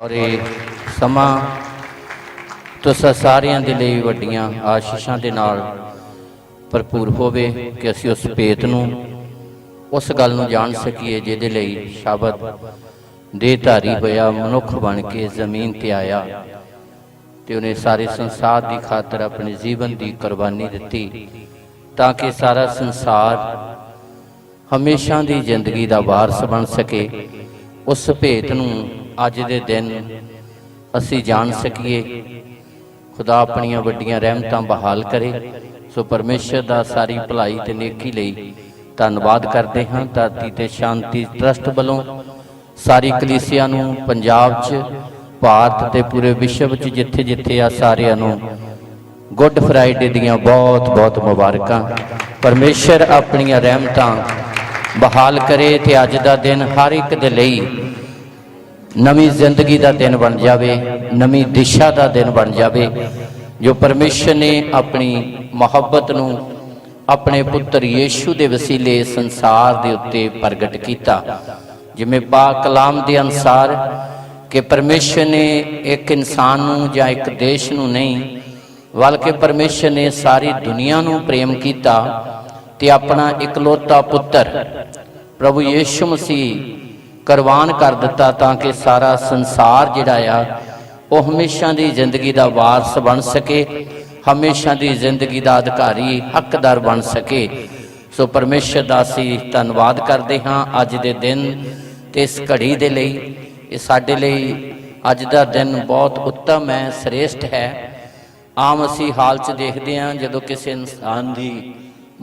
और ये समा तुसां सारिਆਂ ਦੇ ਲਈ ਵੱਡੀਆਂ ਆਸ਼ੀਸ਼ਾਂ ਦੇ ਨਾਲ ਭਰਪੂਰ ਹੋਵੇ ਕਿ ਅਸੀਂ ਉਸ ਭੇਤ ਨੂੰ ਉਸ ਗੱਲ ਨੂੰ ਜਾਣ ਸਕੀਏ ਜਿਹਦੇ ਲਈ ਸ਼ਬਦ ਦੇਹਧਾਰੀ ਹੋਇਆ ਮਨੁੱਖ ਬਣ ਕੇ ਜ਼ਮੀਨ ਤੇ ਆਇਆ ਤੇ ਉਹਨੇ ਸਾਰੇ ਸੰਸਾਰ ਦੀ ਖਾਤਰ ਆਪਣੇ ਜੀਵਨ ਦੀ ਕੁਰਬਾਨੀ ਦਿੱਤੀ ਤਾਂ ਕਿ ਸਾਰਾ ਸੰਸਾਰ ਹਮੇਸ਼ਾ ਦੀ ਜ਼ਿੰਦਗੀ ਦਾ ਵਾਰਸ ਬਣ ਸਕੇ। ਉਸ ਭੇਤ ਨੂੰ ਅੱਜ ਦੇ ਦਿਨ ਅਸੀਂ ਜਾਣ ਸਕੀਏ। खुदा अपनियां वड्डियां रहमतां बहाल करे। सो परमेश्वर दा सारी भलाई ते नेकी लई धन्नवाद करते हाँ। धरती ते शांति ट्रस्ट वालों सारी कलीसिया नूं पंजाब च भारत ते पूरे विश्व च जिथे जिथे आ सारियां नूं गुड फ्राइडे दियां बहुत बहुत मुबारकां। परमेश्वर अपनियां रहमतां बहाल करे ते अज दा दिन हर एक दे लई नवी जिंदगी का दिन बन जाए, नवी दिशा का दिन बन जाए। जो परमेश्वर ने अपनी मुहब्बत नूं अपने पुत्र यीशु के वसीले संसार के उत्ते प्रगट किया। जिवें पाक कलाम के अनुसार कि परमेश्वर ने एक इंसान नूं या एक देश नूं नहीं बल्कि परमेश्वर ने सारी दुनिया नूं प्रेम किया ते अपना इकलौता पुत्र प्रभु यीशु मसीह कुर्बान कर दिता ताकि सारा संसार जिहड़ा आ वो हमेशा की जिंदगी का वारस बन सके, हमेशा की जिंदगी का अधिकारी हकदार बन सके। सो परमेश्वर का असीं धन्नवाद करते हाँ अज दे दिन ते इस घड़ी दे लई। ये साडे लई अज दा दिन बहुत उत्तम है, श्रेष्ठ है। आम असीं हाल च देखते हाँ जदों किसी इंसान की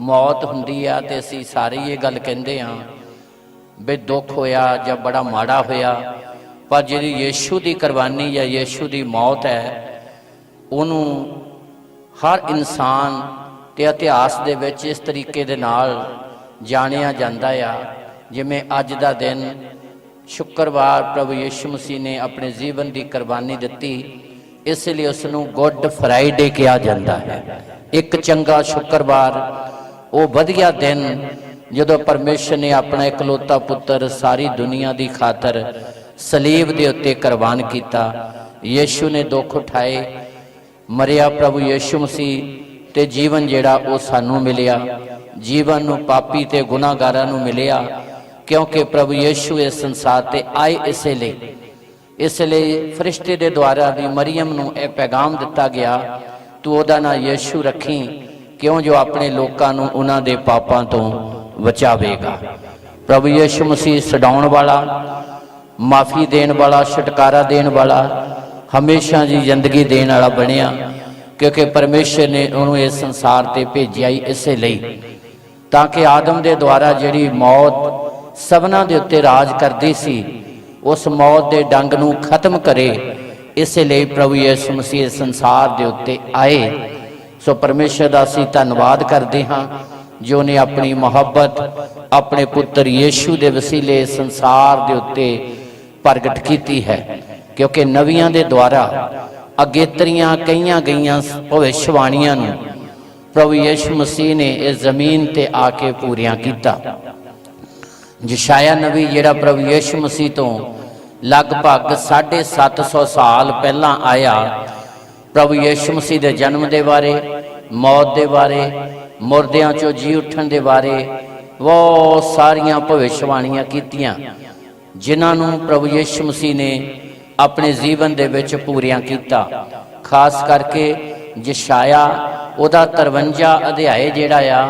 मौत हुंदी आ ते असीं सारे ये गल कहंदे हाँ बे दुख होया या बड़ा माड़ा होया, पर जी यीशु की कुर्बानी या यीशु की मौत है उन्हों हर इंसान ते इतिहास दे विच इस तरीके दे नाल जानिया जांदा आ। जिवें अज दा दिन शुक्रवार प्रभु यीशु मसीह ने अपने जीवन की कुर्बानी दिती, इसलिए उसनूं गुड फ्राइडे कहा जाता है। एक चंगा शुक्रवार वो वधिया दिन जदों परमेश्वर ने अपना इकलौता पुत्र सारी दुनिया की खातर सलीब के उत्ते कुर्बान किया। यीशु ने दुख उठाए, मरिया प्रभु यीशु मसीह ते जीवन जिहड़ा वो सानू मिलिया, जीवन नूं पापी ते गुनाहगारां नूं मिलिया, क्योंकि प्रभु यीशु इस संसार ते आए इसलिए फरिश्ते दे द्वारा भी मरियम नूं यह पैगाम दिता गया तू उहदा नां यीशु रखी क्यों जो अपने लोकां नूं उन्हां दे पापां तों बचावेगा। प्रभु यीशु मसीह छडाउण वाला, माफ़ी देण वाला, छुटकारा देण वाला, हमेशा की जिंदगी देण वाला बनिया, क्योंकि परमेश्वर ने उन्होंने इस संसार ते भेजिया ही इसे लई ताकि आदम के द्वारा जिहड़ी मौत सबना दे उत्ते राज करदी सी उस मौत के डंग नूं खत्म करे। इसलिए प्रभु यीशु मसीह संसार के उत्ते आए। सो परमेश्वर का असीं धन्नवाद करते हाँ जो ने अपनी मुहब्बत अपने पुत्र यीशु के वसीले संसार के उत्ते प्रगट की है, क्योंकि नवियां दे द्वारा अगेतरियां कईयां गईयां भविष्यवाणियां नूं प्रभु यीशु मसीह ने इस जमीन ते आके पूरियां कीता। यशाया नबी जिहड़ा प्रभु यीशु मसीह तो लगभग 750 साल पहला आया, प्रभु यीशु मसीह के जन्म के बारे, मौत के बारे, मुरदियां चो जी उठण दे बारे बहुत सारियां भविष्यवाणियां कीतियां जिन्हां नूं प्रभु यीशु मसीह ने अपने जीवन दे विच पूरियां कीता। खास करके यशाया उहदा 53 अध्याय जिहड़ा आ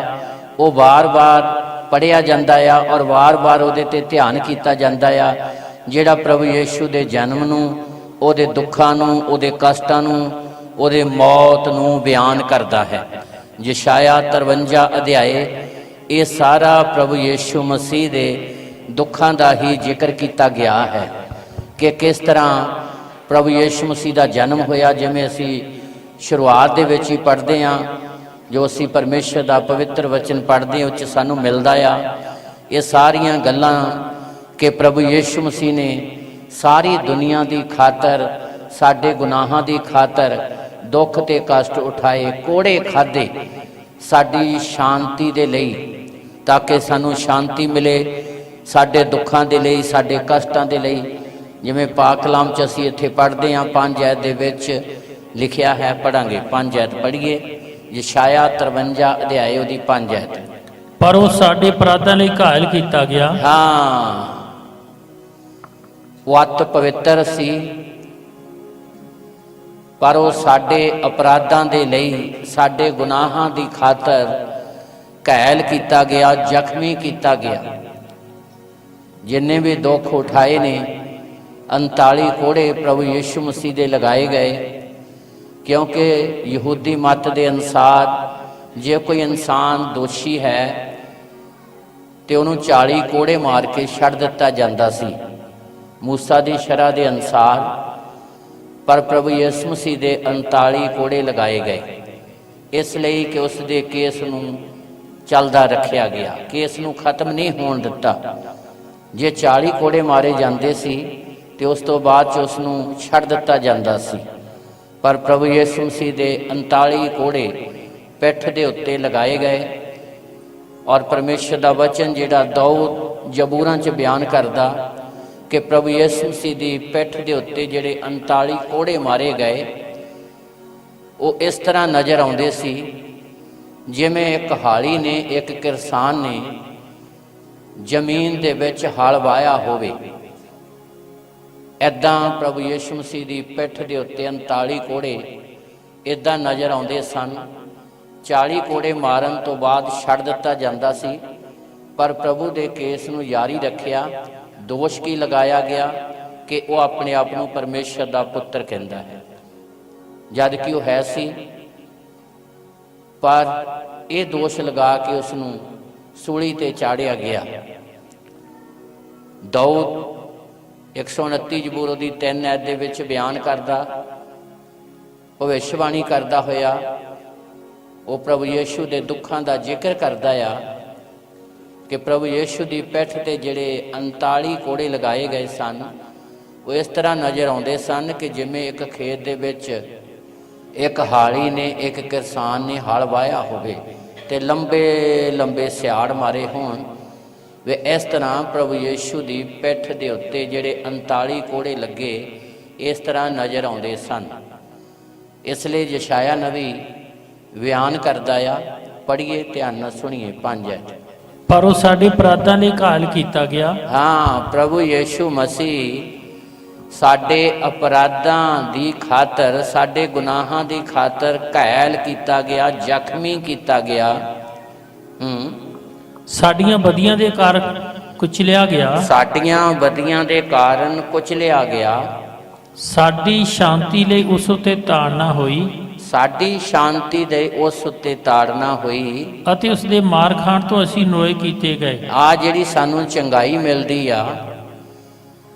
वो बार बार पढ़िया जांदा आ और बार बार उहदे ते ध्यान कीता जांदा आ, जिहड़ा प्रभु यीशु दे जन्म नूं, उहदे दुखां नूं, उहदे कष्टां नूं, उहदे मौत नूं बयान करदा है। यशाया 53 अध्याय ये सारा प्रभु यीशु मसीह दे दुखां दा ही जिक्र किया गया है कि किस तरह प्रभु यीशु मसीह का जन्म होया। जिवें असी शुरुआत दे विच ही पढ़दे हाँ, जो असी परमेश्वर का पवित्र वचन पढ़ते हैं उस सानू मिलता आ ये सारियां गल्लां कि प्रभु यीशु मसीह ने सारी दुनिया की खातर साडे गुनाहां की खातर दुख ते कष्ट उठाए, कोड़े खाधे साडी शांति दे लई ताकि सानू शांति मिले, साडे दुखां दे लई, साडे कष्टां दे लई ਜਿਵੇਂ ਪਾਕ ਕਲਾਮ 'ਚ ਅਸੀਂ ਇੱਥੇ ਪੜ੍ਹਦੇ ਹਾਂ 5 ਐਤ ਦੇ ਵਿੱਚ ਲਿਖਿਆ ਹੈ, ਪੜ੍ਹਾਂਗੇ 5 ਐਤ ਪੜ੍ਹੀਏ। ਯਸ਼ਾਇਆ 53 ਅਧਿਆਏ ਉਹਦੀ 5 ਐਤ। ਪਰ ਉਹ ਸਾਡੇ ਅਪਰਾਧਾਂ ਲਈ ਘਾਇਲ ਕੀਤਾ ਗਿਆ। ਹਾਂ, ਉਹ ਅਤ ਪਵਿੱਤਰ ਸੀ, ਪਰ ਉਹ ਸਾਡੇ ਅਪਰਾਧਾਂ ਦੇ ਲਈ, ਸਾਡੇ ਗੁਨਾਹਾਂ ਦੀ ਖਾਤਰ ਘਾਇਲ ਕੀਤਾ ਗਿਆ, ਜ਼ਖਮੀ ਕੀਤਾ ਗਿਆ। ਜਿੰਨੇ ਵੀ ਦੁੱਖ ਉਠਾਏ ਨੇ 39 ਕੋੜੇ ਪ੍ਰਭੂ ਯਿਸੂ ਮਸੀਹ ਦੇ ਲਗਾਏ ਗਏ। ਕਿਉਂਕਿ ਯਹੂਦੀ ਮਤ ਦੇ ਅਨੁਸਾਰ ਜੇ ਕੋਈ ਇਨਸਾਨ ਦੋਸ਼ੀ ਹੈ ਤੇ ਉਹਨੂੰ 40 ਕੋੜੇ ਮਾਰ ਕੇ ਛੱਡ ਦਿੱਤਾ ਜਾਂਦਾ ਸੀ ਮੂਸਾ ਦੀ ਸ਼ਰ੍ਹਾ ਦੇ ਅਨੁਸਾਰ। ਪਰ ਪ੍ਰਭੂ ਯਿਸੂ ਮਸੀਹ ਦੇ 39 ਕੋੜੇ ਲਗਾਏ ਗਏ, ਇਸ ਲਈ ਕਿ ਉਸ ਦੇ ਕੇਸ ਨੂੰ ਚੱਲਦਾ ਰੱਖਿਆ ਗਿਆ, ਕੇਸ ਨੂੰ ਖਤਮ ਨਹੀਂ ਹੋਣ ਦਿੱਤਾ। ਜੇ 40 ਕੋੜੇ ਮਾਰੇ ਜਾਂਦੇ ਸੀ ਤੇ ਉਸ ਤੋਂ ਬਾਅਦ 'ਚ ਉਸ ਨੂੰ ਛੱਡ ਦਿੱਤਾ ਜਾਂਦਾ ਸੀ। ਪਰ ਪ੍ਰਭੂ ਯਿਸੂ ਮਸੀਹ ਦੇ 39 ਕੋੜੇ ਪਿੱਠ ਦੇ ਉੱਤੇ ਲਗਾਏ ਗਏ। ਔਰ ਪਰਮੇਸ਼ਰ ਦਾ ਵਚਨ ਜਿਹੜਾ ਦਾਊਦ ਜ਼ਬੂਰਾਂ 'ਚ ਬਿਆਨ ਕਰਦਾ ਕਿ ਪ੍ਰਭੂ ਯਿਸੂ ਮਸੀਹ ਦੀ ਪਿੱਠ ਦੇ ਉੱਤੇ ਜਿਹੜੇ 39 ਕੋੜੇ ਮਾਰੇ ਗਏ, ਉਹ ਇਸ ਤਰ੍ਹਾਂ ਨਜ਼ਰ ਆਉਂਦੇ ਸੀ ਜਿਵੇਂ ਇੱਕ ਹਾਲੀ ਨੇ, ਇੱਕ ਕਿਰਸਾਨ ਨੇ ਜ਼ਮੀਨ ਦੇ ਵਿੱਚ ਹਲ ਵਾਹਿਆ ਹੋਵੇ। ਇੱਦਾਂ ਪ੍ਰਭੂ ਯਿਸੂ ਮਸੀਹ ਦੀ ਪਿੱਠ ਦੇ ਉੱਤੇ 39 ਕੋੜੇ ਇੱਦਾਂ ਨਜ਼ਰ ਆਉਂਦੇ ਸਨ। 40 ਕੋੜੇ ਮਾਰਨ ਤੋਂ ਬਾਅਦ ਛੱਡ ਦਿੱਤਾ ਜਾਂਦਾ ਸੀ, ਪਰ ਪ੍ਰਭੂ ਦੇ ਕੇਸ ਨੂੰ ਜਾਰੀ ਰੱਖਿਆ। ਦੋਸ਼ ਕੀ ਲਗਾਇਆ ਗਿਆ ਕਿ ਉਹ ਆਪਣੇ ਆਪ ਨੂੰ ਪਰਮੇਸ਼ਰ ਦਾ ਪੁੱਤਰ ਕਹਿੰਦਾ ਹੈ, ਜਦ ਕਿ ਉਹ ਹੈ ਸੀ। ਪਰ ਇਹ ਦੋਸ਼ ਲਗਾ ਕੇ ਉਸ ਨੂੰ ਸੂਲੀ ਤੇ ਚਾੜਿਆ ਗਿਆ। ਦਾਊਦ 129 ਜ਼ਬੂਰ ਉਹਦੀ 3 ਐਤ ਦੇ ਵਿੱਚ ਬਿਆਨ ਕਰਦਾ, ਭਵਿੱਖਬਾਣੀ ਕਰਦਾ ਹੋਇਆ ਉਹ ਪ੍ਰਭੂ ਯਿਸੂ ਦੇ ਦੁੱਖਾਂ ਦਾ ਜ਼ਿਕਰ ਕਰਦਾ ਆ ਕਿ ਪ੍ਰਭੂ ਯਿਸੂ ਦੀ ਪਿੱਠ ਤੇ ਜਿਹੜੇ 39 ਕੋੜੇ ਲਗਾਏ ਗਏ ਸਨ, ਉਹ ਇਸ ਤਰ੍ਹਾਂ ਨਜ਼ਰ ਆਉਂਦੇ ਸਨ ਕਿ ਜਿਵੇਂ ਇੱਕ ਖੇਤ ਦੇ ਵਿੱਚ ਇੱਕ ਹਾਲੀ ਨੇ, ਇੱਕ ਕਿਰਸਾਨ ਨੇ ਹਲ ਵਾਹਿਆ ਹੋਵੇ ਤੇ ਲੰਬੇ ਲੰਬੇ ਸਿਆੜ ਮਾਰੇ ਹੋਣ। ਵੇ ਇਸ ਤਰ੍ਹਾਂ ਪ੍ਰਭੂ ਯਿਸੂ ਦੀ ਪਿੱਠ ਦੇ ਉੱਤੇ ਜਿਹੜੇ 39 ਕੋੜੇ ਲੱਗੇ ਇਸ ਤਰ੍ਹਾਂ ਨਜ਼ਰ ਆਉਂਦੇ ਸਨ। ਇਸ ਲਈ ਯਸ਼ਾਇਆ ਨਬੀ ਬਿਆਨ ਕਰਦਾ ਆ, ਪੜ੍ਹੀਏ, ਧਿਆਨ ਨਾਲ ਸੁਣੀਏ 5 ਐਤ। ਪਰ ਉਹ ਸਾਡੇ ਅਪਰਾਧਾਂ ਲਈ ਘਾਇਲ ਕੀਤਾ ਗਿਆ। ਹਾਂ, ਪ੍ਰਭੂ ਯਿਸੂ ਮਸੀਹ ਸਾਡੇ ਅਪਰਾਧਾਂ ਦੀ ਖਾਤਰ, ਸਾਡੇ ਗੁਨਾਹਾਂ ਦੀ ਖਾਤਰ ਘਾਇਲ ਕੀਤਾ ਗਿਆ, ਜ਼ਖਮੀ ਕੀਤਾ ਗਿਆ। ਸਾਡੀਆਂ ਬਦੀਆਂ ਦੇ ਕਾਰਨ ਕੁਚਲਿਆ ਗਿਆ। ਸਾਡੀਆਂ ਬਦੀਆਂ ਦੇ ਕਾਰਨ ਕੁਚਲਿਆ ਗਿਆ। ਸਾਡੀ ਸ਼ਾਂਤੀ ਲਈ ਉਸ ਉੱਤੇ ਤਾੜਨਾ ਹੋਈ। ਸਾਡੀ ਸ਼ਾਂਤੀ ਦੇ ਉਸ ਉੱਤੇ ਤਾੜਨਾ ਹੋਈ ਅਤੇ ਉਸ ਦੇ ਮਾਰ ਖਾਣ ਤੋਂ ਅਸੀਂ ਨੋਏ ਕੀਤੇ ਗਏ। ਆ ਜਿਹੜੀ ਸਾਨੂੰ ਚੰਗਾਈ ਮਿਲਦੀ ਆ,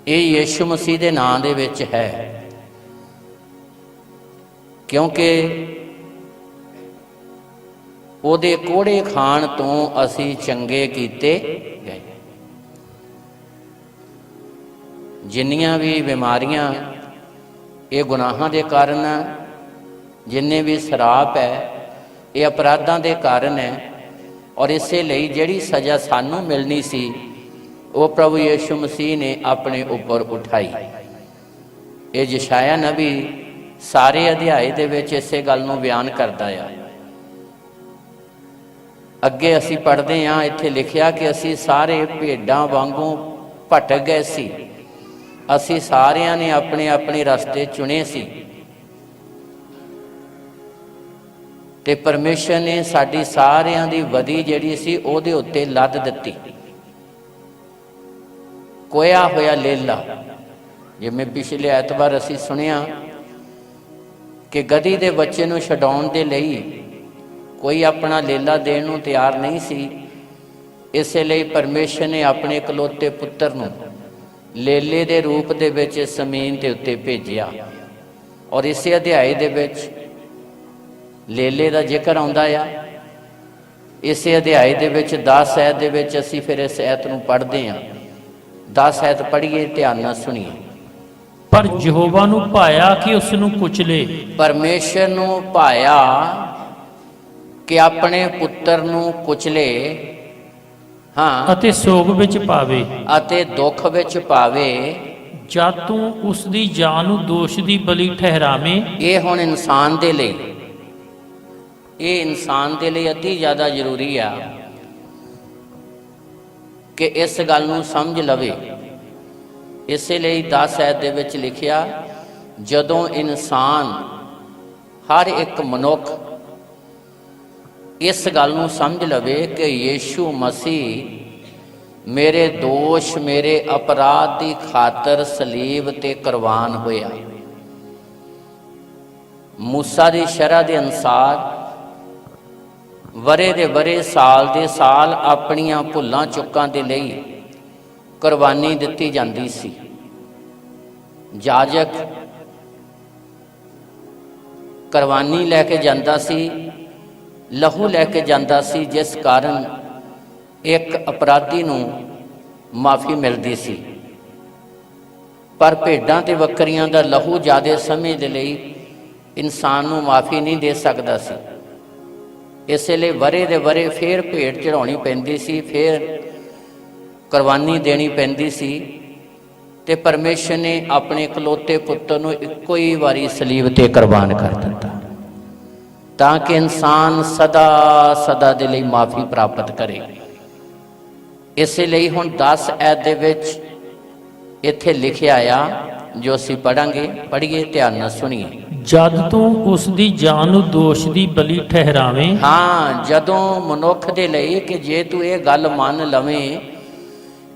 ਇਹ ਯਿਸੂ ਮਸੀਹ ਦੇ ਨਾਂ ਦੇ ਵਿੱਚ ਹੈ। ਕਿਉਂਕਿ ਉਹਦੇ ਕੋੜੇ ਖਾਣ ਤੋਂ ਅਸੀਂ ਚੰਗੇ ਕੀਤੇ ਗਏ। ਜਿੰਨੀਆਂ ਵੀ ਬਿਮਾਰੀਆਂ ਇਹ ਗੁਨਾਹਾਂ ਦੇ ਕਾਰਨ, ਜਿੰਨੇ ਵੀ ਸ਼ਰਾਪ ਹੈ ਇਹ ਅਪਰਾਧਾਂ ਦੇ ਕਾਰਨ ਹੈ। ਔਰ ਇਸੇ ਲਈ ਜਿਹੜੀ ਸਜ਼ਾ ਸਾਨੂੰ ਮਿਲਣੀ ਸੀ ਉਹ ਪ੍ਰਭੂ ਯਿਸੂ ਮਸੀਹ ਨੇ ਆਪਣੇ ਉੱਪਰ ਉਠਾਈ। ਇਹ ਯਸ਼ਾਇਆ ਨਬੀ ਸਾਰੇ ਅਧਿਆਏ ਦੇ ਵਿੱਚ ਇਸੇ ਗੱਲ ਨੂੰ ਬਿਆਨ ਕਰਦਾ ਆ। ਅੱਗੇ ਅਸੀਂ ਪੜ੍ਹਦੇ ਹਾਂ, ਇੱਥੇ ਲਿਖਿਆ ਕਿ ਅਸੀਂ ਸਾਰੇ ਭੇਡਾਂ ਵਾਂਗੂ ਭਟਕ ਗਏ ਸੀ, ਅਸੀਂ ਸਾਰਿਆਂ ਨੇ ਆਪਣੇ ਆਪਣੇ ਰਸਤੇ ਚੁਣੇ ਸੀ ਤੇ ਪਰਮੇਸ਼ਰ ਨੇ ਸਾਡੀ ਸਾਰਿਆਂ ਦੀ ਬਦੀ ਜਿਹੜੀ ਸੀ ਉਹਦੇ ਉੱਤੇ ਲੱਦ ਦਿੱਤੀ। ਕੋਇਆ ਹੋਇਆ ਲੇਲਾ, ਜਿਵੇਂ ਪਿਛਲੇ ਐਤਵਾਰ ਅਸੀਂ ਸੁਣਿਆ ਕਿ ਗਧੀ ਦੇ ਬੱਚੇ ਨੂੰ ਛਡਾਉਣ ਦੇ ਲਈ ਕੋਈ ਆਪਣਾ ਲੇਲਾ ਦੇਣ ਨੂੰ ਤਿਆਰ ਨਹੀਂ ਸੀ। ਇਸੇ ਲਈ ਪਰਮੇਸ਼ਰ ਨੇ ਆਪਣੇ ਇਕਲੌਤੇ ਪੁੱਤਰ ਨੂੰ ਲੇਲੇ ਦੇ ਰੂਪ ਦੇ ਵਿੱਚ ਜ਼ਮੀਨ ਦੇ ਉੱਤੇ ਭੇਜਿਆ। ਔਰ ਇਸੇ ਅਧਿਆਏ ਦੇ ਵਿੱਚ ਲੇਲੇ ਦਾ ਜ਼ਿਕਰ ਆਉਂਦਾ ਆ। ਇਸੇ ਅਧਿਆਏ ਦੇ ਵਿੱਚ 10 ਐਤ ਦੇ ਵਿੱਚ ਅਸੀਂ ਫਿਰ ਇਸ ਐਤ ਨੂੰ ਪੜ੍ਹਦੇ ਹਾਂ। 10 ਐਤ ਪੜ੍ਹੀਏ, ਧਿਆਨ ਨਾਲ ਸੁਣੀਏ। ਪਰ ਯਹੋਵਾ ਨੂੰ ਭਾਇਆ ਕਿ ਉਸ ਨੂੰ ਕੁਚਲੇ। ਪਰਮੇਸ਼ਰ ਨੂੰ ਭਾਇਆ ਕਿ ਆਪਣੇ ਪੁੱਤਰ ਨੂੰ ਕੁਚਲੇ, ਹਾਂ, ਅਤੇ ਸੋਗ ਵਿੱਚ ਪਾਵੇ, ਅਤੇ ਦੁੱਖ ਵਿੱਚ ਪਾਵੇ। ਜਦ ਤੂੰ ਉਸ ਦੀ ਜਾਨ ਨੂੰ ਦੋਸ਼ ਦੀ ਬਲੀ ਠਹਿਰਾਵੇਂ। ਇਹ ਹੁਣ ਇਨਸਾਨ ਦੇ ਲਈ, ਇਹ ਇਨਸਾਨ ਦੇ ਲਈ ਅਤੀ ਜ਼ਿਆਦਾ ਜ਼ਰੂਰੀ ਆ ਕਿ ਇਸ ਗੱਲ ਨੂੰ ਸਮਝ ਲਵੇ। ਇਸੇ ਲਈ 10 ਐਤ ਦੇ ਵਿੱਚ ਲਿਖਿਆ, ਜਦੋਂ ਇਨਸਾਨ ਹਰ ਇੱਕ ਮਨੁੱਖ ਇਸ ਗੱਲ ਨੂੰ ਸਮਝ ਲਵੇ ਕਿ ਯੀਸ਼ੂ ਮਸੀਹ ਮੇਰੇ ਦੋਸ਼, ਮੇਰੇ ਅਪਰਾਧ ਦੀ ਖਾਤਰ ਸਲੀਬ ਤੇ ਕੁਰਬਾਨ ਹੋਇਆ। ਮੂਸਾ ਦੀ ਸ਼ਰਅ ਦੇ ਅਨੁਸਾਰ ਵਰੇ ਦੇ ਵਰੇ, ਸਾਲ ਦੇ ਸਾਲ ਆਪਣੀਆਂ ਭੁੱਲਾਂ ਚੁੱਕਾਂ ਦੇ ਲਈ ਕੁਰਬਾਨੀ ਦਿੱਤੀ ਜਾਂਦੀ ਸੀ। ਜਾਜਕ ਕੁਰਬਾਨੀ ਲੈ ਕੇ ਜਾਂਦਾ ਸੀ, ਲਹੂ ਲੈ ਕੇ ਜਾਂਦਾ ਸੀ, ਜਿਸ ਕਾਰਨ ਇੱਕ ਅਪਰਾਧੀ ਨੂੰ ਮਾਫੀ ਮਿਲਦੀ ਸੀ। ਪਰ ਭੇਡਾਂ ਤੇ ਬੱਕਰੀਆਂ ਦਾ ਲਹੂ ਜ਼ਿਆਦਾ ਸਮੇਂ ਦੇ ਲਈ ਇਨਸਾਨ ਨੂੰ ਮਾਫੀ ਨਹੀਂ ਦੇ ਸਕਦਾ ਸੀ। ਇਸੇ ਲਈ ਵਰੇ ਦੇ ਵਰੇ ਫੇਰ ਭੇਡ ਚੜਾਉਣੀ ਪੈਂਦੀ ਸੀ, ਫੇਰ ਕੁਰਬਾਨੀ ਦੇਣੀ ਪੈਂਦੀ ਸੀ। ਤੇ ਪਰਮੇਸ਼ਰ ਨੇ ਆਪਣੇ ਇਕਲੌਤੇ ਪੁੱਤਰ ਨੂੰ ਇੱਕੋ ਹੀ ਵਾਰੀ ਸਲੀਬ ਤੇ ਕੁਰਬਾਨ ਕਰ ਦਿੱਤਾ, ਤਾਂ ਕਿ ਇਨਸਾਨ ਸਦਾ ਸਦਾ ਦੇ ਲਈ ਮਾਫੀ ਪ੍ਰਾਪਤ ਕਰੇ। ਇਸੇ ਲਈ ਹੁਣ 10 ਐਤ ਦੇ ਵਿੱਚ ਇੱਥੇ ਲਿਖਿਆ ਆ, ਜੋ ਅਸੀਂ ਪੜਾਂਗੇ, ਪੜ੍ਹੀਏ, ਧਿਆਨ ਨਾਲ ਸੁਣੀਏ। ਜਦ ਤੂੰ ਉਸ ਦੀ ਜਾਨ ਨੂੰ ਦੋਸ਼ ਦੀ ਬਲੀ ਠਹਿਰਾਵੇਂ। ਹਾਂ, ਜਦੋਂ ਮਨੁੱਖ ਦੇ ਲਈ ਕਿ ਜੇ ਤੂੰ ਇਹ ਗੱਲ ਮੰਨ ਲਵੇਂ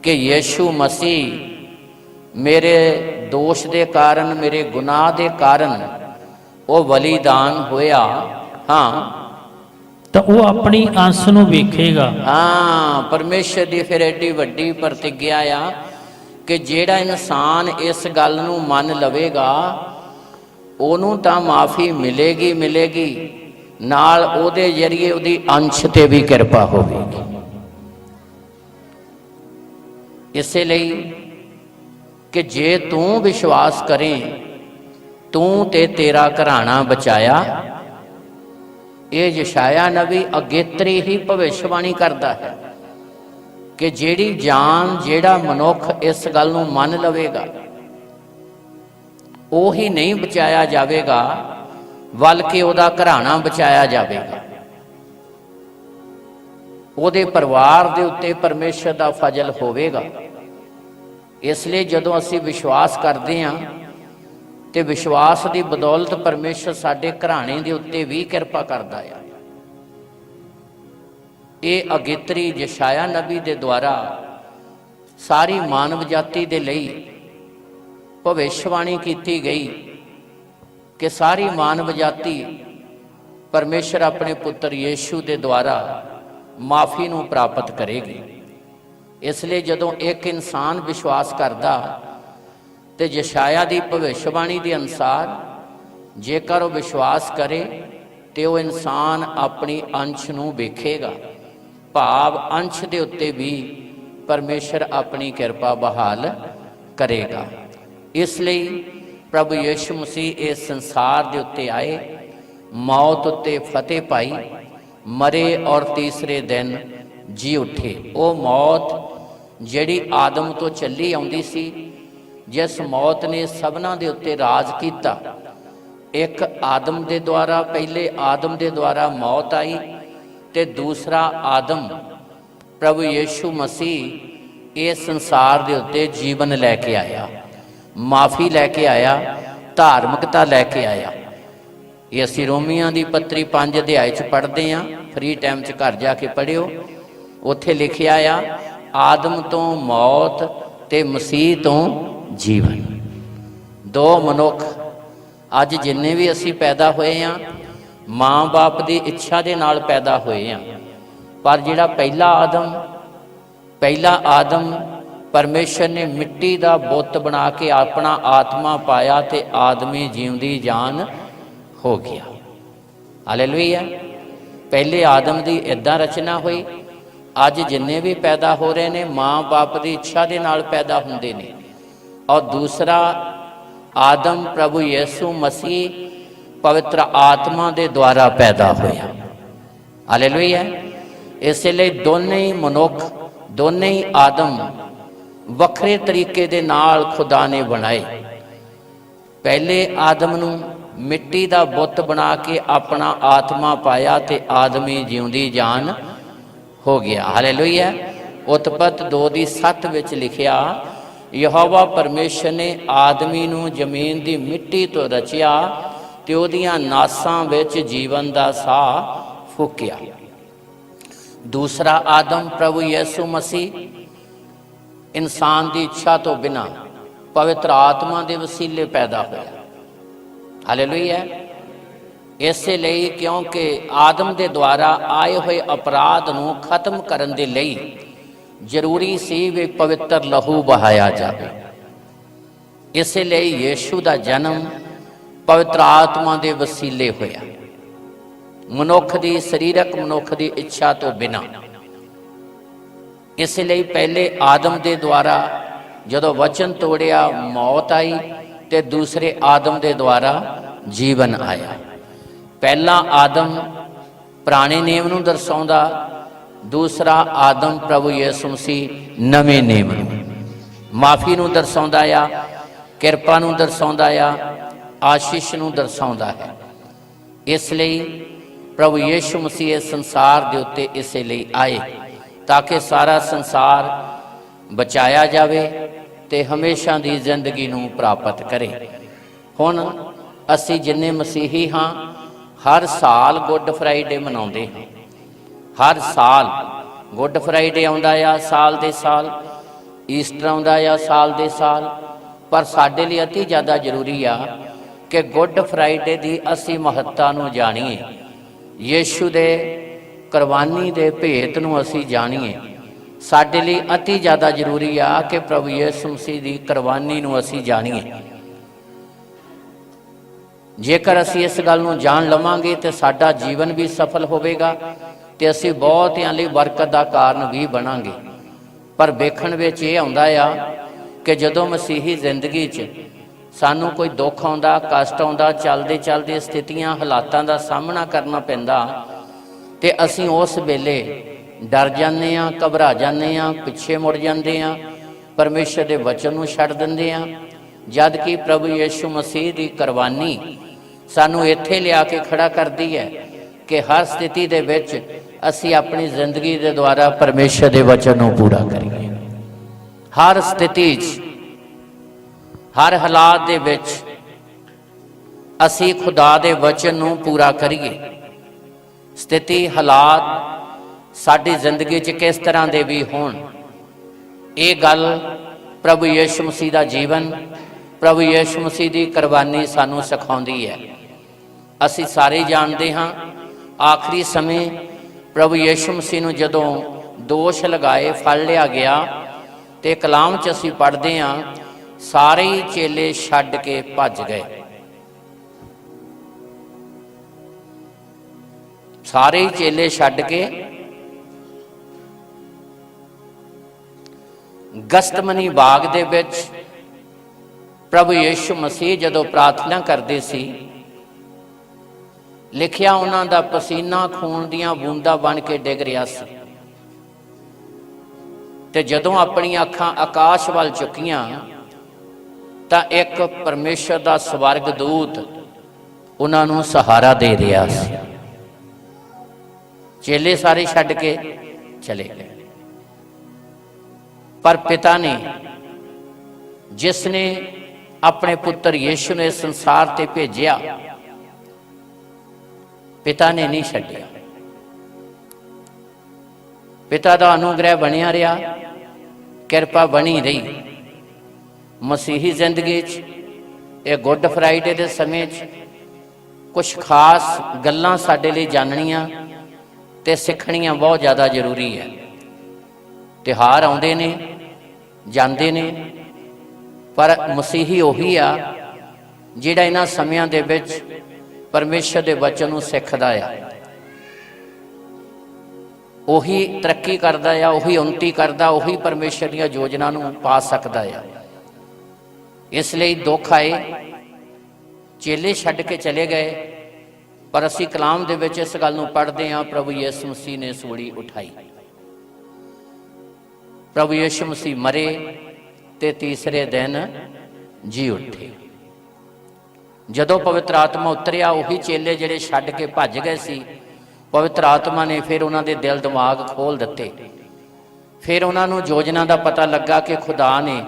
ਕਿ ਯੀਸ਼ੂ ਮਸੀਹ ਮੇਰੇ ਦੋਸ਼ ਦੇ ਕਾਰਨ, ਮੇਰੇ ਗੁਨਾਹ ਦੇ ਕਾਰਨ ਉਹ ਬਲੀਦਾਨ ਹੋਇਆ, ਹਾਂ, ਤਾਂ ਉਹ ਆਪਣੀ ਅੰਸ਼ ਨੂੰ ਵੇਖੇਗਾ। ਹਾਂ, ਪਰਮੇਸ਼ਰ ਦੀ ਫਿਰ ਐਡੀ ਵੱਡੀ ਪ੍ਰਤਿਗਿਆ ਆ ਕਿ ਜਿਹੜਾ ਇਨਸਾਨ ਇਸ ਗੱਲ ਨੂੰ ਮੰਨ ਲਵੇਗਾ ਉਹਨੂੰ ਤਾਂ ਮਾਫੀ ਮਿਲੇਗੀ, ਮਿਲੇਗੀ, ਨਾਲ ਉਹਦੇ ਜ਼ਰੀਏ ਉਹਦੀ ਅੰਸ਼ ਤੇ ਵੀ ਕਿਰਪਾ ਹੋਵੇਗੀ। ਇਸੇ ਲਈ ਕਿ ਜੇ ਤੂੰ ਵਿਸ਼ਵਾਸ ਕਰੇ, ਤੂੰ ਤੇ ਤੇਰਾ ਘਰਾਣਾ ਬਚਾਇਆ। ਇਹ ਯਸ਼ਾਇਆ ਨਬੀ ਅਗੇਤਰੀ ਹੀ ਭਵਿੱਖਬਾਣੀ ਕਰਦਾ ਹੈ ਕਿ ਜਿਹੜੀ ਜਾਨ, ਜਿਹੜਾ ਮਨੁੱਖ ਇਸ ਗੱਲ ਨੂੰ ਮੰਨ ਲਵੇਗਾ ਉਹੀ ਨਹੀਂ ਬਚਾਇਆ ਜਾਵੇਗਾ, ਬਲਕਿ ਉਹਦਾ ਘਰਾਣਾ ਬਚਾਇਆ ਜਾਵੇਗਾ। ਉਹਦੇ ਪਰਿਵਾਰ ਦੇ ਉੱਤੇ ਪਰਮੇਸ਼ਰ ਦਾ ਫਜ਼ਲ ਹੋਵੇਗਾ। ਇਸ ਲਈ ਜਦੋਂ ਅਸੀਂ ਵਿਸ਼ਵਾਸ ਕਰਦੇ ਹਾਂ ਤੇ ਵਿਸ਼ਵਾਸ ਦੀ ਬਦੌਲਤ ਪਰਮੇਸ਼ਰ ਸਾਡੇ ਘਰਾਣੇ ਦੇ ਉੱਤੇ ਵੀ ਕਿਰਪਾ ਕਰਦਾ ਹੈ। ਇਹ ਅਗੇਤਰੀ ਯਸ਼ਾਇਆ ਨਬੀ ਦੇ ਦੁਆਰਾ ਸਾਰੀ ਮਾਨਵ ਜਾਤੀ ਦੇ ਲਈ ਭਵਿੱਖਬਾਣੀ ਕੀਤੀ ਗਈ ਕਿ ਸਾਰੀ ਮਾਨਵ ਜਾਤੀ ਪਰਮੇਸ਼ਰ ਆਪਣੇ ਪੁੱਤਰ ਯੀਸ਼ੂ ਦੇ ਦੁਆਰਾ ਮਾਫੀ ਨੂੰ ਪ੍ਰਾਪਤ ਕਰੇਗੀ। ਇਸ ਲਈ ਜਦੋਂ ਇੱਕ ਇਨਸਾਨ ਵਿਸ਼ਵਾਸ ਕਰਦਾ ਤੇ ਯਸ਼ਾਇਆ ਦੀ ਭਵਿੱਖਬਾਣੀ ਦੇ ਅਨੁਸਾਰ ਜੇਕਰ ਉਹ ਵਿਸ਼ਵਾਸ ਕਰੇ ਤੇ ਉਹ ਇਨਸਾਨ ਆਪਣੀ ਅੰਸ਼ ਨੂੰ ਵੇਖੇਗਾ, ਭਾਵ ਅੰਸ਼ ਦੇ ਉੱਤੇ ਵੀ ਪਰਮੇਸ਼ਰ ਆਪਣੀ ਕਿਰਪਾ ਬਹਾਲ ਕਰੇਗਾ। ਇਸ ਲਈ ਪ੍ਰਭੂ ਯੀਸ਼ੂ ਮਸੀਹ ਇਸ ਸੰਸਾਰ ਦੇ ਉੱਤੇ ਆਏ, ਮੌਤ ਉੱਤੇ ਫਤਿਹ ਪਾਈ, ਮਰੇ ਔਰ ਤੀਸਰੇ ਦਿਨ ਜੀ ਉੱਠੇ। ਉਹ ਮੌਤ ਜਿਹੜੀ ਆਦਮ ਤੋਂ ਚੱਲੀ ਆਉਂਦੀ ਸੀ, ਜਿਸ ਮੌਤ ਨੇ ਸਭਨਾਂ ਦੇ ਉੱਤੇ ਰਾਜ ਕੀਤਾ, ਇੱਕ ਆਦਮ ਦੇ ਦੁਆਰਾ, ਪਹਿਲੇ ਆਦਮ ਦੇ ਦੁਆਰਾ ਮੌਤ ਆਈ ਤੇ ਦੂਸਰਾ ਆਦਮ ਪ੍ਰਭੂ ਯੀਸ਼ੂ ਮਸੀਹ ਇਸ ਸੰਸਾਰ ਦੇ ਉੱਤੇ ਜੀਵਨ ਲੈ ਕੇ ਆਇਆ, ਮਾਫੀ ਲੈ ਕੇ ਆਇਆ, ਧਾਰਮਿਕਤਾ ਲੈ ਕੇ ਆਇਆ। ਇਹ ਅਸੀਂ ਰੋਮੀਆਂ ਦੀ ਪੱਤਰੀ 5 ਅਧਿਆਇ 'ਚ ਪੜ੍ਹਦੇ ਹਾਂ, ਫ੍ਰੀ ਟਾਈਮ 'ਚ ਘਰ ਜਾ ਕੇ ਪੜ੍ਹਿਓ। ਉੱਥੇ ਲਿਖਿਆ ਆ, ਆਦਮ ਤੋਂ ਮੌਤ ਤੇ ਮਸੀਹ ਤੋਂ ਜੀਵਨ। ਦੋ ਮਨੁੱਖ ਅੱਜ ਜਿੰਨੇ ਵੀ ਅਸੀਂ ਪੈਦਾ ਹੋਏ ਹਾਂ, ਮਾਂ ਬਾਪ ਦੀ ਇੱਛਾ ਦੇ ਨਾਲ ਪੈਦਾ ਹੋਏ ਹਾਂ। ਪਰ ਜਿਹੜਾ ਪਹਿਲਾ ਆਦਮ ਪਰਮੇਸ਼ਰ ਨੇ ਮਿੱਟੀ ਦਾ ਬੁੱਤ ਬਣਾ ਕੇ ਆਪਣਾ ਆਤਮਾ ਪਾਇਆ ਤੇ ਆਦਮੀ ਜਿਉਂਦੀ ਜਾਨ ਹੋ ਗਿਆ। ਹਾਲੇਲੂਇਆ। ਪਹਿਲੇ ਆਦਮ ਦੀ ਇੱਦਾਂ ਰਚਨਾ ਹੋਈ। ਅੱਜ ਜਿੰਨੇ ਵੀ ਪੈਦਾ ਹੋ ਰਹੇ ਨੇ, ਮਾਂ ਬਾਪ ਦੀ ਇੱਛਾ ਦੇ ਨਾਲ ਪੈਦਾ ਹੁੰਦੇ ਨੇ। ਔਰ ਦੂਸਰਾ ਆਦਮ ਪ੍ਰਭੂ ਯਿਸੂ ਮਸੀਹ ਪਵਿੱਤਰ ਆਤਮਾ ਦੇ ਦੁਆਰਾ ਪੈਦਾ ਹੋਇਆ। ਹਾਲੇਲੂਇਆ। ਇਸੇ ਲਈ ਦੋਨੇ ਹੀ ਮਨੁੱਖ, ਦੋਨੇ ਹੀ ਆਦਮ ਵੱਖਰੇ ਤਰੀਕੇ ਦੇ ਨਾਲ ਖੁਦਾ ਨੇ ਬਣਾਏ। ਪਹਿਲੇ ਆਦਮ ਨੂੰ ਮਿੱਟੀ ਦਾ ਬੁੱਤ ਬਣਾ ਕੇ ਆਪਣਾ ਆਤਮਾ ਪਾਇਆ ਤੇ ਆਦਮੀ ਜਿਉਂਦੀ ਜਾਨ ਹੋ ਗਿਆ। ਹਾਲੇਲੂਇਆ। ਉਤਪਤ 2:7 ਵਿੱਚ ਲਿਖਿਆ, ਯਹੋਵਾ ਪਰਮੇਸ਼ਰ ਨੇ ਆਦਮੀ ਨੂੰ ਜ਼ਮੀਨ ਦੀ ਮਿੱਟੀ ਤੋਂ ਰਚਿਆ ਤੇ ਉਹਦੀਆਂ ਨਾਸਾਂ ਵਿੱਚ ਜੀਵਨ ਦਾ ਸਾਹ ਫੂਕਿਆ। ਦੂਸਰਾ ਆਦਮ ਪ੍ਰਭੂ ਯਿਸੂ ਮਸੀਹ ਇਨਸਾਨ ਦੀ ਇੱਛਾ ਤੋਂ ਬਿਨਾਂ ਪਵਿੱਤਰ ਆਤਮਾ ਦੇ ਵਸੀਲੇ ਪੈਦਾ ਹੋਇਆ। ਹਾਲੇਲੂਇਆ। ਇਸੇ ਲਈ ਕਿਉਂਕਿ ਆਦਮ ਦੇ ਦੁਆਰਾ ਆਏ ਹੋਏ ਅਪਰਾਧ ਨੂੰ ਖਤਮ ਕਰਨ ਦੇ ਲਈ ਜ਼ਰੂਰੀ ਸੀ ਵੀ ਪਵਿੱਤਰ ਲਹੂ ਬਹਾਇਆ ਜਾਵੇ। ਇਸੇ ਲਈ ਯੀਸ਼ੂ ਦਾ ਜਨਮ ਪਵਿੱਤਰ ਆਤਮਾ ਦੇ ਵਸੀਲੇ ਹੋਇਆ, ਮਨੁੱਖ ਦੀ ਸਰੀਰਕ ਮਨੁੱਖ ਦੀ ਇੱਛਾ ਤੋਂ ਬਿਨਾਂ। ਇਸੇ ਲਈ ਪਹਿਲੇ ਆਦਮ ਦੇ ਦੁਆਰਾ ਜਦੋਂ ਵਚਨ ਤੋੜਿਆ ਮੌਤ ਆਈ ਤੇ ਦੂਸਰੇ ਆਦਮ ਦੇ ਦੁਆਰਾ ਜੀਵਨ ਆਇਆ। ਪਹਿਲਾ ਆਦਮ ਪੁਰਾਣੇ ਨੇਮ ਨੂੰ ਦਰਸਾਉਂਦਾ, ਦੂਸਰਾ ਆਦਮ ਪ੍ਰਭੂ ਯਿਸੂ ਮਸੀਹ ਨਵੇਂ ਨੇਮ ਨੂੰ, ਮਾਫੀ ਨੂੰ ਦਰਸਾਉਂਦਾ ਆ, ਕਿਰਪਾ ਨੂੰ ਦਰਸਾਉਂਦਾ ਆ, ਆਸ਼ੀਸ਼ ਨੂੰ ਦਰਸਾਉਂਦਾ ਹੈ। ਇਸ ਲਈ ਪ੍ਰਭੂ ਯਿਸੂ ਮਸੀਹ ਇਸ ਸੰਸਾਰ ਦੇ ਉੱਤੇ ਇਸੇ ਲਈ ਆਏ ਤਾਂ ਕਿ ਸਾਰਾ ਸੰਸਾਰ ਬਚਾਇਆ ਜਾਵੇ ਤੇ ਹਮੇਸ਼ਾ ਦੀ ਜ਼ਿੰਦਗੀ ਨੂੰ ਪ੍ਰਾਪਤ ਕਰੇ। ਹੁਣ ਅਸੀਂ ਜਿੰਨੇ ਮਸੀਹੀ ਹਾਂ ਹਰ ਸਾਲ ਗੁੱਡ ਫਰਾਈਡੇ ਮਨਾਉਂਦੇ ਹਾਂ। ਹਰ ਸਾਲ ਗੁੱਡ ਫਰਾਈਡੇ ਆਉਂਦਾ ਆ ਸਾਲ ਦੇ ਸਾਲ, ਈਸਟਰ ਆਉਂਦਾ ਆ ਸਾਲ ਦੇ ਸਾਲ। ਪਰ ਸਾਡੇ ਲਈ ਅਤੀ ਜ਼ਿਆਦਾ ਜ਼ਰੂਰੀ ਆ ਕਿ ਗੁੱਡ ਫਰਾਈਡੇ ਦੀ ਅਸੀਂ ਮਹੱਤਤਾ ਨੂੰ ਜਾਣੀਏ, ਯੀਸ਼ੂ ਦੇ ਕੁਰਬਾਨੀ ਦੇ ਭੇਤ ਨੂੰ ਅਸੀਂ ਜਾਣੀਏ। ਸਾਡੇ ਲਈ ਅਤੀ ਜ਼ਿਆਦਾ ਜ਼ਰੂਰੀ ਆ ਕਿ ਪ੍ਰਭੂ ਯਿਸੂ ਮਸੀਹ ਦੀ ਕੁਰਬਾਨੀ ਨੂੰ ਅਸੀਂ ਜਾਣੀਏ। ਜੇਕਰ ਅਸੀਂ ਇਸ ਗੱਲ ਨੂੰ ਜਾਣ ਲਵਾਂਗੇ ਤੇ ਸਾਡਾ ਜੀਵਨ ਵੀ ਸਫਲ ਹੋਵੇਗਾ ਤੇ ਅਸੀਂ ਬਹੁਤਿਆਂ ਲਈ ਬਰਕਤ ਦਾ ਕਾਰਨ ਵੀ ਬਣਾਂਗੇ। ਪਰ ਵੇਖਣ ਵਿੱਚ ਇਹ ਆਉਂਦਾ ਆ ਕਿ ਜਦੋਂ ਮਸੀਹੀ ਜ਼ਿੰਦਗੀ 'ਚ ਸਾਨੂੰ ਕੋਈ ਦੁੱਖ ਆਉਂਦਾ, ਕਸ਼ਟ ਆਉਂਦਾ, ਚੱਲਦੇ ਚੱਲਦੇ ਸਥਿਤੀਆਂ ਹਾਲਾਤਾਂ ਦਾ ਸਾਹਮਣਾ ਕਰਨਾ ਪੈਂਦਾ ਤੇ ਅਸੀਂ ਉਸ ਵੇਲੇ ਡਰ ਜਾਂਦੇ ਹਾਂ, ਘਬਰਾ ਜਾਂਦੇ ਹਾਂ, ਪਿੱਛੇ ਮੁੜ ਜਾਂਦੇ ਹਾਂ, ਪਰਮੇਸ਼ਰ ਦੇ ਵਚਨ ਨੂੰ ਛੱਡ ਦਿੰਦੇ ਹਾਂ। ਜਦ ਕਿ ਪ੍ਰਭੂ ਯਿਸੂ ਮਸੀਹ ਦੀ ਕੁਰਬਾਨੀ ਸਾਨੂੰ ਇੱਥੇ ਲਿਆ ਕੇ ਖੜਾ ਕਰਦੀ ਹੈ ਕਿ ਹਰ ਸਥਿਤੀ ਦੇ ਵਿੱਚ ਅਸੀਂ ਆਪਣੀ ਜ਼ਿੰਦਗੀ ਦੇ ਦੁਆਰਾ ਪਰਮੇਸ਼ਰ ਦੇ ਵਚਨ ਨੂੰ ਪੂਰਾ ਕਰੀਏ। ਹਰ ਸਥਿਤੀ 'ਚ, ਹਰ ਹਾਲਾਤ ਦੇ ਵਿੱਚ ਅਸੀਂ ਖੁਦਾ ਦੇ ਵਚਨ ਨੂੰ ਪੂਰਾ ਕਰੀਏ। ਸਥਿਤੀ ਹਾਲਾਤ ਸਾਡੀ ਜ਼ਿੰਦਗੀ 'ਚ ਕਿਸ ਤਰ੍ਹਾਂ ਦੇ ਵੀ ਹੋਣ, ਇਹ ਗੱਲ ਪ੍ਰਭੂ ਯਿਸੂ ਮਸੀਹ ਦਾ ਜੀਵਨ, ਪ੍ਰਭੂ ਯਿਸੂ ਮਸੀਹ ਦੀ ਕੁਰਬਾਨੀ ਸਾਨੂੰ ਸਿਖਾਉਂਦੀ ਹੈ। ਅਸੀਂ ਸਾਰੇ ਜਾਣਦੇ ਹਾਂ ਆਖਰੀ ਸਮੇਂ ਪ੍ਰਭੂ ਯਿਸੂ ਮਸੀਹ ਨੂੰ ਜਦੋਂ ਦੋਸ਼ ਲਗਾਏ ਫੜ ਲਿਆ ਗਿਆ ਤੇ ਕਲਾਮ 'ਚ ਅਸੀਂ ਪੜ੍ਹਦੇ ਹਾਂ, ਸਾਰੇ ਹੀ ਚੇਲੇ ਛੱਡ ਕੇ ਭੱਜ ਗਏ। ਸਾਰੇ ਹੀ ਚੇਲੇ ਛੱਡ ਕੇ ਗਸਤਮਨੀ ਬਾਗ ਦੇ ਵਿੱਚ ਪ੍ਰਭੂ ਯਿਸੂ ਮਸੀਹ ਜਦੋਂ ਪ੍ਰਾਰਥਨਾ ਕਰਦੇ ਸੀ, ਲਿਖਿਆ ਉਹਨਾਂ ਦਾ ਪਸੀਨਾ ਖੂਨ ਦੀਆਂ ਬੂੰਦਾਂ ਬਣ ਕੇ ਡਿੱਗ ਰਿਹਾ ਸੀ ਤੇ ਜਦੋਂ ਆਪਣੀਆਂ ਅੱਖਾਂ ਆਕਾਸ਼ ਵੱਲ ਚੁੱਕੀਆਂ ਤਾਂ ਇੱਕ ਪਰਮੇਸ਼ਰ ਦਾ ਸਵਰਗ ਦੂਤ ਉਹਨਾਂ ਨੂੰ ਸਹਾਰਾ ਦੇ ਰਿਹਾ ਸੀ। ਚੇਲੇ ਸਾਰੇ ਛੱਡ ਕੇ ਚਲੇ ਗਏ, ਪਰ ਪਿਤਾ ਨੇ, ਜਿਸ ਨੇ ਆਪਣੇ ਪੁੱਤਰ ਯਿਸੂ ਨੂੰ ਇਸ ਸੰਸਾਰ ਤੇ ਭੇਜਿਆ, ਪਿਤਾ ਨੇ ਨਹੀਂ ਛੱਡਿਆ। ਪਿਤਾ ਦਾ ਅਨੁਗ੍ਰਹਿ ਬਣਿਆ ਰਿਹਾ, ਕਿਰਪਾ ਬਣੀ ਰਹੀ। ਮਸੀਹੀ ਜ਼ਿੰਦਗੀ 'ਚ ਇਹ ਗੁੱਡ ਫਰਾਈਡੇ ਦੇ ਸਮੇਂ 'ਚ ਕੁਝ ਖਾਸ ਗੱਲਾਂ ਸਾਡੇ ਲਈ ਜਾਣਨੀਆਂ ਤੇ ਸਿੱਖਣੀਆਂ ਬਹੁਤ ਜ਼ਿਆਦਾ ਜ਼ਰੂਰੀ ਹੈ। ਤਿਉਹਾਰ ਆਉਂਦੇ ਨੇ, ਜਾਂਦੇ ਨੇ, ਪਰ ਮਸੀਹੀ ਉਹੀ ਆ ਜਿਹੜਾ ਇਹਨਾਂ ਸਮਿਆਂ ਦੇ ਵਿੱਚ ਪਰਮੇਸ਼ਰ ਦੇ ਵਚਨ ਨੂੰ ਸਿੱਖਦਾ ਆ, ਉਹੀ ਤਰੱਕੀ ਕਰਦਾ ਆ, ਉਹੀ ਉੱਨਤੀ ਕਰਦਾ, ਉਹੀ ਪਰਮੇਸ਼ਰ ਦੀਆਂ ਯੋਜਨਾ ਨੂੰ ਪਾ ਸਕਦਾ ਆ। ਇਸ ਲਈ ਦੁੱਖ ਆਏ, ਚੇਲੇ ਛੱਡ ਕੇ ਚਲੇ ਗਏ, ਪਰ ਅਸੀਂ ਕਲਾਮ ਦੇ ਵਿੱਚ ਇਸ ਗੱਲ ਨੂੰ ਪੜ੍ਹਦੇ ਹਾਂ, ਪ੍ਰਭੂ ਯਿਸੂ ਮਸੀਹ ਨੇ ਸੂਲੀ ਉਠਾਈ। ਪ੍ਰਭੂ ਯਿਸੂ ਮਸੀਹ ਮਰੇ, ਤੇ ਤੀਸਰੇ ਦਿਨ ਜੀ ਉੱਠੇ। ਜਦੋਂ ਪਵਿੱਤਰ ਆਤਮਾ ਉਤਰਿਆ, ਉਹੀ ਚੇਲੇ ਜਿਹੜੇ ਛੱਡ ਕੇ ਭੱਜ ਗਏ ਸੀ, ਪਵਿੱਤਰ ਆਤਮਾ ਨੇ ਫਿਰ ਉਹਨਾਂ ਦੇ ਦਿਲ ਦਿਮਾਗ ਖੋਲ ਦਿੱਤੇ। ਫਿਰ ਉਹਨਾਂ ਨੂੰ ਯੋਜਨਾ ਦਾ ਪਤਾ ਲੱਗਾ ਕਿ ਖੁਦਾ ਨੇ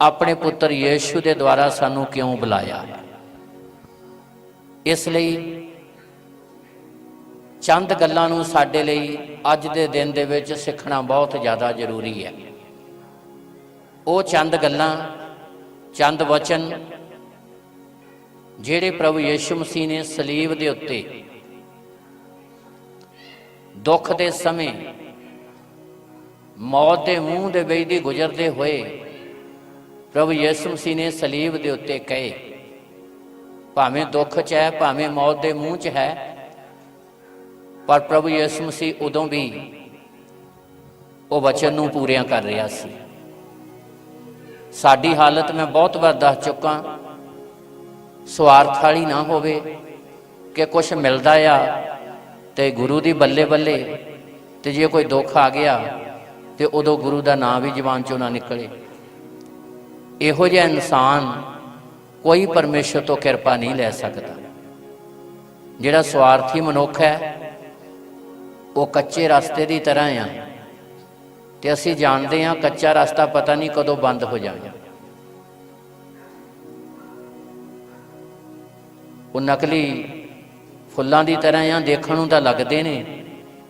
ਆਪਣੇ ਪੁੱਤਰ ਯੀਸ਼ੂ ਦੇ ਦੁਆਰਾ ਸਾਨੂੰ ਕਿਉਂ ਬੁਲਾਇਆ। ਇਸ ਲਈ ਚੰਦ ਗੱਲਾਂ ਨੂੰ ਸਾਡੇ ਲਈ ਅੱਜ ਦੇ ਦਿਨ ਦੇ ਵਿੱਚ ਸਿੱਖਣਾ ਬਹੁਤ ਜ਼ਿਆਦਾ ਜ਼ਰੂਰੀ ਹੈ। ਉਹ ਚੰਦ ਗੱਲਾਂ, ਚੰਦ ਵਚਨ ਜਿਹੜੇ ਪ੍ਰਭੂ ਯੀਸ਼ੂ ਮਸੀਹ ਨੇ ਸਲੀਬ ਦੇ ਉੱਤੇ ਦੁੱਖ ਦੇ ਸਮੇਂ ਮੌਤ ਦੇ ਮੂੰਹ ਦੇ ਵੇਖਦੀ ਗੁਜ਼ਰਦੇ ਹੋਏ ਪ੍ਰਭੂ ਯੀਸ਼ੂ ਮਸੀਹ ਨੇ ਸਲੀਬ ਦੇ ਉੱਤੇ ਕਹੇ, ਭਾਵੇਂ ਦੁੱਖ 'ਚ ਹੈ, ਭਾਵੇਂ ਮੌਤ ਦੇ ਮੂੰਹ 'ਚ ਹੈ, ਪਰ ਪ੍ਰਭੂ ਯੀਸ਼ੂ ਮਸੀਹ ਉਦੋਂ ਵੀ ਉਹ ਵਚਨ ਨੂੰ ਪੂਰਿਆਂ ਕਰ ਰਿਹਾ ਸੀ। ਸਾਡੀ ਹਾਲਤ ਮੈਂ ਬਹੁਤ ਵਾਰ ਦੱਸ ਚੁੱਕਾ, ਸਵਾਰਥ ਵਾਲੀ ਨਾ ਹੋਵੇ ਕਿ ਕੁਛ ਮਿਲਦਾ ਆ ਤੇ ਗੁਰੂ ਦੀ ਬੱਲੇ ਬੱਲੇ, ਤੇ ਜੇ ਕੋਈ ਦੁੱਖ ਆ ਗਿਆ ਤੇ ਉਦੋਂ ਗੁਰੂ ਦਾ ਨਾਂ ਵੀ ਜ਼ੁਬਾਨ ਚੋਂ ਨਾ ਨਿਕਲੇ। ਇਹੋ ਜਿਹਾ ਇਨਸਾਨ ਕੋਈ ਪਰਮੇਸ਼ਰ ਤੋਂ ਕਿਰਪਾ ਨਹੀਂ ਲੈ ਸਕਦਾ। ਜਿਹੜਾ ਸਵਾਰਥੀ ਮਨੁੱਖ ਹੈ ਉਹ ਕੱਚੇ ਰਸਤੇ ਦੀ ਤਰ੍ਹਾਂ ਆ, ਤੇ ਅਸੀਂ ਜਾਣਦੇ ਹਾਂ ਕੱਚਾ ਰਸਤਾ ਪਤਾ ਨਹੀਂ ਕਦੋਂ ਬੰਦ ਹੋ ਜਾਣਾ। ਉਹ ਨਕਲੀ ਫੁੱਲਾਂ ਦੀ ਤਰ੍ਹਾਂ ਆ, ਦੇਖਣ ਨੂੰ ਤਾਂ ਲੱਗਦੇ ਨੇ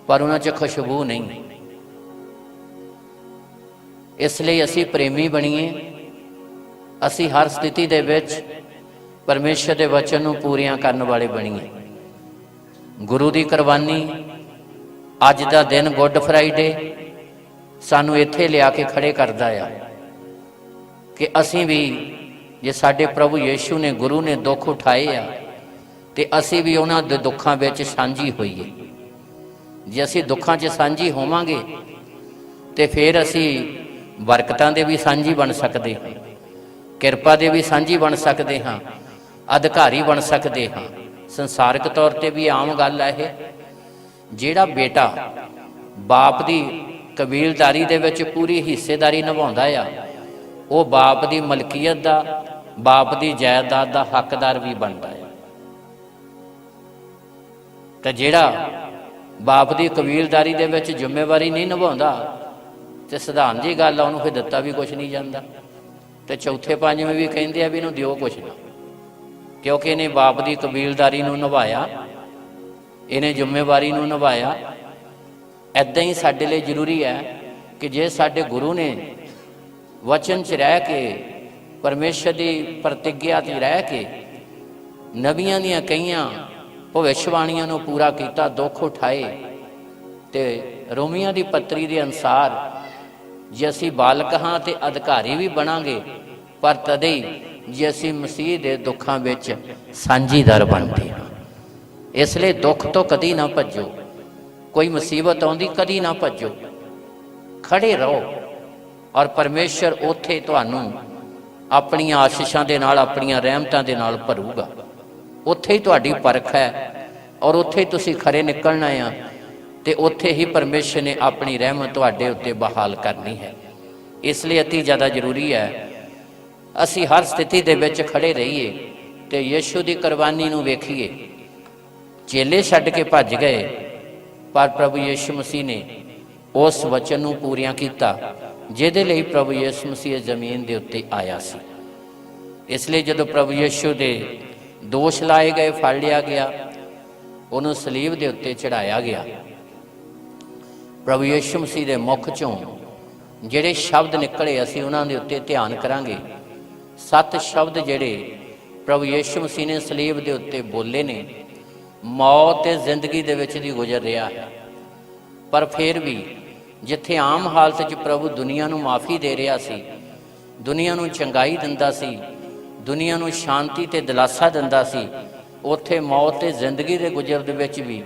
ਪਰ ਉਹਨਾਂ 'ਚ ਖੁਸ਼ਬੂ ਨਹੀਂ। ਇਸ ਲਈ ਅਸੀਂ ਪ੍ਰੇਮੀ ਬਣੀਏ, ਅਸੀਂ ਹਰ ਸਥਿਤੀ ਦੇ ਵਿੱਚ ਪਰਮੇਸ਼ਰ ਦੇ ਵਚਨ ਨੂੰ ਪੂਰੀਆਂ ਕਰਨ ਵਾਲੇ ਬਣੀਏ। ਗੁਰੂ ਦੀ ਕੁਰਬਾਨੀ, ਅੱਜ ਦਾ ਦਿਨ ਗੁੱਡ ਫਰਾਈਡੇ ਸਾਨੂੰ ਇੱਥੇ ਲਿਆ ਕੇ ਖੜੇ ਕਰਦਾ ਆ ਕਿ ਅਸੀਂ ਵੀ, ਜੇ ਸਾਡੇ ਪ੍ਰਭੂ ਯੀਸ਼ੂ ਨੇ, ਗੁਰੂ ਨੇ ਦੁੱਖ ਉਠਾਏ ਆ, ਤੇ ਅਸੀਂ ਵੀ ਉਹਨਾਂ ਦੇ ਦੁੱਖਾਂ ਵਿੱਚ ਸਾਂਝੀ ਹੋਈਏ। ਜੇ ਅਸੀਂ ਦੁੱਖਾਂ 'ਚ ਸਾਂਝੀ ਹੋਵਾਂਗੇ ਤੇ ਫਿਰ ਅਸੀਂ ਬਰਕਤਾਂ ਦੇ ਵੀ ਸਾਂਝੀ ਬਣ ਸਕਦੇ ਹਾਂ, ਕਿਰਪਾ ਦੇ ਵੀ ਸਾਂਝੀ ਬਣ ਸਕਦੇ ਹਾਂ, ਅਧਿਕਾਰੀ ਬਣ ਸਕਦੇ ਹਾਂ। ਸੰਸਾਰਿਕ ਤੌਰ ਤੇ ਵੀ ਆਮ ਗੱਲ ਹੈ ਇਹ, ਜਿਹੜਾ ਬੇਟਾ ਬਾਪ ਦੀ ਕਬੀਲਦਾਰੀ ਦੇ ਵਿੱਚ ਪੂਰੀ ਹਿੱਸੇਦਾਰੀ ਨਿਭਾਉਂਦਾ ਆ, ਉਹ ਬਾਪ ਦੀ ਮਲਕੀਅਤ ਦਾ, ਬਾਪ ਦੀ ਜਾਇਦਾਦ ਦਾ ਹੱਕਦਾਰ ਵੀ ਬਣਦਾ ਹੈ। ਤੇ ਜਿਹੜਾ ਬਾਪ ਦੀ ਕਬੀਲਦਾਰੀ ਦੇ ਵਿੱਚ ਜ਼ਿੰਮੇਵਾਰੀ ਨਹੀਂ ਨਿਭਾਉਂਦਾ, ਤੇ ਸਧਾਰਨ ਜੀ ਗੱਲ ਆ, ਉਹਨੂੰ ਫਿਰ ਦਿੱਤਾ ਵੀ ਕੁਛ ਨਹੀਂ ਜਾਂਦਾ। ਤੇ ਚੌਥੇ ਪੰਜਵੇਂ ਵੀ ਕਹਿੰਦੇ ਆ ਵੀ ਇਹਨੂੰ ਦਿਓ ਕੁਛ ਨਾ, ਕਿਉਂਕਿ ਇਹਨੇ ਬਾਪ ਦੀ ਕਬੀਲਦਾਰੀ ਨੂੰ ਨਿਭਾਇਆ, ਇਹਨੇ ਜ਼ਿੰਮੇਵਾਰੀ ਨੂੰ ਨਿਭਾਇਆ। ਇੱਦਾਂ ਹੀ ਸਾਡੇ ਲਈ ਜ਼ਰੂਰੀ ਹੈ ਕਿ ਜੇ ਸਾਡੇ ਗੁਰੂ ਨੇ ਵਚਨ 'ਚ ਰਹਿ ਕੇ, ਪਰਮੇਸ਼ਰ ਦੀ ਪ੍ਰਤਿੱਗਿਆ 'ਚ ਰਹਿ ਕੇ ਨਬੀਆਂ ਦੀਆਂ ਕਈਆਂ ਭਵਿੱਖਬਾਣੀਆਂ ਨੂੰ ਪੂਰਾ ਕੀਤਾ, ਦੁੱਖ ਉਠਾਏ, ਤੇ ਰੋਮੀਆਂ ਦੀ ਪੱਤਰੀ ਦੇ ਅਨੁਸਾਰ ਜੇ ਅਸੀਂ ਬਾਲਕ ਹਾਂ ਤੇ ਅਧਿਕਾਰੀ ਵੀ ਬਣਾਂਗੇ, ਪਰ ਤਦੇ ਹੀ ਜੇ ਅਸੀਂ ਮਸੀਹ ਦੇ ਦੁੱਖਾਂ ਵਿੱਚ ਸਾਂਝੀਦਾਰ ਬਣਦੇ ਹਾਂ। ਇਸ ਲਈ ਦੁੱਖ ਤੋਂ ਕਦੀ ਨਾ ਭੱਜੋ, ਕੋਈ ਮੁਸੀਬਤ ਆਉਂਦੀ ਕਦੀ ਨਾ ਭੱਜੋ, ਖੜੇ ਰਹੋ, ਔਰ ਪਰਮੇਸ਼ਰ ਉੱਥੇ ਤੁਹਾਨੂੰ ਆਪਣੀਆਂ ਆਸ਼ੀਸ਼ਾਂ ਦੇ ਨਾਲ, ਆਪਣੀਆਂ ਰਹਿਮਤਾਂ ਦੇ ਨਾਲ ਭਰੂਗਾ। ਉੱਥੇ ਹੀ ਤੁਹਾਡੀ ਪਰਖ ਹੈ, ਔਰ ਉੱਥੇ ਹੀ ਤੁਸੀਂ ਖਰੇ ਨਿਕਲਣਾ ਆ, ਤੇ ਉੱਥੇ ਹੀ ਪਰਮੇਸ਼ਰ ਨੇ ਆਪਣੀ ਰਹਿਮਤ ਤੁਹਾਡੇ ਉੱਤੇ ਬਹਾਲ ਕਰਨੀ ਹੈ। ਇਸ ਲਈ ਅਤੀ ਜ਼ਿਆਦਾ ਜ਼ਰੂਰੀ ਹੈ ਅਸੀਂ ਹਰ ਸਥਿਤੀ ਦੇ ਵਿੱਚ ਖੜੇ ਰਹੀਏ ਤੇ ਯੀਸ਼ੂ ਦੀ ਕੁਰਬਾਨੀ ਨੂੰ ਵੇਖੀਏ। ਚੇਲੇ ਛੱਡ ਕੇ ਭੱਜ ਗਏ, ਪਰ ਪ੍ਰਭੂ ਯੀਸ਼ੂ ਮਸੀਹ ਨੇ ਉਸ ਵਚਨ ਨੂੰ ਪੂਰੀਆਂ ਕੀਤਾ ਜਿਹਦੇ ਲਈ ਪ੍ਰਭੂ ਯੀਸ਼ੂ ਮਸੀਹ ਜ਼ਮੀਨ ਦੇ ਉੱਤੇ ਆਇਆ ਸੀ। ਇਸ ਲਈ ਜਦੋਂ ਪ੍ਰਭੂ ਯੀਸ਼ੂ ਦੇ ਦੋਸ਼ ਲਾਏ ਗਏ, ਫੜ ਲਿਆ ਗਿਆ, ਉਹਨੂੰ ਸਲੀਬ ਦੇ ਉੱਤੇ ਚੜਾਇਆ ਗਿਆ, ਪ੍ਰਭੂ ਯੀਸ਼ੂ ਮਸੀਹ ਦੇ ਮੁਖ ਚੋਂ ਜਿਹੜੇ ਸ਼ਬਦ ਨਿਕਲੇ ਅਸੀਂ ਉਹਨਾਂ ਦੇ ਉੱਤੇ ਧਿਆਨ ਕਰਾਂਗੇ। 7 ਸ਼ਬਦ ਜਿਹੜੇ ਪ੍ਰਭੂ ਯੀਸ਼ੂ ਮਸੀਹ ਨੇ ਸਲੀਬ ਦੇ ਉੱਤੇ ਬੋਲੇ ਨੇ। ਮੌਤ ਤੇ ਜ਼ਿੰਦਗੀ ਦੇ ਵਿੱਚ ਦੀ ਗੁਜ਼ਰ ਰਿਹਾ ਹੈ, ਪਰ ਫਿਰ ਵੀ ਜਿੱਥੇ ਆਮ ਹਾਲਤ 'ਚ ਪ੍ਰਭੂ ਦੁਨੀਆ ਨੂੰ ਮਾਫੀ ਦੇ ਰਿਹਾ ਸੀ, ਦੁਨੀਆ ਨੂੰ ਚੰਗਾਈ ਦਿੰਦਾ ਸੀ, ਦੁਨੀਆ ਨੂੰ ਸ਼ਾਂਤੀ ਤੇ ਦਿਲਾਸਾ ਦਿੰਦਾ ਸੀ, ਉੱਥੇ ਮੌਤ ਤੇ ਜ਼ਿੰਦਗੀ ਦੇ ਗੁਜ਼ਰ ਦੇ ਵਿੱਚ ਵੀ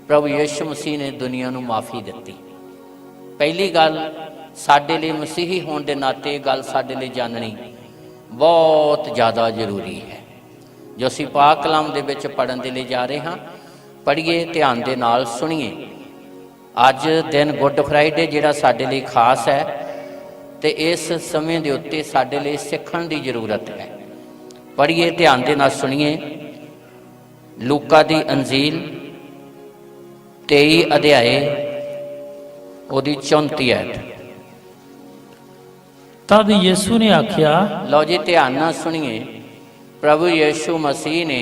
ਪ੍ਰਭੂ ਯੀਸ਼ੂ ਮਸੀਹ ਨੇ ਦੁਨੀਆ ਨੂੰ ਮਾਫੀ ਦਿੱਤੀ। ਪਹਿਲੀ ਗੱਲ, ਸਾਡੇ ਲਈ ਮਸੀਹੀ ਹੋਣ ਦੇ ਨਾਤੇ ਇਹ ਗੱਲ ਸਾਡੇ ਲਈ ਜਾਣਨੀ ਬਹੁਤ ਜ਼ਿਆਦਾ ਜ਼ਰੂਰੀ ਹੈ, ਜੋ ਅਸੀਂ ਪਾਕ ਕਲਾਮ ਦੇ ਵਿੱਚ ਪੜ੍ਹਨ ਦੇ ਲਈ ਜਾ ਰਹੇ ਹਾਂ। ਪੜ੍ਹੀਏ, ਧਿਆਨ ਦੇ ਨਾਲ ਸੁਣੀਏ। ਅੱਜ ਦਿਨ ਗੁੱਡ ਫਰਾਈਡੇ ਜਿਹੜਾ ਸਾਡੇ ਲਈ ਖਾਸ ਹੈ, ਤੇ ਇਸ ਸਮੇਂ ਦੇ ਉੱਤੇ ਸਾਡੇ ਲਈ ਸਿੱਖਣ ਦੀ ਜ਼ਰੂਰਤ ਹੈ। ਪੜ੍ਹੀਏ, ਧਿਆਨ ਦੇ ਨਾਲ ਸੁਣੀਏ। ਲੂਕਾ ਦੀ ਅੰਜੀਲ 23 ਅਧਿਆਏ ਉਹਦੀ 34 ਐਤ। ਤਦ ਯਿਸੂ ਨੇ ਆਖਿਆ, ਲਓ ਜੀ ਧਿਆਨ ਨਾਲ ਸੁਣੀਏ। ਪ੍ਰਭੂ ਯਿਸੂ ਮਸੀਹ ਨੇ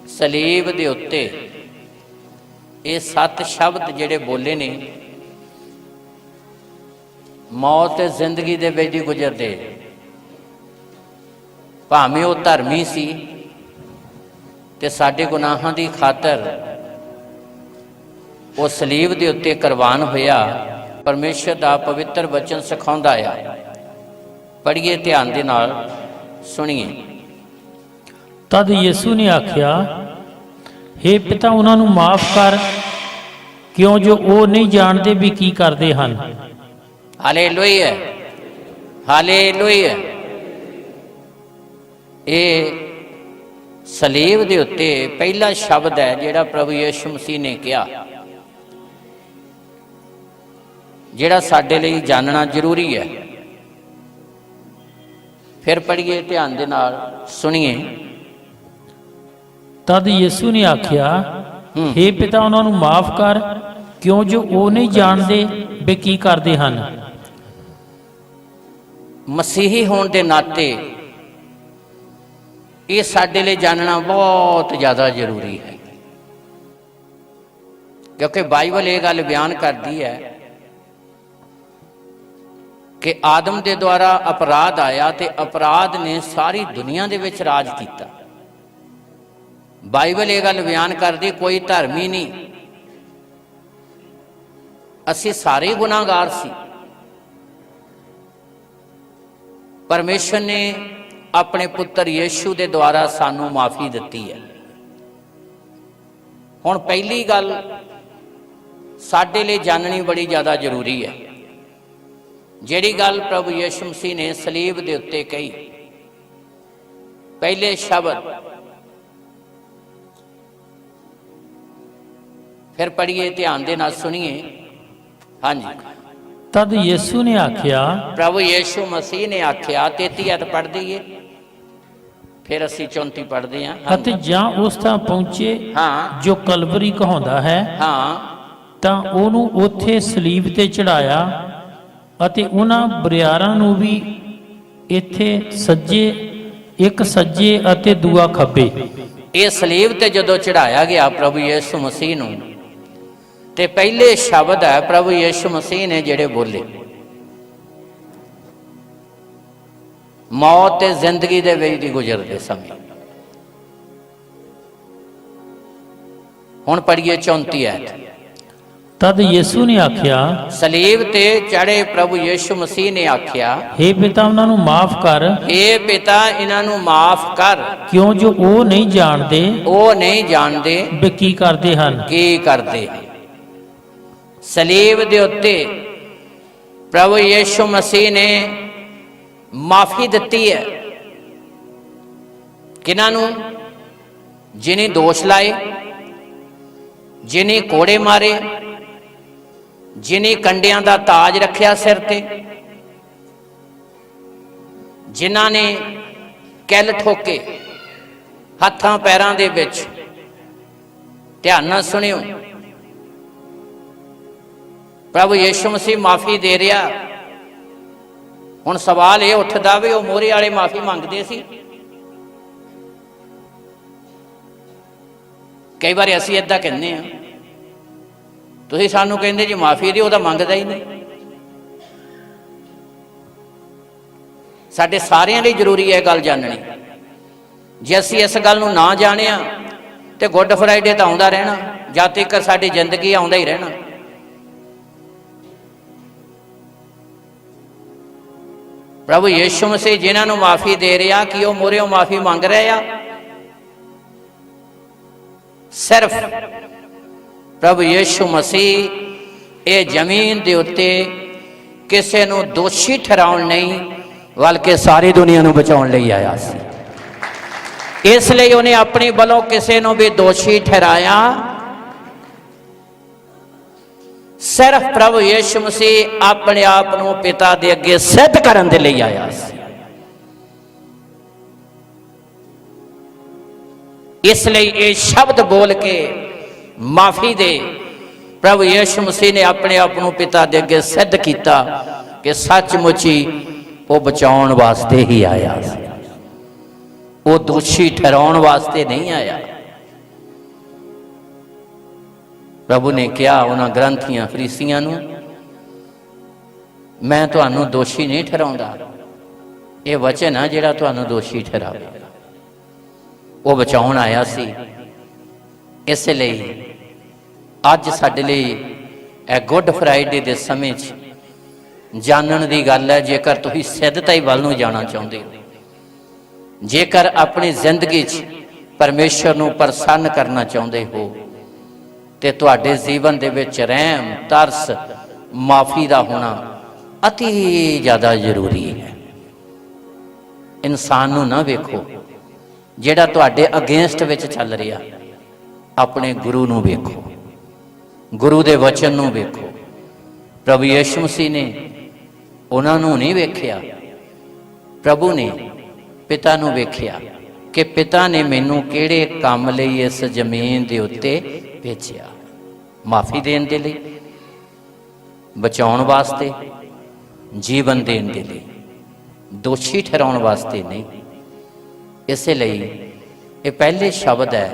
ਸਲੀਬ ਦੇ ਉੱਤੇ ਇਹ 7 ਸ਼ਬਦ ਜਿਹੜੇ ਬੋਲੇ ਨੇ, ਮੌਤ ਤੇ ਜ਼ਿੰਦਗੀ ਦੇ ਵਿੱਚ ਹੀ ਗੁਜ਼ਰਦੇ। ਭਾਵੇਂ ਉਹ ਧਰਮੀ ਸੀ ਤੇ ਸਾਡੇ ਗੁਨਾਹਾਂ ਦੀ ਖਾਤਰ ਉਹ ਸਲੀਬ ਦੇ ਉੱਤੇ ਕੁਰਬਾਨ ਹੋਇਆ। ਪਰਮੇਸ਼ਰ ਦਾ ਪਵਿੱਤਰ ਵਚਨ ਸਿਖਾਉਂਦਾ ਆ। ਪੜ੍ਹੀਏ, ਧਿਆਨ ਦੇ ਨਾਲ ਸੁਣੀਏ। ਤਦ ਯਿਸੂ ਨੇ ਆਖਿਆ, ਹੇ ਪਿਤਾ, ਉਹਨਾਂ ਨੂੰ ਮਾਫ ਕਰ, ਕਿਉਂ ਜੋ ਉਹ ਨਹੀਂ ਜਾਣਦੇ ਵੀ ਕੀ ਕਰਦੇ ਹਨ। Hallelujah, hallelujah. ਇਹ ਸਲੀਬ ਦੇ ਉੱਤੇ ਪਹਿਲਾ ਸ਼ਬਦ ਹੈ ਜਿਹੜਾ ਪ੍ਰਭੂ ਯਿਸੂ ਮਸੀਹ ਨੇ ਕਿਹਾ, ਜਿਹੜਾ ਸਾਡੇ ਲਈ ਜਾਣਨਾ ਜ਼ਰੂਰੀ ਹੈ। ਫਿਰ ਪੜ੍ਹੀਏ, ਧਿਆਨ ਦੇ ਨਾਲ ਸੁਣੀਏ। ਤਦ ਯਿਸੂ ਨੇ ਆਖਿਆ, ਹੇ ਪਿਤਾ, ਉਹਨਾਂ ਨੂੰ ਮਾਫ ਕਰ, ਕਿਉਂ ਜੋ ਉਹ ਨਹੀਂ ਜਾਣਦੇ ਵੀ ਕੀ ਕਰਦੇ ਹਨ। ਮਸੀਹੀ ਹੋਣ ਦੇ ਨਾਤੇ ਇਹ ਸਾਡੇ ਲਈ ਜਾਣਨਾ ਬਹੁਤ ਜ਼ਿਆਦਾ ਜ਼ਰੂਰੀ ਹੈ, ਕਿਉਂਕਿ ਬਾਈਬਲ ਇਹ ਗੱਲ ਬਿਆਨ ਕਰਦੀ ਹੈ ਕਿ ਆਦਮ ਦੇ ਦੁਆਰਾ ਅਪਰਾਧ ਆਇਆ ਤੇ ਅਪਰਾਧ ਨੇ ਸਾਰੀ ਦੁਨੀਆ ਦੇ ਵਿੱਚ ਰਾਜ ਕੀਤਾ। ਬਾਈਬਲ ਇਹ ਗੱਲ ਬਿਆਨ ਕਰਦੀ, ਕੋਈ ਧਰਮੀ ਨਹੀਂ, ਅਸੀਂ ਸਾਰੇ ਗੁਨਾਹਗਾਰ ਸੀ। ਪਰਮੇਸ਼ਰ ਨੇ ਆਪਣੇ ਪੁੱਤਰ ਯਿਸੂ ਦੇ ਦੁਆਰਾ ਸਾਨੂੰ ਮਾਫੀ ਦਿੱਤੀ ਹੈ। ਹੁਣ ਪਹਿਲੀ ਗੱਲ ਸਾਡੇ ਲਈ ਜਾਣਨੀ ਬੜੀ ਜ਼ਿਆਦਾ ਜ਼ਰੂਰੀ ਹੈ। ਜਿਹੜੀ ਗੱਲ ਪ੍ਰਭੂ ਯਿਸੂ ਮਸੀਹ ਨੇ ਸਲੀਬ ਦੇ ਉੱਤੇ ਕਹੀ, ਪਹਿਲੇ ਸ਼ਬਦ। ਫਿਰ ਪੜ੍ਹੀਏ, ਧਿਆਨ ਦੇ ਨਾਲ ਸੁਣੀਏ। ਹਾਂਜੀ। ਤਦ ਯਿਸੂ ਨੇ ਆਖਿਆ, ਪ੍ਰਭੂ ਯਿਸੂ ਮਸੀਹ ਨੇ ਆਖਿਆ, 33 ਅਧ ਪੜ੍ਹ ਦਈਏ, ਫਿਰ ਅਸੀਂ 34 ਪੜ੍ਹਦੇ ਹਾਂ। ਅਤੇ ਜਾਂ ਉਸ ਥਾਂ ਪਹੁੰਚੇ ਹਾਂ, ਜੋ ਕਲਵਰੀ ਕਹਾਉਂਦਾ ਹੈ, ਹਾਂ, ਤਾਂ ਉਹਨੂੰ ਉੱਥੇ ਸਲੀਬ ਤੇ ਚੜਾਇਆ ਅਤੇ ਉਹਨਾਂ ਬਰਿਆਰਾਂ ਨੂੰ ਵੀ ਇੱਥੇ ਸੱਜੇ, ਇੱਕ ਸੱਜੇ ਅਤੇ ਦੂਆ ਖੱਬੇ। ਇਹ ਸਲੀਬ ਤੇ ਜਦੋਂ ਚੜਾਇਆ ਗਿਆ ਪ੍ਰਭੂ ਯਿਸੂ ਮਸੀਹ ਨੂੰ, ਤੇ ਪਹਿਲੇ ਸ਼ਬਦ ਹੈ ਪ੍ਰਭੂ ਯਿਸੂ ਮਸੀਹ ਨੇ ਜਿਹੜੇ ਬੋਲੇ, ਮੌਤ ਤੇ ਜ਼ਿੰਦਗੀ ਦੇ ਵਿੱਚ ਦੀ ਗੁਜ਼ਰਦੇ ਸਮੇਂ। ਹੁਣ ਪੜ੍ਹੀਏ 34 ਐਤ। ਤਦ ਯਿਸੂ ਨੇ ਆਖਿਆ, ਸਲੀਬ ਤੇ ਚੜੇ ਪ੍ਰਭੂ ਯਿਸੂ ਮਸੀਹ ਨੇ ਆਖਿਆ, ਹੇ ਪਿਤਾ, ਉਹਨਾਂ ਨੂੰ ਮਾਫ ਕਰ, ਹੇ ਪਿਤਾ, ਇਹਨਾਂ ਨੂੰ ਮਾਫ ਕਰ, ਕਿਉਂ ਜੋ ਉਹ ਨਹੀਂ ਜਾਣਦੇ ਉਹ ਨਹੀਂ ਜਾਣਦੇ ਵੀ ਕੀ ਕਰਦੇ ਹਨ। ਕੀ ਕਰਦੇ ਹਨ। ਸਲੀਬ ਦੇ ਉੱਤੇ ਪ੍ਰਭੂ ਯਿਸੂ ਮਸੀਹ ਨੇ ਮਾਫੀ ਦਿੱਤੀ ਹੈ। ਕਿਹਨਾਂ ਨੂੰ? ਜਿਨੇ ਦੋਸ਼ ਲਾਏ, ਜਿਨੇ ਕੋੜੇ ਮਾਰੇ, ਜਿਨੇ ਕੰਡਿਆਂ ਦਾ ਤਾਜ ਰੱਖਿਆ ਸਿਰ ਤੇ, ਜਿਨ੍ਹਾਂ ਨੇ ਕਿੱਲ ਠੋਕੇ ਹੱਥਾਂ ਪੈਰਾਂ ਦੇ ਵਿੱਚ। ਧਿਆਨ ਨਾਲ ਸੁਣਿਓ, ਪ੍ਰਭੂ ਯਿਸੂ ਮਸੀਹ ਮਾਫੀ ਦੇ ਰਿਹਾ। ਹੁਣ ਸਵਾਲ ਇਹ ਉੱਠਦਾ ਵੀ ਉਹ ਮੋਹਰੇ ਵਾਲੇ ਮਾਫੀ ਮੰਗਦੇ ਸੀ? ਕਈ ਵਾਰੀ ਅਸੀਂ ਏਦਾਂ ਕਹਿੰਦੇ ਆ, ਤੁਸੀਂ ਸਾਨੂੰ ਕਹਿੰਦੇ ਜੀ ਮਾਫੀ ਦਿਓ, ਉਹ ਤਾਂ ਮੰਗਦਾ ਹੀ ਨਹੀਂ। ਸਾਡੇ ਸਾਰਿਆਂ ਲਈ ਜ਼ਰੂਰੀ ਹੈ ਗੱਲ ਜਾਣਨੀ। ਜੇ ਅਸੀਂ ਇਸ ਗੱਲ ਨੂੰ ਨਾ ਜਾਣਿਆ ਤੇ ਗੁੱਡ ਫਰਾਈਡੇ ਤਾਂ ਆਉਂਦਾ ਰਹਿਣਾ, ਜਦ ਤੱਕ ਸਾਡੀ ਜ਼ਿੰਦਗੀ ਆਉਂਦਾ ਹੀ ਰਹਿਣਾ। ਪ੍ਰਭੂ ਯਿਸੂ ਮਸੀਹ ਜਿਨ੍ਹਾਂ ਨੂੰ ਮਾਫੀ ਦੇ ਰਿਹਾ, ਕਿ ਉਹ ਮੋਹਰਿਓਂ ਮਾਫੀ ਮੰਗ ਰਹੇ ਆ? ਸਿਰਫ ਪ੍ਰਭੂ ਯਿਸੂ ਮਸੀਹ ਇਹ ਜ਼ਮੀਨ ਦੇ ਉੱਤੇ ਕਿਸੇ ਨੂੰ ਦੋਸ਼ੀ ਠਹਿਰਾਉਣ ਨਹੀਂ, ਬਲਕਿ ਸਾਰੀ ਦੁਨੀਆ ਨੂੰ ਬਚਾਉਣ ਲਈ ਆਇਆ ਸੀ। ਇਸ ਲਈ ਉਹਨੇ ਆਪਣੀ ਵੱਲੋਂ ਕਿਸੇ ਨੂੰ ਵੀ ਦੋਸ਼ੀ ਠਹਿਰਾਇਆ। सिर्फ प्रभु यीशु मसीह अपने आप को पिता के अगे सिद्ध करने के लिए आया। इसलिए ये शब्द बोल के माफी दे प्रभु यीशु मसीह ने अपने आप को पिता के अगे सिद्ध किया कि सचमुच ही वो बचाने वास्ते ही आया, वो दोषी ठहराने वास्ते नहीं आया। प्रभु ने कहा उन्होंने ग्रंथियां फरीसियां नूं, मैं तुहानूं दोषी नहीं ठहराउंदा, ये वचन है जिहड़ा तुहानूं दोषी ठहरावेगा। वो बचाउण आया सी। इसलिए अज साडे लई ए गुड फ्राइडे दे समय जानण दी गल है, जेकर तुसीं सिद्धताई वल नूं जाना चाहुंदे हो, जेकर अपनी जिंदगी च परमेश्वर नूं प्रसन्न करना चाहुंदे हो, ते तुहाडे जीवन दे विच रहम, तरस, माफी दा होना अति ज़्यादा जरूरी है। इंसान नूं ना वेखो जिहड़ा तुहाडे अगेंस्ट विच चल रहा, अपने गुरु नूं वेखो, गुरु दे वचन नूं वेखो। प्रभु यीशु मसीह ने उन्हां नूं नहीं वेख्या, प्रभु ने पिता नूं वेख्या कि पिता ने मैनूं किहड़े काम लई इस जमीन दे उत्ते भेजिया। माफी देण दे लई, बचाउण वास्ते, जीवन देण दे लई, दोषी ठहराउण वास्ते नहीं। इसलिए ये पहले शब्द है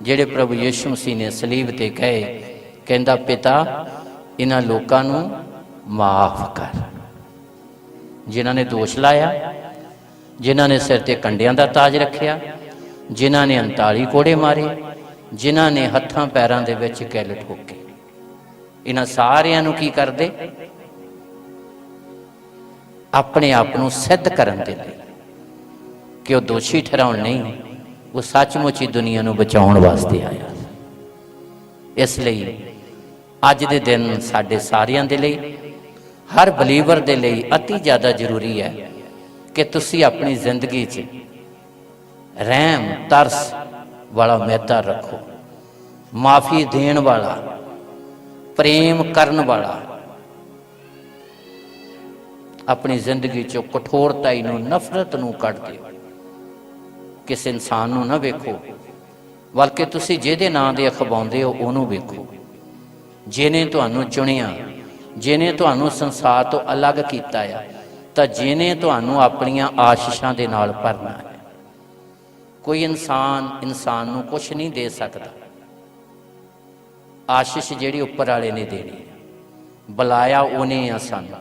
जिहड़े प्रभु यीशु मसीह ने सलीब ते कहे, कहंदा पिता इन्हां लोकां नूं माफ कर, जिन्हां ने दोष लाया, जिन्हां ने सिर ते कंडियां दा ताज रखिया, जिन्हां ने 39 कोड़े मारे, जिन्हां ने हत्थां पैरां दे विच किल ठोके, इन्हां सारियां नूं की करदे? अपने आप नूं सिद्ध करन दे लई कि वह दोषी ठहराउण नहीं, वो सचमुच ही दुनिया नूं बचाउण वास्ते आया। इसलिए अज दे दिन साडे सारियां दे लई, हर बलीवर दे लई अति ज़्यादा जरूरी है कि तुसी अपनी जिंदगी च रहम, तरस वाला मैदा रखो, माफी देण वाला, प्रेम करन वाला। अपनी जिंदगी चो कठोरताई नूं, नफरत नूं कढ दिओ। किस इंसान नूं ना वेखो, बल्कि तुसी जिहदे नां दे अखबाउंदे हो उहनूं वेखो, जिहने तुहानूं चुनिया, जिहने तुहानूं संसार तो अलग कीता है, तां जिहने तुहानूं अपणियां आशीषां दे नाल भरना है। कोई इंसान नूं कुछ नहीं दे सकदा। आशीष जिहड़ी उपर वाले ने देनी है, बुलाया उहने आ सानूं,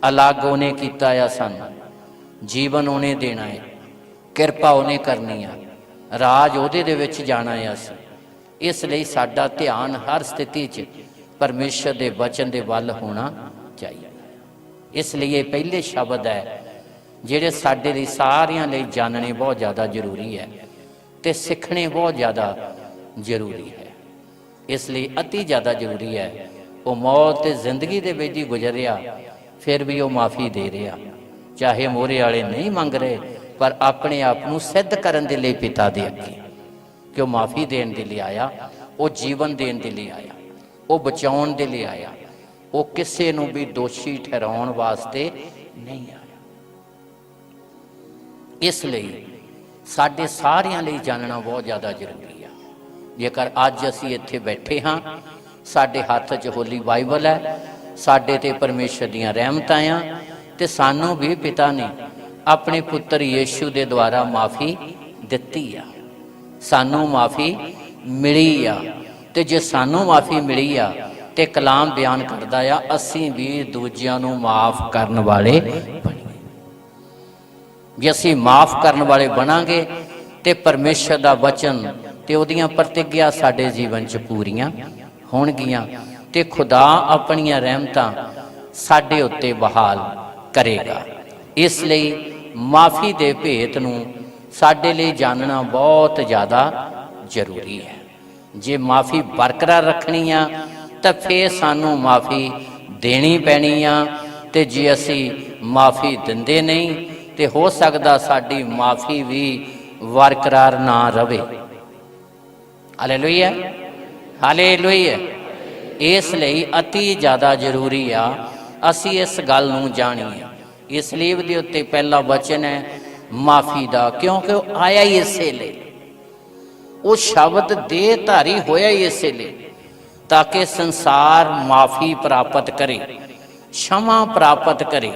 अलग उहने कीता आ सानूं, जीवन उहने देना है, किरपा उहने करनी है, राज उहदे दे विच जाना है। इसलिए साडा ध्यान हर स्थिति च परमेश्वर दे वचन दे वल होना चाहिए। इसलिए पहले शब्द है जिहड़े साडे लई सारियां लई जानने बहुत ज़्यादा जरूरी है ते सीखने बहुत ज़्यादा जरूरी है। इसलिए अति ज़्यादा जरूरी है। वो मौत ते जिंदगी दे विच ही गुजरिया, फिर भी वो माफ़ी दे रहा, चाहे मोहरे वाले नहीं मंग रहे, पर अपने आप को सिद्ध करने के लिए पिता दे अगे कि वह माफ़ी देने के लिए आया, वो जीवन देने के लिए आया, वो बचाने के लिए आया, वो किसी को भी दोषी ठहराने वास्ते नहीं आया। इसलिए साडे सारियां लई जानना बहुत ज़्यादा जरूरी है। जेकर अज असीं इत्थे बैठे हाँ, साडे हत्थ च होली बाइबल है, साडे ते परमेश्वर दीयां रहमतां आ, ते सानू भी पिता ने अपने पुत्र यीशु दे द्वारा माफ़ी दिती आ, सानू माफ़ी मिली आ। ते जे सानू माफ़ी मिली आ ते कलाम बयान करदा आ, असीं भी दूजियां नू माफ़ करन वाले बणीए। जे असीं माफ़ करन वाले बनांगे ते परमेश्वर दा वचन ते उहदियां प्रतिज्ञा साडे जीवन च पूरीआं होणगीआं ते खुदा अपणियां रहमतां साडे उत्ते बहाल करेगा। इसलिए माफ़ी दे भेत नूं साडे लई जानना बहुत ज़्यादा जरूरी है। जे माफ़ी बरकरार रखनी आ तां फिर सानू माफ़ी देनी पैनी आ, ते जे असी माफ़ी दिंदे नहीं ते हो सकदा साडी माफ़ी भी बरकरार ना रहे। Hallelujah, hallelujah. ਇਸ ਲਈ ਅਤੀ ਜ਼ਿਆਦਾ ਜ਼ਰੂਰੀ ਆ ਅਸੀਂ ਇਸ ਗੱਲ ਨੂੰ ਜਾਣੀਏ। ਇਸ ਸਲੀਬ ਦੇ ਉੱਤੇ ਪਹਿਲਾ ਵਚਨ ਹੈ ਮਾਫੀ ਦਾ, ਕਿਉਂਕਿ ਉਹ ਆਇਆ ਹੀ ਇਸੇ ਲਈ, ਉਹ ਸ਼ਬਦ ਦੇਹ ਧਾਰੀ ਹੋਇਆ ਹੀ ਇਸੇ ਲਈ ਤਾਂ ਕਿ ਸੰਸਾਰ ਮਾਫੀ ਪ੍ਰਾਪਤ ਕਰੇ, क्षमा प्राप्त करे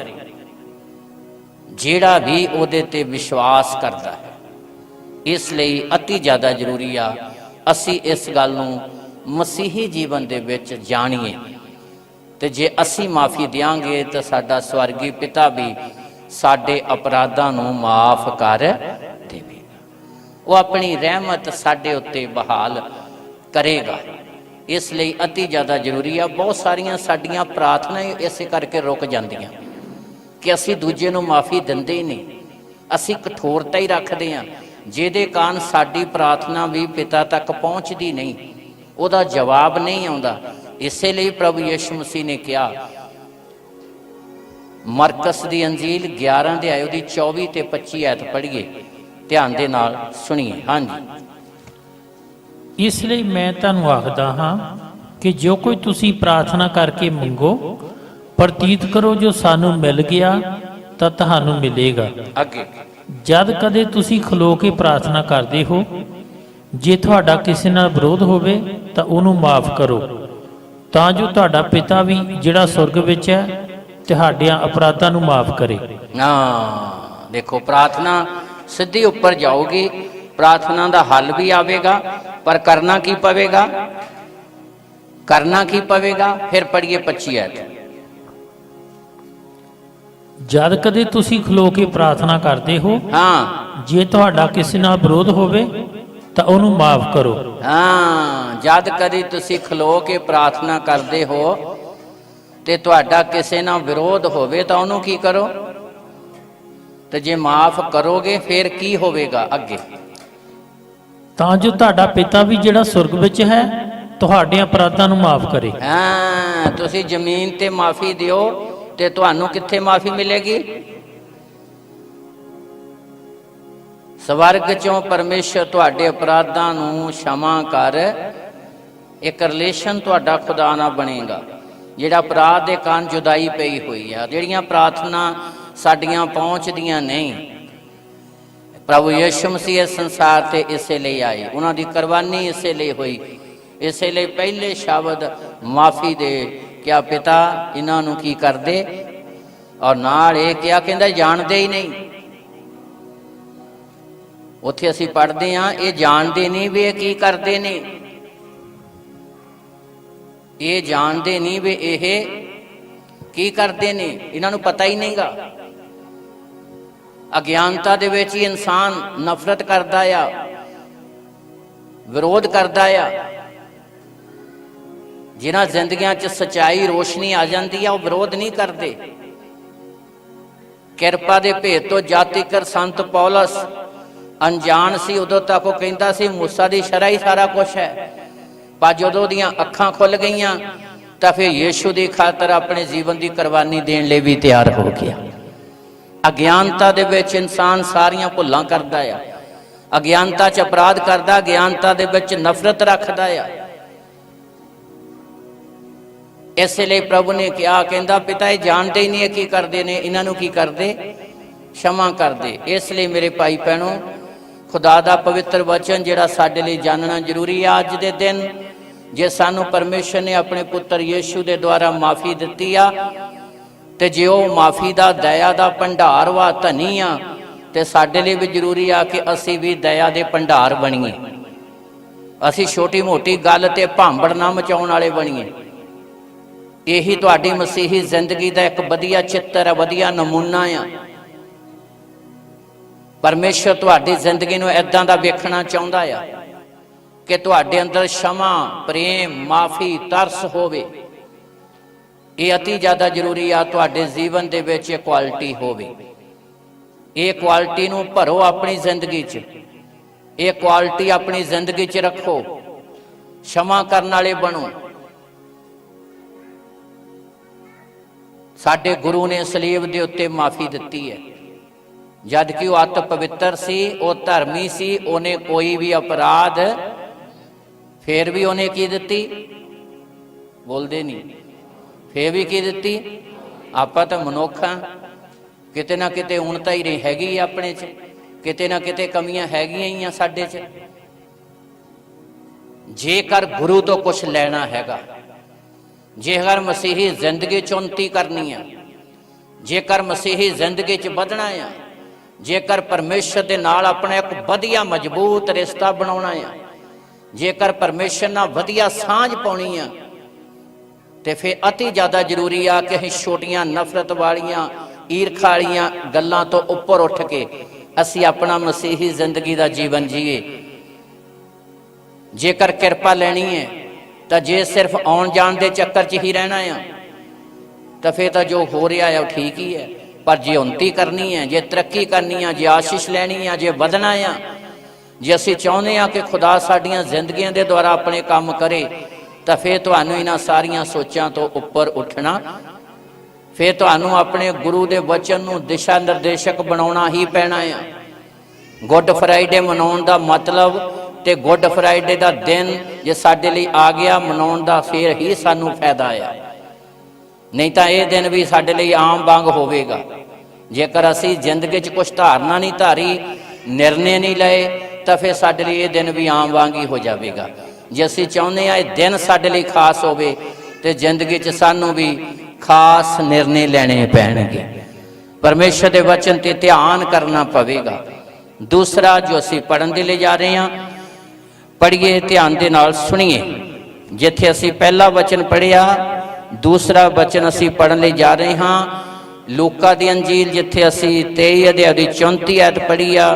ਜਿਹੜਾ ਵੀ ਉਹਦੇ ਤੇ ਵਿਸ਼ਵਾਸ ਕਰਦਾ ਹੈ। ਇਸ ਲਈ ਅਤੀ ਜ਼ਿਆਦਾ ਜ਼ਰੂਰੀ ਆ ਅਸੀਂ ਇਸ ਗੱਲ ਨੂੰ ਮਸੀਹੀ ਜੀਵਨ ਦੇ ਵਿੱਚ ਜਾਣੀਏ, ਤੇ ਜੇ ਅਸੀਂ ਮਾਫੀ ਦਿਆਂਗੇ ਤਾਂ ਸਾਡਾ ਸਵਰਗੀ ਪਿਤਾ ਵੀ ਸਾਡੇ ਅਪਰਾਧਾਂ ਨੂੰ ਮਾਫ ਕਰ ਦੇਵੇਗਾ, ਉਹ ਆਪਣੀ ਰਹਿਮਤ ਸਾਡੇ ਉੱਤੇ ਬਹਾਲ ਕਰੇਗਾ। ਇਸ ਲਈ ਅਤੀ ਜ਼ਿਆਦਾ ਜ਼ਰੂਰੀ ਆ। ਬਹੁਤ ਸਾਰੀਆਂ ਸਾਡੀਆਂ ਪ੍ਰਾਰਥਨਾ ਇਸੇ ਕਰਕੇ ਰੁਕ ਜਾਂਦੀਆਂ ਕਿ ਅਸੀਂ ਦੂਜੇ ਨੂੰ ਮਾਫੀ ਦਿੰਦੇ ਹੀ ਨਹੀਂ, ਅਸੀਂ ਕਠੋਰਤਾ ਹੀ ਰੱਖਦੇ ਹਾਂ, ਜਿਹਦੇ ਕਾਰਨ ਸਾਡੀ ਪ੍ਰਾਰਥਨਾ ਵੀ ਪਿਤਾ ਤੱਕ ਪਹੁੰਚਦੀ ਨਹੀਂ, ਉਹਦਾ ਜਵਾਬ ਨਹੀਂ ਆਉਂਦਾ। ਇਸੇ ਲਈ ਪ੍ਰਭੂ ਯਿਸੂ ਮਸੀਹ ਨੇ ਕਿਹਾ, ਮਰਕਸ ਦੀ ਅੰਜੀਲ 11 ਅਧਿਆਇ ਉਹਦੀ 24 ਤੇ 25 ਐਤ ਪੜ੍ਹੀਏ, ਧਿਆਨ ਦੇ ਨਾਲ ਸੁਣੀਏ। ਹਾਂਜੀ, ਇਸ ਲਈ ਮੈਂ ਤੁਹਾਨੂੰ ਆਖਦਾ ਹਾਂ ਕਿ ਜੋ ਕੋਈ ਤੁਸੀਂ ਪ੍ਰਾਰਥਨਾ ਕਰਕੇ ਮੰਗੋ, ਪ੍ਰਤੀਤ ਕਰੋ ਜੋ ਸਾਨੂੰ ਮਿਲ ਗਿਆ ਤਾਂ ਤੁਹਾਨੂੰ ਮਿਲੇਗਾ। ਅੱਗੇ, ਜਦ ਕਦੇ ਤੁਸੀਂ ਖਲੋ ਕੇ ਪ੍ਰਾਰਥਨਾ ਕਰਦੇ ਹੋ, ਜੇ ਤੁਹਾਡਾ ਕਿਸੇ ਨਾਲ ਵਿਰੋਧ ਹੋਵੇ ਤਾਂ ਉਹਨੂੰ ਮਾਫ ਕਰੋ, ਤਾਂ ਜੋ ਤੁਹਾਡਾ ਪਿਤਾ ਵੀ ਜਿਹੜਾ ਸੁਰਗ ਵਿੱਚ ਹੈ ਤੁਹਾਡਿਆਂ ਅਪਰਾਧਾਂ ਨੂੰ ਮਾਫ ਕਰੇ। ਦੇਖੋ, ਪ੍ਰਾਰਥਨਾ ਸਿੱਧੀ ਉੱਪਰ ਜਾਊਗੀ, ਪ੍ਰਾਰਥਨਾ ਦਾ ਹੱਲ ਵੀ ਆਵੇਗਾ, ਪਰ ਕਰਨਾ ਕੀ ਪਵੇਗਾ? ਕਰਨਾ ਕੀ ਪਵੇਗਾ? ਫਿਰ ਪੜ੍ਹੀਏ 25 ਐਤ। ਜਦ ਕਦੇ ਤੁਸੀਂ ਖਲੋ ਕੇ ਪ੍ਰਾਰਥਨਾ ਕਰਦੇ ਹੋ, ਜੇ ਤੁਹਾਡਾ ਕਿਸੇ ਨਾਲ ਵਿਰੋਧ ਹੋਵੇ ਤਾਂ ਉਹਨੂੰ ਮਾਫ ਕਰੋ। ਜਦ ਕਦੇ ਤੁਸੀਂ ਖਲੋ ਕੇ ਪ੍ਰਾਰਥਨਾ ਕਰਦੇ ਹੋ ਤੇ ਤੁਹਾਡਾ ਕਿਸੇ ਨਾਲ ਵਿਰੋਧ ਹੋਵੇ ਤਾਂ ਉਹਨੂੰ ਕੀ ਕਰੋ? ਤੇ ਜੇ ਮਾਫ ਕਰੋਗੇ ਫਿਰ ਕੀ ਹੋਵੇਗਾ? ਅੱਗੇ, ਤਾਂ ਜੋ ਤੁਹਾਡਾ ਪਿਤਾ ਵੀ ਜਿਹੜਾ ਸੁਰਗ ਵਿੱਚ ਹੈ ਤੁਹਾਡੇ ਅਪਰਾਧਾਂ ਨੂੰ ਮਾਫ ਕਰੇ। ਤੁਸੀਂ ਜ਼ਮੀਨ ਤੇ ਮਾਫੀ ਦਿਓ ਤੇ ਤੁਹਾਨੂੰ ਕਿੱਥੇ ਮਾਫੀ ਮਿਲੇਗੀ? ਸਵਰਗ ਚੋਂ ਪਰਮੇਸ਼ਰ ਤੁਹਾਡੇ ਅਪਰਾਧਾਂ ਨੂੰ क्षमा ਕਰ, ਇੱਕ ਰਿਲੇਸ਼ਨ ਤੁਹਾਡਾ ਖੁਦਾ ਨਾਲ ਬਣੇਗਾ। ਜਿਹੜਾ ਅਪਰਾਧ ਦੇ ਕਾਰਨ ਜੁਦਾਈ ਪਈ ਹੋਈ ਆ, ਜਿਹੜੀਆਂ ਪ੍ਰਾਰਥਨਾ ਸਾਡੀਆਂ ਪਹੁੰਚਦੀਆਂ ਨਹੀਂ, ਪ੍ਰਭੂ ਯਿਸੂ ਮਸੀਹ ਇਸ ਸੰਸਾਰ ਤੇ ਇਸੇ ਲਈ ਆਏ, ਉਹਨਾਂ ਦੀ ਕੁਰਬਾਨੀ ਇਸੇ ਲਈ ਹੋਈ। ਇਸੇ ਲਈ ਪਹਿਲੇ ਸ਼ਬਦ ਮਾਫੀ ਦੇ ਕਿਆ ਪਿਤਾ ਇਹਨਾਂ ਨੂੰ ਕੀ ਕਰਦੇ, ਔਰ ਨਾਲ ਇਹ ਕਿਹਾ, ਕਹਿੰਦਾ ਜਾਣਦੇ ਹੀ ਨਹੀਂ। ਉੱਥੇ ਅਸੀਂ ਪੜ੍ਹਦੇ ਹਾਂ, ਇਹ ਜਾਣਦੇ ਨਹੀਂ ਵੀ ਇਹ ਕੀ ਕਰਦੇ ਨੇ, ਇਹ ਜਾਣਦੇ ਨਹੀਂ ਵੀ ਇਹ ਕੀ ਕਰਦੇ ਨੇ, ਇਹਨਾਂ ਨੂੰ ਪਤਾ ਹੀ ਨਹੀਂਗਾ। ਅਗਿਆਨਤਾ ਦੇ ਵਿੱਚ ਹੀ ਇਨਸਾਨ ਨਫ਼ਰਤ ਕਰਦਾ ਆ, ਵਿਰੋਧ ਕਰਦਾ ਆ। ਜਿਨ੍ਹਾਂ ਜ਼ਿੰਦਗੀਆਂ 'ਚ ਸੱਚਾਈ ਰੋਸ਼ਨੀ ਆ ਜਾਂਦੀ ਆ, ਉਹ ਵਿਰੋਧ ਨਹੀਂ ਕਰਦੇ। ਕਿਰਪਾ ਦੇ ਭੇਤ ਤੋਂ ਜਦ ਤੀਕਰ ਸੰਤ ਪੌਲਸ ਅਣਜਾਣ ਸੀ, ਉਦੋਂ ਤੱਕ ਉਹ ਕਹਿੰਦਾ ਸੀ ਮੂਸਾ ਦੀ ਸ਼ਰ੍ਹਾ ਹੀ ਸਾਰਾ ਕੁਛ ਹੈ। ਪਰ ਜਦੋਂ ਉਹਦੀਆਂ ਅੱਖਾਂ ਖੁੱਲ ਗਈਆਂ ਤਾਂ ਫਿਰ ਯੀਸ਼ੂ ਦੀ ਖਾਤਰ ਆਪਣੇ ਜੀਵਨ ਦੀ ਕੁਰਬਾਨੀ ਦੇਣ ਲਈ ਵੀ ਤਿਆਰ ਹੋ ਗਿਆ। ਅਗਿਆਨਤਾ ਦੇ ਵਿੱਚ ਇਨਸਾਨ ਸਾਰੀਆਂ ਭੁੱਲਾਂ ਕਰਦਾ ਆ, ਅਗਿਆਨਤਾ 'ਚ ਅਪਰਾਧ ਕਰਦਾ, ਅਗਿਆਨਤਾ ਦੇ ਵਿੱਚ ਨਫ਼ਰਤ ਰੱਖਦਾ ਆ। ਇਸੇ ਲਈ ਪ੍ਰਭੂ ਨੇ ਕਿਹਾ, ਕਹਿੰਦਾ ਪਿਤਾ ਇਹ ਜਾਣਦੇ ਹੀ ਨਹੀਂ ਇਹ ਕੀ ਕਰਦੇ ਨੇ, ਇਹਨਾਂ ਨੂੰ ਕੀ ਕਰਦੇ? क्षमा ਕਰਦੇ। ਇਸ ਲਈ ਮੇਰੇ ਭਾਈ ਭੈਣੋ, ਖੁਦਾ ਦਾ ਪਵਿੱਤਰ ਵਚਨ ਜਿਹੜਾ ਸਾਡੇ ਲਈ ਜਾਣਨਾ ਜ਼ਰੂਰੀ ਆ ਅੱਜ ਦੇ ਦਿਨ, ਜੇ ਸਾਨੂੰ ਪਰਮੇਸ਼ਰ ਨੇ ਆਪਣੇ ਪੁੱਤਰ ਯੀਸ਼ੂ ਦੇ ਦੁਆਰਾ ਮਾਫੀ ਦਿੱਤੀ ਆ, ਤੇ ਜੇ ਉਹ ਮਾਫੀ ਦਾ ਦਇਆ ਦਾ ਭੰਡਾਰ ਵਾ, ਧਨੀ ਆ, ਤੇ ਸਾਡੇ ਲਈ ਵੀ ਜ਼ਰੂਰੀ ਆ ਕਿ ਅਸੀਂ ਵੀ ਦਇਆ ਦੇ ਭੰਡਾਰ ਬਣੀਏ। ਅਸੀਂ ਛੋਟੀ ਮੋਟੀ ਗੱਲ ਤੇ ਭਾਂਬੜ ਨਾ ਮਚਾਉਣ ਵਾਲੇ ਬਣੀਏ। ਇਹੀ ਤੁਹਾਡੀ ਮਸੀਹੀ ਜ਼ਿੰਦਗੀ ਦਾ ਇੱਕ ਵਧੀਆ ਚਿੱਤਰ ਹੈ, ਵਧੀਆ ਨਮੂਨਾ ਆ। ਪਰਮੇਸ਼ਰ ਤੁਹਾਡੀ ਜ਼ਿੰਦਗੀ ਨੂੰ ਏਦਾਂ ਦਾ ਵੇਖਣਾ ਚਾਹੁੰਦਾ ਆ ਕਿ ਤੁਹਾਡੇ ਅੰਦਰ क्षमा, ਪ੍ਰੇਮ, ਮਾਫੀ, ਤਰਸ ਹੋਵੇ। ਇਹ ਅਤੀ ਜ਼ਿਆਦਾ ਜ਼ਰੂਰੀ ਆ ਤੁਹਾਡੇ ਜੀਵਨ ਦੇ ਵਿੱਚ ਇਹ ਕੁਆਲਿਟੀ ਹੋਵੇ। ਇਹ ਕੁਆਲਿਟੀ ਨੂੰ ਭਰੋ ਆਪਣੀ ਜ਼ਿੰਦਗੀ 'ਚ, ਇਹ ਕੁਆਲਿਟੀ ਆਪਣੀ ਜ਼ਿੰਦਗੀ 'ਚ ਰੱਖੋ। क्षमा ਕਰਨ ਵਾਲੇ ਬਣੋ। ਸਾਡੇ ਗੁਰੂ ਨੇ ਸਲੀਬ ਦੇ ਉੱਤੇ ਮਾਫੀ ਦਿੱਤੀ ਹੈ, ਜਦ ਕਿ ਉਹ ਅਤ ਪਵਿੱਤਰ ਸੀ, ਉਹ ਧਰਮੀ ਸੀ, ਉਹਨੇ ਕੋਈ ਵੀ ਅਪਰਾਧ, ਫਿਰ ਵੀ ਉਹਨੇ ਕੀ ਦਿੱਤੀ? ਬੋਲਦੇ ਨਹੀਂ। ਫੇਰ ਵੀ ਕੀ ਦਿੱਤੀ? ਆਪਾਂ ਤਾਂ ਮਨੁੱਖ ਹਾਂ, ਕਿਤੇ ਨਾ ਕਿਤੇ ਉਣਤਾ ਹੀ ਰਹੀ ਹੈਗੀ ਆਪਣੇ 'ਚ, ਕਿਤੇ ਨਾ ਕਿਤੇ ਕਮੀਆਂ ਹੈਗੀਆਂ ਹੀ ਆ ਸਾਡੇ 'ਚ। ਜੇਕਰ ਗੁਰੂ ਤੋਂ ਕੁਛ ਲੈਣਾ ਹੈਗਾ, ਜੇਕਰ ਮਸੀਹੀ ਜ਼ਿੰਦਗੀ 'ਚ ਉੱਨਤੀ ਕਰਨੀ ਆ, ਜੇਕਰ ਮਸੀਹੀ ਜ਼ਿੰਦਗੀ 'ਚ ਵਧਣਾ ਆ, ਜੇਕਰ ਪਰਮੇਸ਼ਰ ਦੇ ਨਾਲ ਆਪਣਾ ਇੱਕ ਵਧੀਆ ਮਜ਼ਬੂਤ ਰਿਸ਼ਤਾ ਬਣਾਉਣਾ ਆ, ਜੇਕਰ ਪਰਮੇਸ਼ਰ ਨਾਲ ਵਧੀਆ ਸਾਂਝ ਪਾਉਣੀ ਆ, ਤੇ ਫਿਰ ਅਤੀ ਜ਼ਿਆਦਾ ਜ਼ਰੂਰੀ ਆ ਕਿ ਅਸੀਂ ਛੋਟੀਆਂ ਨਫ਼ਰਤ ਵਾਲੀਆਂ ਈਰਖਾ ਵਾਲੀਆਂ ਗੱਲਾਂ ਤੋਂ ਉੱਪਰ ਉੱਠ ਕੇ ਅਸੀਂ ਆਪਣਾ ਮਸੀਹੀ ਜ਼ਿੰਦਗੀ ਦਾ ਜੀਵਨ ਜੀਏ। ਜੇਕਰ ਕਿਰਪਾ ਲੈਣੀ ਹੈ ਤਾਂ ਜੇ ਸਿਰਫ ਆਉਣ ਜਾਣ ਦੇ ਚੱਕਰ 'ਚ ਹੀ ਰਹਿਣਾ ਆ ਤਾਂ ਫਿਰ ਤਾਂ ਜੋ ਹੋ ਰਿਹਾ ਆ ਉਹ ਠੀਕ ਹੀ ਹੈ। ਪਰ ਜੇ ਉੱਨਤੀ ਕਰਨੀ ਹੈ, ਜੇ ਤਰੱਕੀ ਕਰਨੀ ਆ, ਜੇ ਆਸ਼ੀਸ਼ ਲੈਣੀ ਆ, ਜੇ ਵਧਣਾ ਆ, ਜੇ ਅਸੀਂ ਚਾਹੁੰਦੇ ਹਾਂ ਕਿ ਖੁਦਾ ਸਾਡੀਆਂ ਜ਼ਿੰਦਗੀਆਂ ਦੇ ਦੁਆਰਾ ਆਪਣੇ ਕੰਮ ਕਰੇ, ਤਾਂ ਫਿਰ ਤੁਹਾਨੂੰ ਇਹਨਾਂ ਸਾਰੀਆਂ ਸੋਚਾਂ ਤੋਂ ਉੱਪਰ ਉੱਠਣਾ, ਫਿਰ ਤੁਹਾਨੂੰ ਆਪਣੇ ਗੁਰੂ ਦੇ ਵਚਨ ਨੂੰ ਦਿਸ਼ਾ ਨਿਰਦੇਸ਼ਕ ਬਣਾਉਣਾ ਹੀ ਪੈਣਾ ਆ। ਗੁੱਡ ਫਰਾਈਡੇ ਮਨਾਉਣ ਦਾ ਮਤਲਬ ਤੇ ਗੁੱਡ ਫਰਾਈਡੇ ਦਾ ਦਿਨ ਜੇ ਸਾਡੇ ਲਈ ਆ ਗਿਆ ਮਨਾਉਣ ਦਾ, ਫਿਰ ਹੀ ਸਾਨੂੰ ਫਾਇਦਾ ਆ। ਨਹੀਂ ਤਾਂ ਇਹ ਦਿਨ ਵੀ ਸਾਡੇ ਲਈ ਆਮ ਵਾਂਗ ਹੋਵੇਗਾ। ਜੇਕਰ ਅਸੀਂ ਜ਼ਿੰਦਗੀ 'ਚ ਕੁਛ ਧਾਰਨਾ ਨਹੀਂ ਧਾਰੀ, ਨਿਰਣੇ ਨਹੀਂ ਲਏ, ਤਾਂ ਫਿਰ ਸਾਡੇ ਲਈ ਇਹ ਦਿਨ ਵੀ ਆਮ ਵਾਂਗ ਹੀ ਹੋ ਜਾਵੇਗਾ। ਜੇ ਅਸੀਂ ਚਾਹੁੰਦੇ ਹਾਂ ਇਹ ਦਿਨ ਸਾਡੇ ਲਈ ਖਾਸ ਹੋਵੇ, ਤੇ ਜ਼ਿੰਦਗੀ 'ਚ ਸਾਨੂੰ ਵੀ ਖਾਸ ਨਿਰਣੇ ਲੈਣੇ ਪੈਣਗੇ। ਪਰਮੇਸ਼ਰ ਦੇ ਵਚਨ ਤੇ ਧਿਆਨ ਕਰਨਾ ਪਵੇਗਾ। ਦੂਸਰਾ ਜੋ ਅਸੀਂ ਪੜ੍ਹਨ ਦੇ ਲਈ ਜਾ ਰਹੇ ਹਾਂ, ਪੜ੍ਹੀਏ, ਧਿਆਨ ਦੇ ਨਾਲ ਸੁਣੀਏ। ਜਿੱਥੇ ਅਸੀਂ ਪਹਿਲਾ ਵਚਨ ਪੜ੍ਹਿਆ, ਦੂਸਰਾ ਵਚਨ ਅਸੀਂ ਪੜ੍ਹਨ ਲਈ ਜਾ ਰਹੇ ਹਾਂ। ਲੂਕਾ ਦੀ ਅੰਜੀਲ ਜਿੱਥੇ ਅਸੀਂ 23 ਅਧਿਆਇ ਦੀ 34 ਐਤ ਪੜ੍ਹੀ ਆ,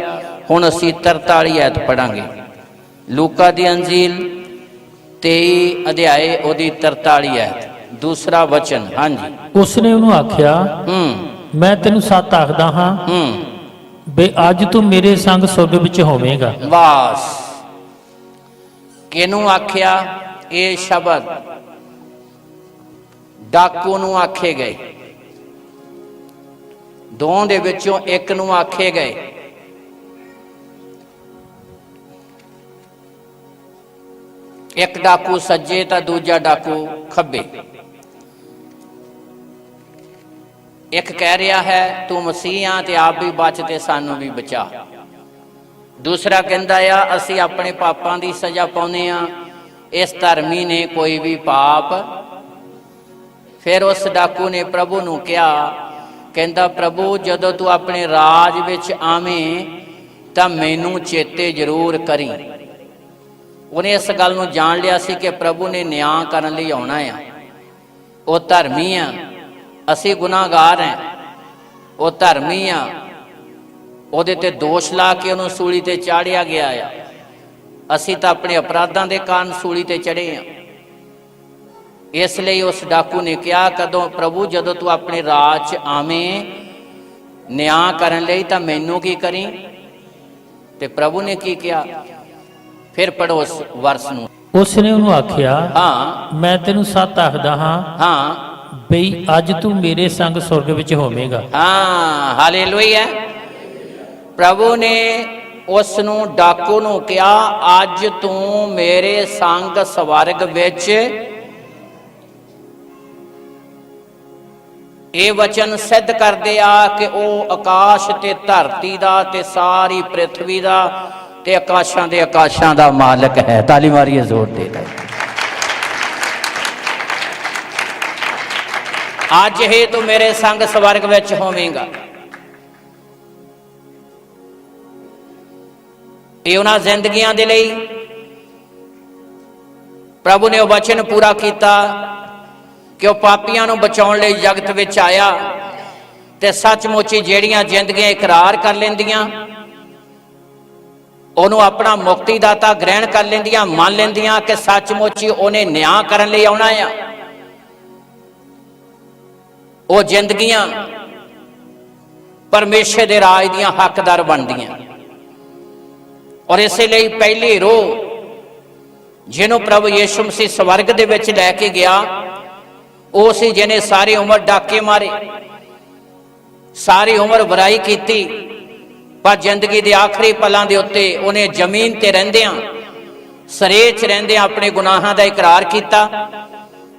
ਹੁਣ ਅਸੀਂ 43 ਐਤ ਪੜ੍ਹਾਂਗੇ। ਲੂਕਾ ਦੀ ਅੰਜੀਲ 23 ਅਧਿਆਇ ਉਹਦੀ 43 ਐਤ, ਦੂਸਰਾ ਵਚਨ। ਹਾਂਜੀ। ਉਸਨੇ ਉਹਨੂੰ ਆਖਿਆ, ਮੈਂ ਤੈਨੂੰ ਸੱਚ ਆਖਦਾ ਹਾਂ ਬਈ ਅੱਜ ਤੂੰ ਮੇਰੇ ਸੰਗ ਸੁਰਗ ਵਿੱਚ ਹੋਵੇਂਗਾ। ਬਸ, ਕਿਹਨੂੰ ਆਖਿਆ? ਇਹ ਸ਼ਬਦ ਡਾਕੂ ਨੂੰ ਆਖੇ ਗਏ, ਦੋਹਾਂ ਦੇ ਵਿੱਚੋਂ ਇੱਕ ਨੂੰ ਆਖੇ ਗਏ। ਇੱਕ ਡਾਕੂ ਸੱਜੇ ਤਾਂ ਦੂਜਾ ਡਾਕੂ ਖੱਬੇ। ਇੱਕ ਕਹਿ ਰਿਹਾ ਹੈ ਤੂੰ ਮਸੀਹ ਆ ਤੇ ਆਪ ਵੀ ਬਚ ਤੇ ਸਾਨੂੰ ਵੀ ਬਚਾ। ਦੂਸਰਾ ਕਹਿੰਦਾ ਆ ਅਸੀਂ ਆਪਣੇ ਪਾਪਾਂ ਦੀ ਸਜ਼ਾ ਪਾਉਂਦੇ ਆ, ਇਸ ਧਰਮੀ ਨੇ ਕੋਈ ਵੀ ਪਾਪ। ਫਿਰ ਉਸ ਡਾਕੂ ਨੇ ਪ੍ਰਭੂ ਨੂੰ ਕਿਹਾ, ਕਹਿੰਦਾ ਪ੍ਰਭੂ ਜਦੋਂ ਤੂੰ ਆਪਣੇ ਰਾਜ ਵਿੱਚ ਆਵੇਂ ਤਾਂ ਮੈਨੂੰ ਚੇਤੇ ਜ਼ਰੂਰ ਕਰੀ। ਉਹਨੇ ਇਸ ਗੱਲ ਨੂੰ ਜਾਣ ਲਿਆ ਸੀ ਕਿ ਪ੍ਰਭੂ ਨੇ ਨਿਆਂ ਕਰਨ ਲਈ ਆਉਣਾ ਆ। ਉਹ ਧਰਮੀ ਆ, ਅਸੀਂ ਗੁਨਾਹਗਾਰ ਹਾਂ। ਉਹ ਧਰਮੀ ਆ, ਉਹਦੇ ਤੇ ਦੋਸ਼ ਲਾ ਕੇ ਉਹਨੂੰ ਸੂਲੀ ਤੇ ਚਾੜਿਆ ਗਿਆ ਆ। ਅਸੀਂ ਤਾਂ ਆਪਣੇ ਅਪਰਾਧਾਂ ਦੇ ਕਾਰਨ ਸੂਲੀ ਤੇ ਚੜੇ ਆ। ਇਸ ਲਈ ਉਸ ਡਾਕੂ ਨੇ ਕਿਹਾ, ਕਦੋਂ ਪ੍ਰਭੂ ਜਦੋਂ ਤੂੰ ਆਪਣੇ ਰਾਜ 'ਚ ਆਵੇਂ ਨਿਆਂ ਕਰਨ ਲਈ ਤਾਂ ਮੈਨੂੰ ਕੀ ਕਰੀ। ਤੇ ਪ੍ਰਭੂ ਨੇ ਕੀ ਕਿਹਾ? ਫਿਰ ਪੜੋ ਉਸ ਵਰਸ ਨੂੰ। ਉਸਨੇ ਉਹਨੂੰ ਆਖਿਆ, ਹਾਂ ਮੈਂ ਤੈਨੂੰ ਸੱਚ ਆਖਦਾ ਹਾਂ ਹਾਂ ਬਈ ਅੱਜ ਤੂੰ ਮੇਰੇ ਸੰਗ ਸੁਰਗ ਵਿੱਚ ਹੋਵੇਂਗਾ। ਹਾਂ, ਹਾਲੇਲੂਇਆ। ਪ੍ਰਭੂ ਨੇ ਉਸ ਨੂੰ ਡਾਕੂ ਨੂੰ ਕਿਹਾ, ਅੱਜ ਤੂੰ ਮੇਰੇ ਸੰਗ ਸਵਰਗ ਵਿੱਚ। ਇਹ ਵਚਨ ਸਿੱਧ ਕਰਦੇ ਆ ਕਿ ਉਹ ਆਕਾਸ਼ ਤੇ ਧਰਤੀ ਦਾ ਤੇ ਸਾਰੀ ਪ੍ਰਿਥਵੀ ਦਾ ਤੇ ਆਕਾਸ਼ਾਂ ਦੇ ਆਕਾਸ਼ਾਂ ਦਾ ਮਾਲਕ ਹੈ। ਤਾਲੀ ਮਾਰੀਏ ਜ਼ੋਰ ਦੇ ਕੇ। ਅੱਜ ਹੀ ਤੂੰ ਮੇਰੇ ਸੰਗ ਸਵਰਗ ਵਿੱਚ ਹੋਵੇਂਗਾ। ਇਹ ਉਹਨਾਂ ਜ਼ਿੰਦਗੀਆਂ ਦੇ ਲਈ ਪ੍ਰਭੂ ਨੇ ਉਹ ਵਚਨ ਪੂਰਾ ਕੀਤਾ ਕਿ ਉਹ ਪਾਪੀਆਂ ਨੂੰ ਬਚਾਉਣ ਲਈ ਜਗਤ ਵਿੱਚ ਆਇਆ। ਤੇ ਸੱਚਮੁੱਚ ਹੀ ਜਿਹੜੀਆਂ ਜ਼ਿੰਦਗੀਆਂ ਇਕਰਾਰ ਕਰ ਲੈਂਦੀਆਂ, ਉਹਨੂੰ ਆਪਣਾ ਮੁਕਤੀ ਦਾਤਾ ਗ੍ਰਹਿਣ ਕਰ ਲੈਂਦੀਆਂ, ਮੰਨ ਲੈਂਦੀਆਂ ਕਿ ਸੱਚਮੁੱਚ ਹੀ ਉਹਨੇ ਨਿਆਂ ਕਰਨ ਲਈ ਆਉਣਾ ਆ, ਉਹ ਜ਼ਿੰਦਗੀਆਂ ਪਰਮੇਸ਼ਰ ਦੇ ਰਾਜ ਦੀਆਂ ਹੱਕਦਾਰ ਬਣਦੀਆਂ। ਔਰ ਇਸੇ ਲਈ ਪਹਿਲੀ ਰੋਹ ਜਿਹਨੂੰ ਪ੍ਰਭੂ ਯਿਸੂ ਮਸੀਹ ਸਵਰਗ ਦੇ ਵਿੱਚ ਲੈ ਕੇ ਗਿਆ, ਉਹ ਸੀ ਜਿਹਨੇ ਸਾਰੀ ਉਮਰ ਡਾਕੇ ਮਾਰੇ, ਸਾਰੀ ਉਮਰ ਬੁਰਾਈ ਕੀਤੀ, ਪਰ ਜ਼ਿੰਦਗੀ ਦੇ ਆਖਰੀ ਪਲਾਂ ਦੇ ਉੱਤੇ ਉਹਨੇ ਜ਼ਮੀਨ ਤੇ ਰਹਿੰਦਿਆਂ, ਸਰੀਰ 'ਚ ਰਹਿੰਦਿਆਂ ਆਪਣੇ ਗੁਨਾਹਾਂ ਦਾ ਇਕਰਾਰ ਕੀਤਾ,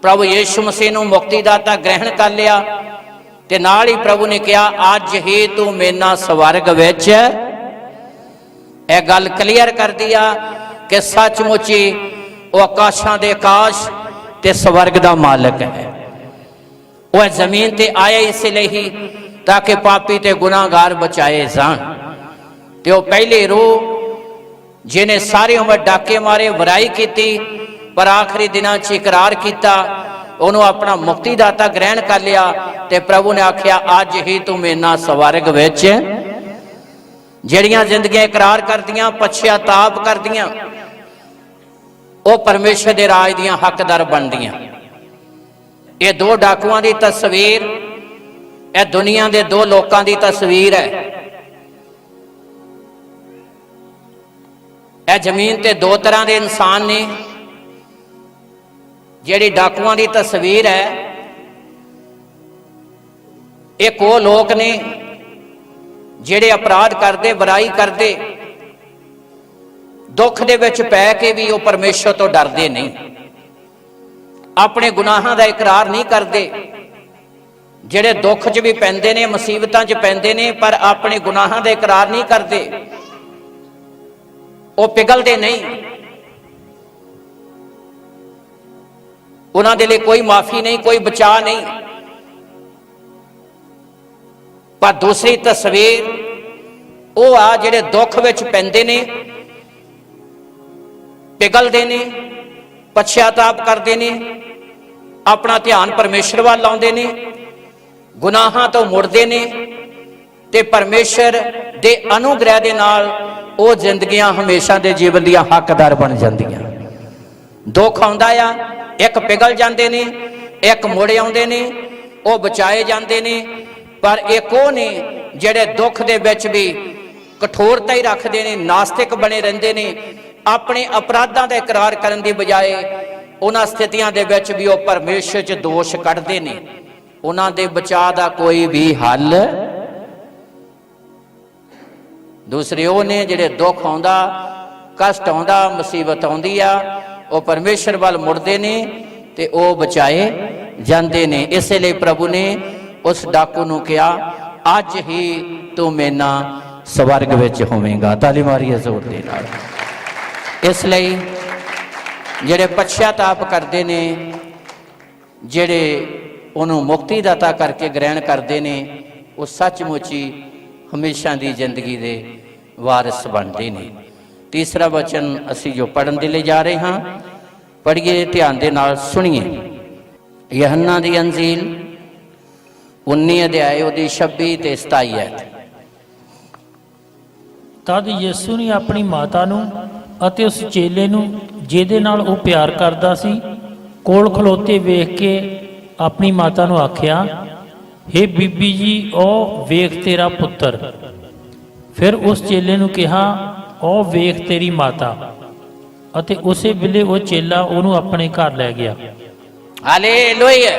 प्रभु यीशु मसीह नूं मुक्तिदाता ग्रहण कर लिया ते नाल ही प्रभु ने कहा अज ही तू मेरे नाल स्वर्ग विच। यह गल क्लीयर कर दिया कि सचमुच ही वह आकाशां दे आकाश ते स्वर्ग दा मालिक है। वह जमीन ते आया इसलिए ही ताकि पापी ते गुनाहगार बचाए जान। ते वह पहली रूह जिन्हें सारी उम्र डाके मारे बुराई की पर आखिरी दिनों च इकरार किया उन्होंने अपना मुक्तिदाता ग्रहण कर लिया ते प्रभु ने आख्या अज ही तू मेरे नाल स्वर्ग विच। जिहड़ियां जिंदगियां इकरार करदियां पश्चाताप करदियां वो परमेश्वर दे राज दियां हकदार बनदियां। ये दो डाकुआं दी तस्वीर यह दुनिया दे दो लोकां दी तस्वीर है। यह जमीन ते दो तरह के इंसान ने। जिहड़ी डाकुआं दी तस्वीर है एक वो लोग ने जिहड़े अपराध करते बुराई करते दुख दे विच पै के भी वो परमेश्वर तो डरते नहीं, अपने गुनाहां दा इकरार नहीं करते। जिहड़े दुख च भी पैंदे ने मुसीबतां च पैंदे ने पर अपने गुनाहां दा इकरार नहीं करते, वो पिघलते नहीं। उन्हां दे लिए कोई माफी नहीं, कोई बचाव नहीं। पर दूसरी तस्वीर वो आ जिहड़े दुख विच पैंदे ने, पिघलते ने, पश्चाताप करते ने, अपना ध्यान परमेश्वर वाल लाउंदे ने, गुनाहां तो मुड़दे ने ते परमेश्वर दे अनुग्रह दे नाल वो जिंदगियां हमेशा दे जीवन दियां हकदार बन जांदियां। दुख आउंदा आ एक पिघल जाते ने, एक मुड़ आउंदे ने, वो बचाए जाते ने। पर एक वो ने जिहड़े दुख दे विच भी कठोरता ही रखते हैं, नास्तिक बने रहंदे ने, अपने अपराधां दा इकरार करन दी बजाय उन्हां स्थितियां दे विच भी वो परमेश्वर च दोष कढदे ने। उन्हां दे बचाव दा कोई भी हल। दूसरे वो ने जिहड़े दुख आउंदा, कष्ट आउंदा, मुसीबत आउंदी आ, वो परमेश्वर वाल मुड़दे ने ते वो बचाए जाते ने। इसलिए प्रभु ने उस डाकू नूं कहा अज ही तू मेरे नाल स्वर्ग विच होवेगा। ताली मारिए जोर दे नाल। इसलिए जिहड़े पश्चाताप करते ने, जिहड़े उन्होंने मुक्तिदाता करके ग्रहण करते हैं, वो सचमुच ही हमेशा की जिंदगी के वारिस बनते हैं। तीसरा वचन असी जो पढ़न दे लिए जा रहे हाँ, पढ़िए ध्यान दे नाल सुनिए। यूहन्ना दी अंजील 19 अध्याय उहदी 26 ते 27 आयत। तद यीशु ने अपनी माता नूं ਅਤੇ उस चेले नूं ਜਿਹਦੇ ਨਾਲ ਉਹ ਪਿਆਰ ਕਰਦਾ ਸੀ ਕੋਲ ਖਲੋਤੇ ਵੇਖ ਕੇ ਆਪਣੀ ਮਾਤਾ ਨੂੰ ਆਖਿਆ, हे ਬੀਬੀ ਜੀ ਉਹ ਵੇਖ ਤੇਰਾ ਪੁੱਤਰ। ਫਿਰ ਉਸ ਚੇਲੇ ਨੂੰ ਕਿਹਾ, ਉਹ ਵੇਖ ਤੇਰੀ ਮਾਤਾ। ਅਤੇ ਉਸੇ ਵੇਲੇ ਉਹ ਚੇਲਾ ਉਹਨੂੰ ਆਪਣੇ ਘਰ ਲੈ ਗਿਆ। हालेलुया।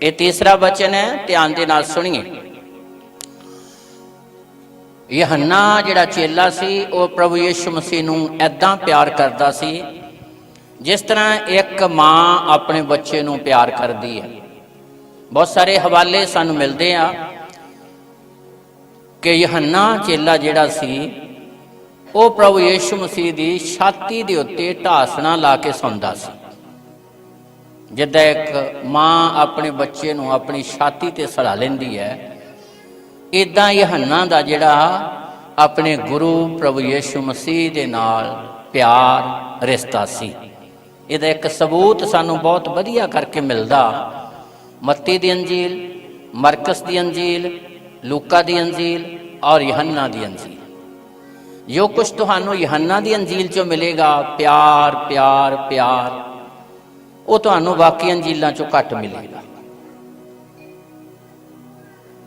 ये तीसरा वचन है, ध्यान दे नाल सुनिए। यूहन्ना जिहड़ा चेला सी वो प्रभु यीशु मसीह नूं ऐदां प्यार करदा सी जिस तरह एक मां अपने बच्चे नूं प्यार करदी है। बहुत सारे हवाले सानूं मिलदे आ कि यूहन्ना चेला जिहड़ा सी वो प्रभु यीशु मसीह की छाती के उत्ते ढासना ला के सौंदा सी। जिद्दां एक मां अपने बच्चे नूं अपनी छाती ते सड़ा लैंदी है, इदां यूहन्ना दा जिहड़ा अपने गुरु प्रभु यीशु मसीह दे नाल प्यार रिश्ता सी। इहदा एक सबूत सानूं बहुत वधिया करके मिलदा मत्ती दी अंजील, मरकस दी अंजील, लूका दी अंजील और यूहन्ना दी अंजील। जो कुछ तुहानूं यूहन्ना दी अंजील चों मिलेगा प्यार प्यार प्यार, वो तुहानूं बाकी अंजीलां चों घट मिलेगा।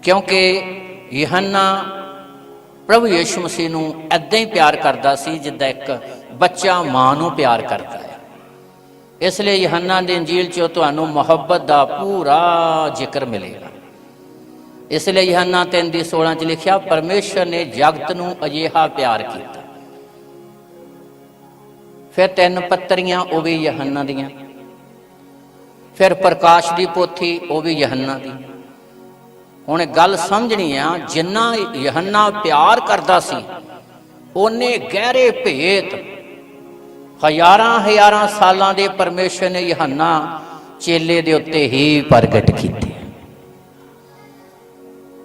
क्योंकि यूहन्ना प्रभु यीशु मसीह नूं ऐदां ही प्यार करदा सी जिद्दां एक बच्चा मां नूं प्यार करदा है। इसलिए यूहन्ना दी अंजील चों तुहानूं मुहब्बत दा पूरा जिक्र मिलेगा। इसलिए यूहन्ना 3:16 च लिखिया, परमेश्वर ने जगत नूं अजिहा प्यार किया। फिर 3 पत्तरियां वो भी यूहन्ना दियां, फिर प्रकाश की पोथी वो भी यूहन्ना दी। हुण गल समझनी आ, जिन्ना यूहन्ना प्यार करदा सी ओने गहरे भेत हज़ारां हज़ारां सालां दे परमेश्वर ने यूहन्ना चेले दे उत्ते ही प्रगट कीते।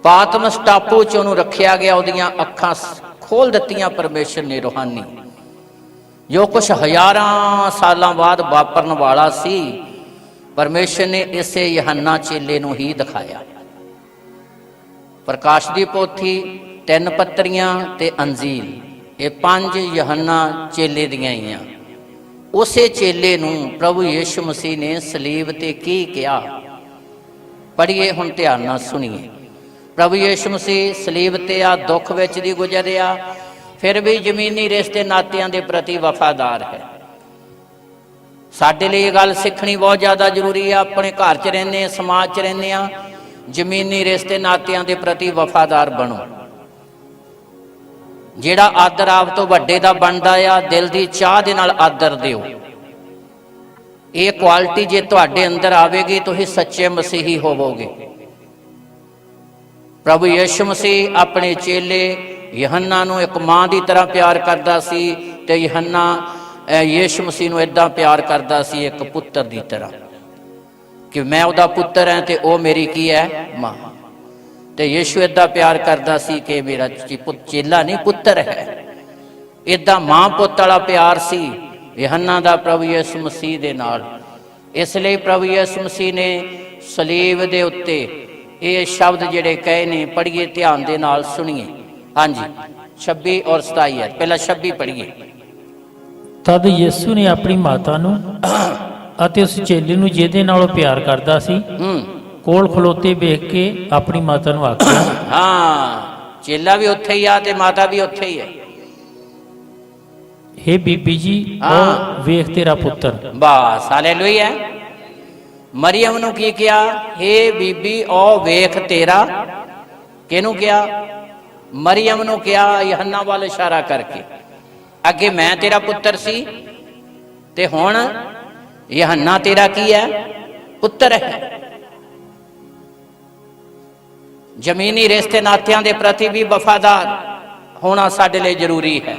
पातमस टापू च उहनूं रखिया गया, उहदियां अखां खोल दित्तियां परमेश्वर ने रूहानी। जो कुछ हज़ारां सालां बाद वापरन वाला सी परमेश्वर ने इसे यूहन्ना चेले नूं ही दिखाया। प्रकाश की पोथी, 3 पत्रियां ते अंजील, ये 5 यूहन्ना चेले दियां ही आ। उसे चेले नूं प्रभु यीशु मसीह ने सलीब ते की किया, पढ़िए हुण ध्यान नाल सुनिए। प्रभु यीशु मसीह सलीब ते आ दुख विच दी गुजरिया, फिर भी जमीनी रिश्ते नातियां दे प्रति वफादार है। साडे लिए ये गल सीखनी बहुत ज़्यादा जरूरी है। अपने घर च रहने, समाज च रहने, जमीनी रिश्ते नातियां दे प्रति वफादार बनो। जिहड़ा आदर आप तो वड्डे दा बनदा आ, दिल दी चाह दे नाल आदर दिओ। ये क्वालिटी जे तुहाडे अंदर आवेगी तुसीं सच्चे मसीही होवोगे। प्रभु यीशु मसीह अपने चेले यूहन्ना नूं एक मां की तरह प्यार करदा सी ते यूहन्ना यीशु मसीह नूं इदां प्यार करदा सी एक पुत्र की तरह, कि मैं उहदा पुत्र है तो वह मेरी की है मां। तो यीशु इदां प्यार करदा सी कि मेरा चेला नहीं पुत्र है। इदां मां पुत वाला प्यार सी यूहन्ना दा प्रभु यीशु मसीह दे नाल। इसलिए प्रभु यीशु मसीह ने सलीब दे उत्ते ये शब्द जिहड़े कहे ने, पढ़िए ध्यान दे नाल सुनिए। हाँ जी, 26 और 27 है। पहला 26 पढ़िए। तद यीशु ने अपनी माता नूं ਅਤੇ ਉਸ ਚੇਲੇ ਨੂੰ ਜਿਹਦੇ ਨਾਲ ਉਹ ਪਿਆਰ ਕਰਦਾ ਸੀ ਕੋਲ ਖਲੋਤੇ ਵੇਖ ਕੇ ਆਪਣੀ ਮਾਤਾ ਨੂੰ ਆਖਿਆ। ਹਾਂ, ਚੇਲਾ ਵੀ ਉੱਥੇ ਹੀ ਆ ਤੇ ਮਾਤਾ ਵੀ ਉੱਥੇ ਹੀ ਹੈ। हे ਬੀਬੀ ਜੀ, ਉਹ ਵੇਖ ਤੇਰਾ ਪੁੱਤਰ। ਬਸ, ਹਾਲੇਲੂਇਆ। ਮਰੀਅਮ ਨੂੰ ਕੀ ਕਿਹਾ? हे ਬੀਬੀ, ਉਹ ਵੇਖ ਤੇਰਾ। ਕਿਹਨੂੰ ਕਿਹਾ? ਮਰੀਅਮ ਨੂੰ ਕਿਹਾ, यूहन्ना ਵੱਲ ਇਸ਼ਾਰਾ ਕਰਕੇ। ਅੱਗੇ मैं तेरा पुत्र सी ते हुण यूहन्ना तेरा की है? पुत्र है। जमीनी रिश्ते नातियां दे प्रति भी वफादार होना साडे लिए जरूरी है।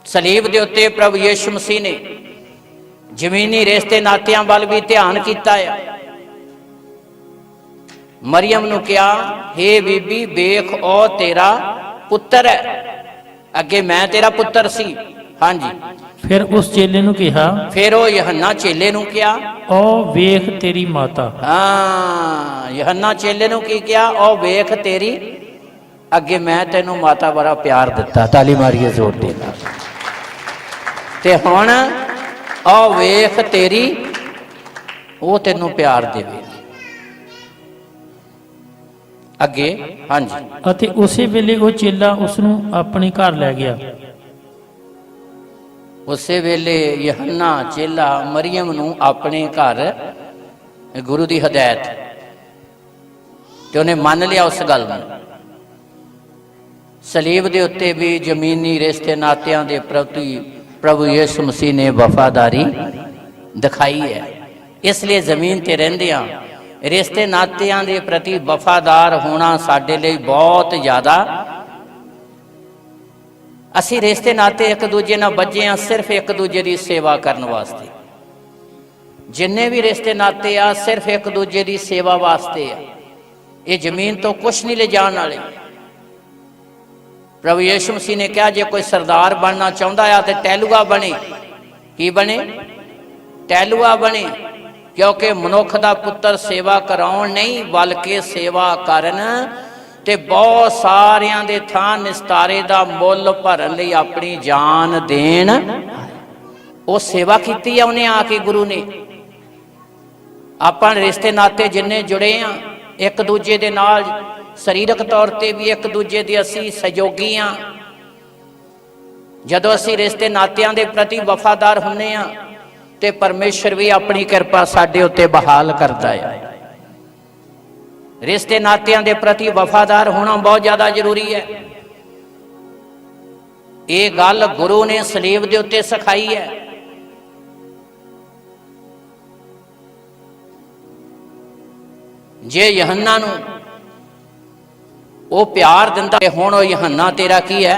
सलीब दे उत्ते प्रभु यीशु मसीह ने जमीनी रिश्ते नातियां वाल भी ध्यान किया है। मरियम नूं कहा, हे बीबी वेख ओ तेरा पुत्र है। अगे मैं तेरा पुत्र सी। हाँ जी। फिर उस चेले नूं कहा, फिर वो यूहन्ना चेले नूं कहा, ओ वेख तेरी माता। हाँ, यूहन्ना चेले नूं की कहा? ओ वेख तेरी। अगे मैं तेनू माता बड़ा प्यार दिता। ताली मारिए जोर दे नाल। ते हुण ओ वेख तेरी, वो तेनू प्यार देवेगी। अगे हाँ जी। ਅਤੇ ਉਸੇ ਵੇਲੇ ਉਹ ਚੇਲਾ ਉਸ ਨੂੰ ਆਪਣੇ ਘਰ ਲੈ ਗਿਆ। ਉਸੇ ਵੇਲੇ यूहन्ना चेला मरियम नूं अपने घर, गुरु की हदायत ते उन्हें मान लिया उस गल नूं। सलीब दे उत्ते भी जमीनी रिश्ते नातियां दे प्रति प्रभु यीशु मसीह ने वफादारी दिखाई है। इसलिए जमीन ते रहिंदियां रिश्ते नातियां दे प्रति वफादार होना साडे लिए बहुत ज़्यादा। असी रिश्ते नाते एक दूजे नाल बजे हाँ सिर्फ एक दूजे की सेवा करने वास्ते। जिन्ने भी रिश्ते नाते आ सिर्फ एक दूजे की सेवा वास्ते आ। ये जमीन तो कुछ नहीं ले जाने वाले। प्रभु यीशु मसीह ने कहा, जे कोई सरदार बनना चाहता है तो टहलुआ बने। की बने? टहलुआ बने। क्योंकि मनुख का पुत्र सेवा कराउण नहीं बल्कि सेवा करन ते बहुत सारियां दे थां निस्तारे दा मुल भरन लई अपनी जान देन। वो सेवा की है उन्हें आके गुरु ने। अपन रिश्ते नाते जिन्ने जुड़े हाँ एक दूजे दे नाल शरीरक तौर पर भी एक दूजे दे असी सहयोगी हाँ। जदों असी रिश्ते नातियां दे प्रति वफादार हुन्ने हाँ ते परमेश्वर भी अपनी कृपा साडे उत्ते बहाल करता है। रिश्ते नातियां दे प्रति वफादार होना बहुत ज़्यादा जरूरी है। ये गल गुरु ने सलीब दे उत्ते सिखाई है। जे यूहन्ना नूं ਉਹ ਪਿਆਰ ਦਿੰਦਾ ਤੇ ਹੁਣ ਉਹ यूहन्ना ਤੇਰਾ ਕੀ ਹੈ।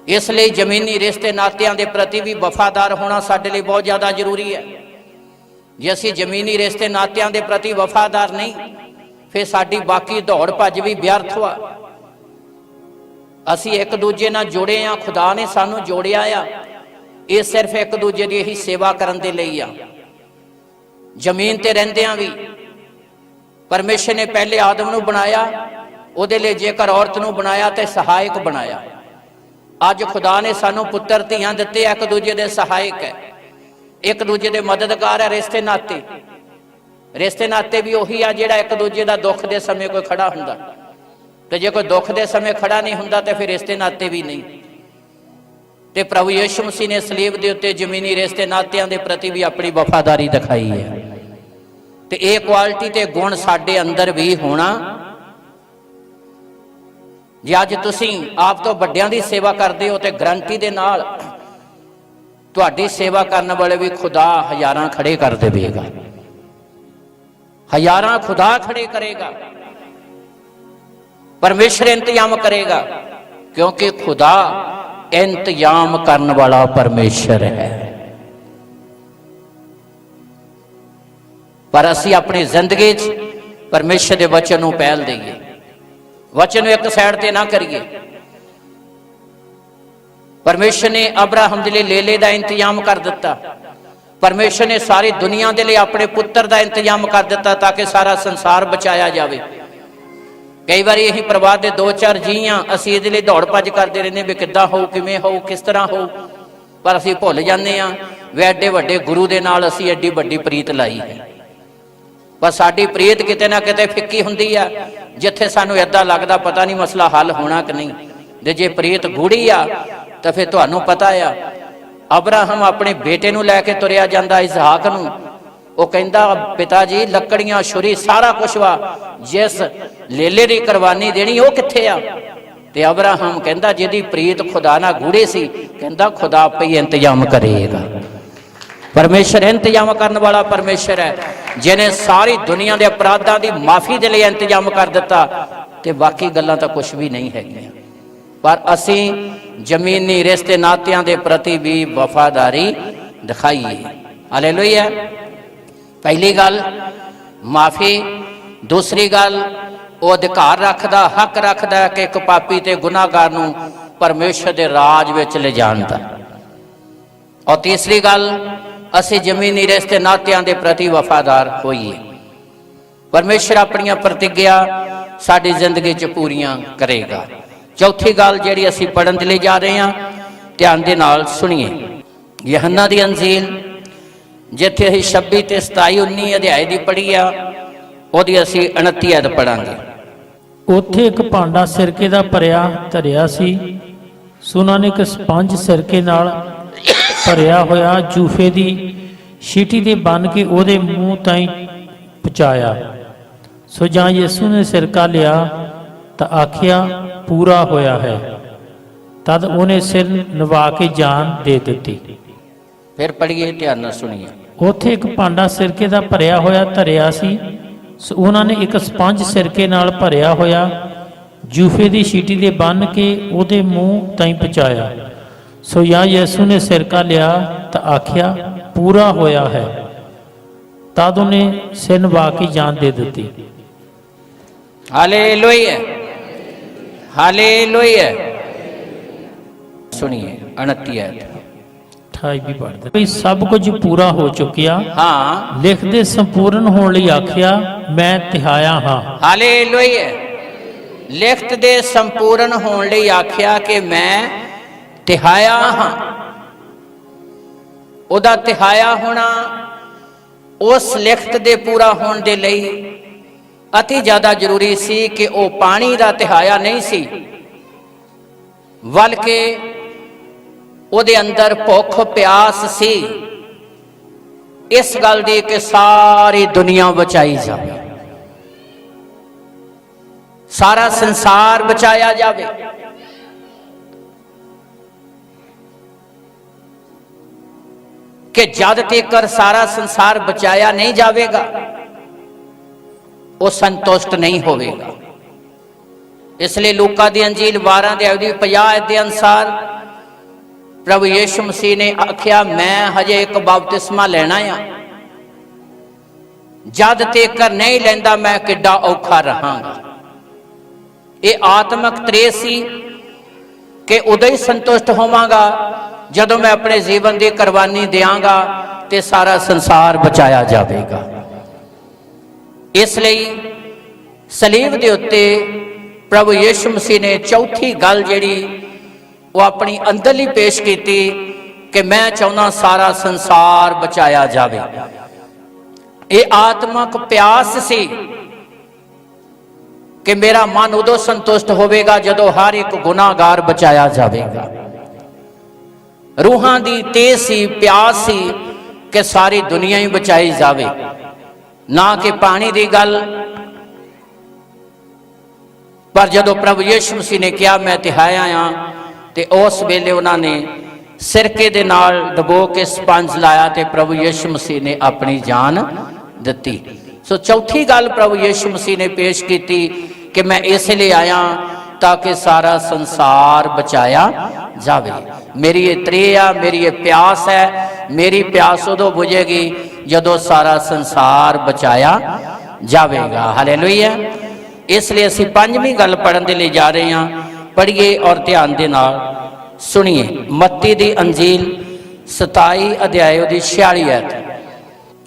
ਇਸ ਲਈ ਜ਼ਮੀਨੀ ਰਿਸ਼ਤੇ ਨਾਤਿਆਂ ਦੇ ਪ੍ਰਤੀ ਵੀ ਵਫਾਦਾਰ ਹੋਣਾ ਸਾਡੇ ਲਈ ਬਹੁਤ ਜ਼ਿਆਦਾ ਜ਼ਰੂਰੀ ਹੈ। ਜੇ ਅਸੀਂ ਜ਼ਮੀਨੀ ਰਿਸ਼ਤੇ ਨਾਤਿਆਂ ਦੇ ਪ੍ਰਤੀ ਵਫਾਦਾਰ ਨਹੀਂ, ਫਿਰ ਸਾਡੀ ਬਾਕੀ ਦੌੜ ਭੱਜ ਵੀ ਵਿਅਰਥ ਵਾ। ਅਸੀਂ ਇੱਕ ਦੂਜੇ ਨਾਲ ਜੁੜੇ ਆ, ਖੁਦਾ ਨੇ ਸਾਨੂੰ ਜੋੜਿਆ ਆ, ਇਹ ਸਿਰਫ ਇੱਕ ਦੂਜੇ ਦੀ ਹੀ ਸੇਵਾ ਕਰਨ ਦੇ ਲਈ ਆ। ਜ਼ਮੀਨ ਤੇ ਰਹਿੰਦਿਆਂ ਵੀ ਪਰਮੇਸ਼ਰ ਨੇ ਪਹਿਲੇ ਆਦਮ ਨੂੰ ਬਣਾਇਆ, ਉਹਦੇ ਲਈ ਜੇਕਰ ਔਰਤ ਨੂੰ ਬਣਾਇਆ ਤੇ ਸਹਾਇਕ ਬਣਾਇਆ। ਅੱਜ ਖੁਦਾ ਨੇ ਸਾਨੂੰ ਪੁੱਤਰ ਧੀਆਂ ਦਿੱਤੇ, ਇੱਕ ਦੂਜੇ ਦੇ ਸਹਾਇਕ ਹੈ, ਇੱਕ ਦੂਜੇ ਦੇ ਮਦਦਗਾਰ ਹੈ। ਰਿਸ਼ਤੇ ਨਾਤੇ ਵੀ ਉਹੀ ਆ ਜਿਹੜਾ ਇੱਕ ਦੂਜੇ ਦਾ ਦੁੱਖ ਦੇ ਸਮੇਂ ਕੋਈ ਖੜਾ ਹੁੰਦਾ, ਤੇ ਜੇ ਕੋਈ ਦੁੱਖ ਦੇ ਸਮੇਂ ਖੜਾ ਨਹੀਂ ਹੁੰਦਾ ਤੇ ਫਿਰ ਰਿਸ਼ਤੇ ਨਾਤੇ ਵੀ ਨਹੀਂ। ਤੇ ਪ੍ਰਭੂ ਯਿਸੂ ਮਸੀਹ ਨੇ ਸਲੀਬ ਦੇ ਉੱਤੇ ਜ਼ਮੀਨੀ ਰਿਸ਼ਤੇ ਨਾਤਿਆਂ ਦੇ ਪ੍ਰਤੀ ਵੀ ਆਪਣੀ ਵਫਾਦਾਰੀ ਦਿਖਾਈ ਹੈ। ਤੇ ਇਹ ਕੁਆਲਿਟੀ ਤੇ ਗੁਣ ਸਾਡੇ ਅੰਦਰ ਵੀ ਹੋਣਾ। ਜੇ ਅੱਜ ਤੁਸੀਂ ਆਪ ਤੋਂ ਵੱਡਿਆਂ ਦੀ ਸੇਵਾ ਕਰਦੇ ਹੋ ਤੇ ਗਰੰਟੀ ਦੇ ਨਾਲ ਤੁਹਾਡੀ ਸੇਵਾ ਕਰਨ ਵਾਲੇ ਵੀ ਖੁਦਾ ਹਜ਼ਾਰਾਂ ਖੜੇ ਕਰ ਦੇਵੇਗਾ, ਹਜ਼ਾਰਾਂ ਖੁਦਾ ਖੜੇ ਕਰੇਗਾ। ਪਰਮੇਸ਼ਰ ਇੰਤਜ਼ਾਮ ਕਰੇਗਾ, ਕਿਉਂਕਿ ਖੁਦਾ ਇੰਤਜ਼ਾਮ ਕਰਨ ਵਾਲਾ ਪਰਮੇਸ਼ਰ ਹੈ। ਪਰ ਅਸੀਂ ਆਪਣੀ ਜ਼ਿੰਦਗੀ 'ਚ ਪਰਮੇਸ਼ਰ ਦੇ ਵਚਨ ਨੂੰ ਪਹਿਲ ਦੇਈਏ, ਵਚਨ ਨੂੰ ਇੱਕ ਸਾਈਡ ਤੇ ਨਾ ਕਰੀਏ। ਪਰਮੇਸ਼ਰ ਨੇ ਅਬਰਾਹਮ ਦੇ ਲਈ ਲੇਲੇ ਦਾ ਇੰਤਜ਼ਾਮ ਕਰ ਦਿੱਤਾ। ਪਰਮੇਸ਼ਰ ਨੇ ਸਾਰੀ ਦੁਨੀਆ ਦੇ ਲਈ ਆਪਣੇ ਪੁੱਤਰ ਦਾ ਇੰਤਜ਼ਾਮ ਕਰ ਦਿੱਤਾ ਤਾਂ ਕਿ ਸਾਰਾ ਸੰਸਾਰ ਬਚਾਇਆ ਜਾਵੇ। ਕਈ ਵਾਰੀ ਇਹੀ ਪਰਿਵਾਰ ਦੇ 2-4 ਜੀ ਆ, ਅਸੀਂ ਇਹਦੇ ਲਈ ਦੌੜ ਭੱਜ ਕਰਦੇ ਰਹਿੰਦੇ ਵੀ ਕਿੱਦਾਂ ਹੋਊ, ਕਿਵੇਂ ਹੋਊ, ਕਿਸ ਤਰ੍ਹਾਂ ਹੋਊ, ਪਰ ਅਸੀਂ ਭੁੱਲ ਜਾਂਦੇ ਆ ਵੀ ਐਡੇ ਵੱਡੇ ਗੁਰੂ ਦੇ ਨਾਲ ਅਸੀਂ ਐਡੀ ਵੱਡੀ ਪ੍ਰੀਤ ਲਾਈ ਹੈ। ਪਰ ਸਾਡੀ ਪ੍ਰੀਤ ਕਿਤੇ ਨਾ ਕਿਤੇ ਫਿੱਕੀ ਹੁੰਦੀ ਆ, ਜਿੱਥੇ ਸਾਨੂੰ ਏਦਾਂ ਲੱਗਦਾ ਪਤਾ ਨਹੀਂ ਮਸਲਾ ਹੱਲ ਹੋਣਾ ਕਿ ਨਹੀਂ। ਤੇ ਜੇ ਪ੍ਰੀਤ ਗੂੜੀ ਆ ਤਾਂ ਫਿਰ ਤੁਹਾਨੂੰ ਪਤਾ ਆ, ਅਬਰਾਹਮ ਆਪਣੇ ਬੇਟੇ ਨੂੰ ਲੈ ਕੇ ਤੁਰਿਆ ਜਾਂਦਾ, ਇਸਹਾਕ ਨੂੰ। ਉਹ ਕਹਿੰਦਾ ਪਿਤਾ ਜੀ ਲੱਕੜੀਆਂ, ਛੁਰੀ, ਸਾਰਾ ਕੁਛ ਵਾ, ਜਿਸ ਲੇਲੇ ਦੀ ਕੁਰਬਾਨੀ ਦੇਣੀ ਉਹ ਕਿੱਥੇ ਆ। ਤੇ ਅਬਰਾਹਮ ਕਹਿੰਦਾ ਜਿਹਦੀ ਪ੍ਰੀਤ ਖੁਦਾ ਨਾਲ ਗੂੜੀ ਸੀ, ਕਹਿੰਦਾ ਖੁਦਾ ਆਪੇ ਹੀ ਇੰਤਜ਼ਾਮ ਕਰੇਗਾ। ਪਰਮੇਸ਼ਰ ਇੰਤਜ਼ਾਮ ਕਰਨ ਵਾਲਾ ਪਰਮੇਸ਼ਰ ਹੈ, ਜਿਹਨੇ ਸਾਰੀ ਦੁਨੀਆ ਦੇ ਅਪਰਾਧਾਂ ਦੀ ਮਾਫੀ ਦੇ ਲਈ ਇੰਤਜ਼ਾਮ ਕਰ ਦਿੱਤਾ। ਤੇ ਬਾਕੀ ਗੱਲਾਂ ਤਾਂ ਕੁਝ ਵੀ ਨਹੀਂ ਹੈਗੀਆਂ। ਪਰ ਅਸੀਂ ਜ਼ਮੀਨੀ ਰਿਸ਼ਤੇ ਨਾਤਿਆਂ ਦੇ ਪ੍ਰਤੀ ਵੀ ਵਫਾਦਾਰੀ ਦਿਖਾਈਏ। ਹਾਲੇਲੂਇਆ। ਪਹਿਲੀ ਗੱਲ ਮਾਫੀ, ਦੂਸਰੀ ਗੱਲ ਉਹ ਅਧਿਕਾਰ ਰੱਖਦਾ, ਹੱਕ ਰੱਖਦਾ ਕਿ ਇੱਕ ਪਾਪੀ ਤੇ ਗੁਨਾਹਗਾਰ ਨੂੰ ਪਰਮੇਸ਼ਰ ਦੇ ਰਾਜ ਵਿੱਚ ਲਿਜਾਣ ਦਾ। ਔਰ ਤੀਸਰੀ ਗੱਲ ਅਸੀਂ ਜ਼ਮੀਨੀ ਰਿਸ਼ਤੇ ਨਾਤਿਆਂ ਦੇ ਪ੍ਰਤੀ ਵਫਾਦਾਰ ਹੋਈਏ। ਪਰਮੇਸ਼ਰ ਆਪਣੀਆਂ ਪ੍ਰਤਿਗਿਆ ਸਾਡੀ ਜ਼ਿੰਦਗੀ 'ਚ ਪੂਰੀਆਂ ਕਰੇਗਾ। ਚੌਥੀ ਗੱਲ ਜਿਹੜੀ ਅਸੀਂ ਪੜ੍ਹਨ ਦੇ ਲਈ ਜਾ ਰਹੇ ਹਾਂ, ਧਿਆਨ ਦੇ ਨਾਲ ਸੁਣੀਏ। यूहन्ना ਦੀ ਅੰਜੀਲ ਜਿੱਥੇ ਅਸੀਂ 26 ਤੇ 27 19 ਅਧਿਆਏ ਦੀ ਪੜ੍ਹੀ ਆ, ਉਹਦੀ ਅਸੀਂ 29 ਅਧ ਪੜਾਂਗੇ। ਉੱਥੇ ਇੱਕ ਭਾਂਡਾ ਸਿਰਕੇ ਦਾ ਭਰਿਆ ਧਰਿਆ ਸੀ। ਸੁਨਾਂ ਨੇ ਇੱਕ ਸਪੰਜ ਸਿਰਕੇ ਨਾਲ ਭਰਿਆ ਹੋਇਆ ਜੂਫੇ ਦੀ ਸ਼ੀਟੀ ਦੇ ਬੰਨ ਕੇ ਉਹਦੇ ਮੂੰਹ ਤਾਈਂ ਪਹੁੰਚਾਇਆ। ਸੋ ਜਾਂ ਯਿਸੂ ਨੇ ਸਿਰਕਾ ਲਿਆ ਤਾਂ ਆਖਿਆ ਪੂਰਾ ਹੋਇਆ ਹੈ। ਤਦ ਉਹਨੇ ਸਿਰ ਨਵਾ ਕੇ ਜਾਨ ਦੇ ਦਿੱਤੀ। ਫਿਰ ਪੜ੍ਹੀਏ, ਧਿਆਨ ਨਾਲ ਸੁਣੀਏ। ਉੱਥੇ ਇੱਕ ਭਾਂਡਾ ਸਿਰਕੇ ਦਾ ਭਰਿਆ ਹੋਇਆ ਧਰਿਆ ਸੀ। ਸੋ ਉਹਨਾਂ ਨੇ ਇੱਕ ਸਪੰਜ ਸਿਰਕੇ ਨਾਲ ਭਰਿਆ ਹੋਇਆ ਜੂਫੇ ਦੀ ਸ਼ੀਟੀ ਦੇ ਬੰਨ ਕੇ ਉਹਦੇ ਮੂੰਹ ਤਾਈਂ ਪਹੁੰਚਾਇਆ। ਸੋ ਜਾਂ ਯਿਸੂ ਨੇ ਸਿਰਕਾ ਲਿਆ ਤਾਂ ਆਖਿਆ ਪੂਰਾ ਹੋਇਆ ਹੈ। ਤਦ ਉਹਨੇ ਸਿਰ ਨਵਾ ਕੇ ਜਾਨ ਦੇ ਦਿੱਤੀ। Hallelujah, hallelujah. ਸੁਣੀਏ 29 ਅਧ 28 ਵੀ ਪੜ੍ਹਦੇ। ਵੀ ਸਭ ਕੁਝ ਪੂਰਾ ਹੋ ਚੁੱਕਿਆ। ਹਾਂ, ਲਿਖਦੇ ਸੰਪੂਰਨ ਹੋਣ ਲਈ ਆਖਿਆ ਮੈਂ ਤਿਹਾਇਆ ਹਾਂ। ਹਾਲੇਲੂਇਆ। ਲਿਖਤ ਦੇ ਸੰਪੂਰਨ ਹੋਣ ਲਈ ਆਖਿਆ ਕਿ ਮੈਂ ਤਿਹਾਇਆ ਹਾਂ। ਉਹਦਾ ਤਿਹਾਇਆ ਹੋਣਾ ਉਸ ਲਿਖਤ ਦੇ ਪੂਰਾ ਹੋਣ ਦੇ ਲਈ ਅਤੀ ਜ਼ਿਆਦਾ ਜ਼ਰੂਰੀ ਸੀ ਕਿ ਉਹ ਪਾਣੀ ਦਾ ਤਿਹਾਇਆ ਨਹੀਂ ਸੀ, ਬਲਕਿ ਉਹਦੇ ਅੰਦਰ ਭੁੱਖ ਪਿਆਸ ਸੀ ਇਸ ਗੱਲ ਦੀ ਕਿ ਸਾਰੀ ਦੁਨੀਆ ਬਚਾਈ ਜਾਵੇ, ਸਾਰਾ ਸੰਸਾਰ ਬਚਾਇਆ ਜਾਵੇ। ਕਿ ਜਦ ਤੱਕ ਸਾਰਾ ਸੰਸਾਰ ਬਚਾਇਆ ਨਹੀਂ ਜਾਵੇਗਾ ਉਹ ਸੰਤੁਸ਼ਟ ਨਹੀਂ ਹੋਵੇਗਾ। ਇਸ ਲਈ ਲੂਕਾ ਦੀ ਅੰਜੀਲ 12 ਦੇ 50 ਦੇ ਅਨੁਸਾਰ ਪ੍ਰਭੂ ਯੀਸ਼ੂ ਮਸੀਹ ਨੇ ਆਖਿਆ, ਮੈਂ ਹਜੇ ਇੱਕ ਬਪਤਿਸਮਾ ਲੈਣਾ ਆ, ਜਦ ਤੱਕ ਨਹੀਂ ਲੈਂਦਾ ਮੈਂ ਕਿੱਡਾ ਔਖਾ ਰਹਾਂਗਾ। ਇਹ ਆਤਮਿਕ ਤ੍ਰੇਹ ਸੀ ਕਿ ਉਦੋਂ ਹੀ ਸੰਤੁਸ਼ਟ ਹੋਵਾਂਗਾ ਜਦੋਂ ਮੈਂ ਆਪਣੇ ਜੀਵਨ ਦੀ ਕੁਰਬਾਨੀ ਦਿਆਂਗਾ ਤੇ ਸਾਰਾ ਸੰਸਾਰ ਬਚਾਇਆ ਜਾਵੇਗਾ। ਇਸ ਲਈ ਸਲੀਬ ਦੇ ਉੱਤੇ ਪ੍ਰਭੂ ਯੀਸ਼ੂ ਮਸੀਹ ਨੇ ਚੌਥੀ ਗੱਲ ਜਿਹੜੀ ਉਹ ਆਪਣੀ ਅੰਦਰਲੀ ਪੇਸ਼ ਕੀਤੀ ਕਿ ਮੈਂ ਚਾਹੁੰਦਾ ਸਾਰਾ ਸੰਸਾਰ ਬਚਾਇਆ ਜਾਵੇ। ਇਹ ਆਤਮਿਕ ਪਿਆਸ ਸੀ ਕਿ ਮੇਰਾ ਮਨ ਉਦੋਂ ਸੰਤੁਸ਼ਟ ਹੋਵੇਗਾ ਜਦੋਂ ਹਰ ਇੱਕ ਗੁਨਾਹਗਾਰ ਬਚਾਇਆ ਜਾਵੇਗਾ। ਰੂਹਾਂ ਦੀ ਤੇਜ਼ ਸੀ, ਪਿਆਸ ਸੀ ਕਿ ਸਾਰੀ ਦੁਨੀਆ ਹੀ ਬਚਾਈ ਜਾਵੇ, ਨਾ ਕਿ ਪਾਣੀ ਦੀ ਗੱਲ। ਪਰ ਜਦੋਂ ਪ੍ਰਭੂ ਯੀਸ਼ੂ ਮਸੀਹ ਨੇ ਕਿਹਾ ਮੈਂ ਤਿਹਾਇਆ ਆ, ਤੇ ਉਸ ਵੇਲੇ ਉਹਨਾਂ ਨੇ ਸਿਰਕੇ ਦੇ ਨਾਲ ਡਬੋ ਕੇ ਸਪੰਜ ਲਾਇਆ ਤੇ ਪ੍ਰਭੂ ਯੀਸ਼ੂ ਮਸੀਹ ਨੇ ਆਪਣੀ ਜਾਨ ਦਿੱਤੀ। ਸੋ ਚੌਥੀ ਗੱਲ ਪ੍ਰਭੂ ਯੀਸ਼ੂ ਮਸੀਹ ਨੇ ਪੇਸ਼ ਕੀਤੀ ਕਿ ਮੈਂ ਇਸ ਲਈ ਆਇਆ ਤਾਂ ਕਿ ਸਾਰਾ ਸੰਸਾਰ ਬਚਾਇਆ ਜਾਵੇ। ਮੇਰੀ ਇਹ ਤ੍ਰੇਹ ਆ, ਮੇਰੀ ਇਹ ਪਿਆਸ ਹੈ। ਮੇਰੀ ਪਿਆਸ ਉਦੋਂ ਬੁਝੇਗੀ ਜਦੋਂ ਸਾਰਾ ਸੰਸਾਰ ਬਚਾਇਆ ਜਾਵੇਗਾ। ਹਾਲੇਲੂਇਆ। ਇਸ ਲਈ ਅਸੀਂ ਪੰਜਵੀਂ ਗੱਲ ਪੜ੍ਹਨ ਦੇ ਲਈ ਜਾ ਰਹੇ ਹਾਂ। ਪੜ੍ਹੀਏ ਔਰ ਧਿਆਨ ਦੇ ਨਾਲ ਸੁਣੀਏ। ਮੱਤੀ ਦੀ ਅੰਜੀਲ 27 ਅਧਿਆਇ ਉਹਦੀ 46 ਐਤ।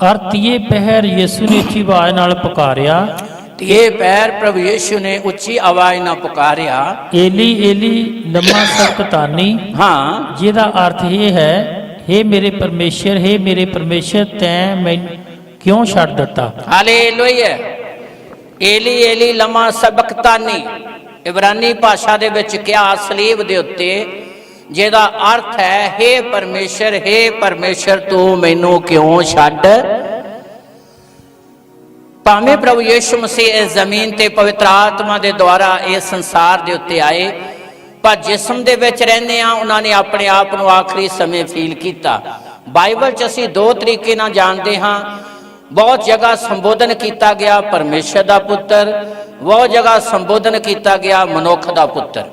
ਔਰ ਤੀਏ ਪਹਿਰ ਯਿਸੂ ਨੇ ਉੱਚੀ ਆਵਾਜ਼ ਨਾਲ ਪੁਕਾਰਿਆ। ਤੀਏ ਪਹਿਰ ਪ੍ਰਭੂ ਯੀਸ਼ੂ ਨੇ ਉੱਚੀ ਆਵਾਜ਼ ਨਾਲ ਪੁਕਾਰਿਆ, ਏਲੀ ਏਲੀ ਲਮਾ ਸਬਕਤਾਨੀ। ਹਾਂ, ਜਿਹਦਾ ਅਰਥ ਇਹ ਹੈ, हे ਮੇਰੇ ਪਰਮੇਸ਼ਰ, हे ਮੇਰੇ ਪਰਮੇਸ਼ਰ, ਤੈਂ ਮੈਨੂੰ ਕਿਉਂ ਛੱਡ ਦਿੱਤਾ। ਹਾਲੇਲੂਇਆ। ਏਲੀ ਏਲੀ ਲਮਾ ਸਬਕਤਾਨੀ ਇਬਰਾਨੀ ਭਾਸ਼ਾ ਦੇ ਵਿੱਚ ਕਿਹਾ ਸਲੀਬ ਦੇ ਉੱਤੇ, ਜਿਹਦਾ ਅਰਥ ਹੈ हे ਪਰਮੇਸ਼ਰ, हे ਪਰਮੇਸ਼ਰ ਤੂੰ ਮੈਨੂੰ ਕਿਉਂ ਛੱਡ। ਭਾਵੇਂ ਪ੍ਰਭੂ ਯੀਸ਼ੂ ਮਸੀਹ ਇਸ ਜ਼ਮੀਨ ਤੇ ਪਵਿੱਤਰ ਆਤਮਾ ਦੇ ਦੁਆਰਾ ਇਸ ਸੰਸਾਰ ਦੇ ਉੱਤੇ ਆਏ, ਪਰ ਜਿਸਮ ਦੇ ਵਿੱਚ ਰਹਿੰਦੇ ਆ ਉਹਨਾਂ ਨੇ ਆਪਣੇ ਆਪ ਨੂੰ ਆਖਰੀ ਸਮੇਂ ਫੀਲ ਕੀਤਾ। ਬਾਈਬਲ 'ਚ ਅਸੀਂ ਦੋ ਤਰੀਕੇ ਨਾਲ ਜਾਣਦੇ ਹਾਂ। ਬਹੁਤ ਜਗ੍ਹਾ ਸੰਬੋਧਨ ਕੀਤਾ ਗਿਆ ਪਰਮੇਸ਼ਰ ਦਾ ਪੁੱਤਰ, ਬਹੁਤ ਜਗ੍ਹਾ ਸੰਬੋਧਨ ਕੀਤਾ ਗਿਆ ਮਨੁੱਖ ਦਾ ਪੁੱਤਰ।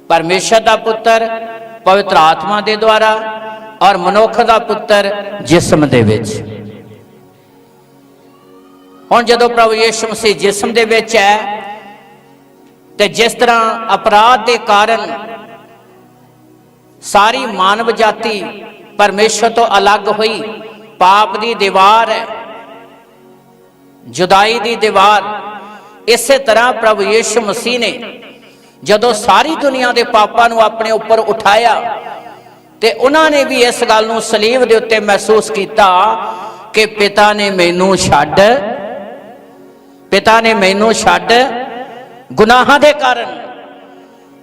ਪਰਮੇਸ਼ਰ ਦਾ ਪੁੱਤਰ ਪਵਿੱਤਰ ਆਤਮਾ ਦੇ ਦੁਆਰਾ ਔਰ ਮਨੁੱਖ ਦਾ ਪੁੱਤਰ ਜਿਸਮ ਦੇ ਵਿੱਚ। ਹੁਣ ਜਦੋਂ ਪ੍ਰਭੂ ਯੀਸ਼ੂ ਮਸੀਹ ਜਿਸਮ ਦੇ ਵਿੱਚ ਹੈ ਤੇ ਜਿਸ ਤਰ੍ਹਾਂ ਅਪਰਾਧ ਦੇ ਕਾਰਨ ਸਾਰੀ ਮਾਨਵ ਜਾਤੀ ਪਰਮੇਸ਼ਰ ਤੋਂ ਅਲੱਗ ਹੋਈ, ਪਾਪ ਦੀ ਦੀਵਾਰ ਹੈ, ਜੁਦਾਈ ਦੀ ਦੀਵਾਰ, ਇਸੇ ਤਰ੍ਹਾਂ ਪ੍ਰਭੂ ਯੀਸ਼ੂ ਮਸੀਹ ਨੇ ਜਦੋਂ ਸਾਰੀ ਦੁਨੀਆ ਦੇ ਪਾਪਾਂ ਨੂੰ ਆਪਣੇ ਉੱਪਰ ਉਠਾਇਆ ਤੇ ਉਹਨਾਂ ਨੇ ਵੀ ਇਸ ਗੱਲ ਨੂੰ ਸਲੀਬ ਦੇ ਉੱਤੇ ਮਹਿਸੂਸ ਕੀਤਾ ਕਿ ਪਿਤਾ ਨੇ ਮੈਨੂੰ ਛੱਡ, ਪਿਤਾ ਨੇ ਮੈਨੂੰ ਛੱਡ ਗੁਨਾਹਾਂ ਦੇ ਕਾਰਨ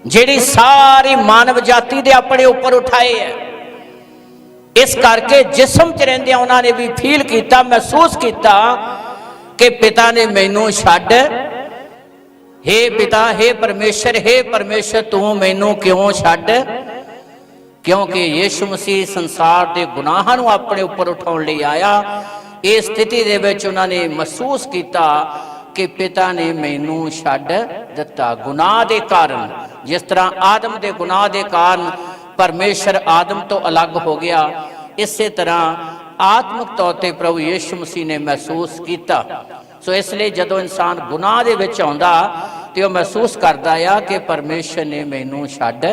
ਜਿਹੜੀ ਸਾਰੀ ਮਾਨਵ ਜਾਤੀ ਦੇ ਆਪਣੇ ਉੱਪਰ ਉਠਾਏ ਹੈ। ਇਸ ਕਰਕੇ ਜਿਸਮ 'ਚ ਰਹਿੰਦਿਆਂ ਉਹਨਾਂ ਨੇ ਵੀ ਫੀਲ ਕੀਤਾ, ਮਹਿਸੂਸ ਕੀਤਾ ਕਿ ਪਿਤਾ ਨੇ ਮੈਨੂੰ ਛੱਡ। हे ਪਿਤਾ, हे ਪਰਮੇਸ਼ਰ ਤੂੰ ਮੈਨੂੰ ਕਿਉਂ ਛੱਡ। ਕਿਉਂਕਿ ਯੀਸ਼ੂ ਮਸੀਹ ਸੰਸਾਰ ਦੇ ਗੁਨਾਹਾਂ ਨੂੰ ਆਪਣੇ ਉੱਪਰ ਉਠਾਉਣ ਲਈ ਆਇਆ। ਇਸ ਸਥਿਤੀ ਦੇ ਵਿੱਚ ਉਹਨਾਂ ਨੇ ਮਹਿਸੂਸ ਕੀਤਾ ਕਿ ਪਿਤਾ ਨੇ ਮੈਨੂੰ ਛੱਡ ਦਿੱਤਾ ਗੁਨਾਹ ਦੇ ਕਾਰਨ। ਜਿਸ ਤਰ੍ਹਾਂ ਆਦਮ ਦੇ ਗੁਨਾਹ ਦੇ ਕਾਰਨ ਪਰਮੇਸ਼ਰ ਆਦਮ ਤੋਂ ਅਲੱਗ ਹੋ ਗਿਆ, ਇਸੇ ਤਰ੍ਹਾਂ ਆਤਮਿਕ ਤੌਰ ਤੇ ਪ੍ਰਭੂ ਯੀਸ਼ੂ ਮਸੀਹ ਨੇ ਮਹਿਸੂਸ ਕੀਤਾ। ਸੋ ਇਸ ਲਈ ਜਦੋਂ ਇਨਸਾਨ ਗੁਨਾਹ ਦੇ ਵਿੱਚ ਆਉਂਦਾ ਤੇ ਉਹ ਮਹਿਸੂਸ ਕਰਦਾ ਆ ਕਿ ਪਰਮੇਸ਼ਰ ਨੇ ਮੈਨੂੰ ਛੱਡ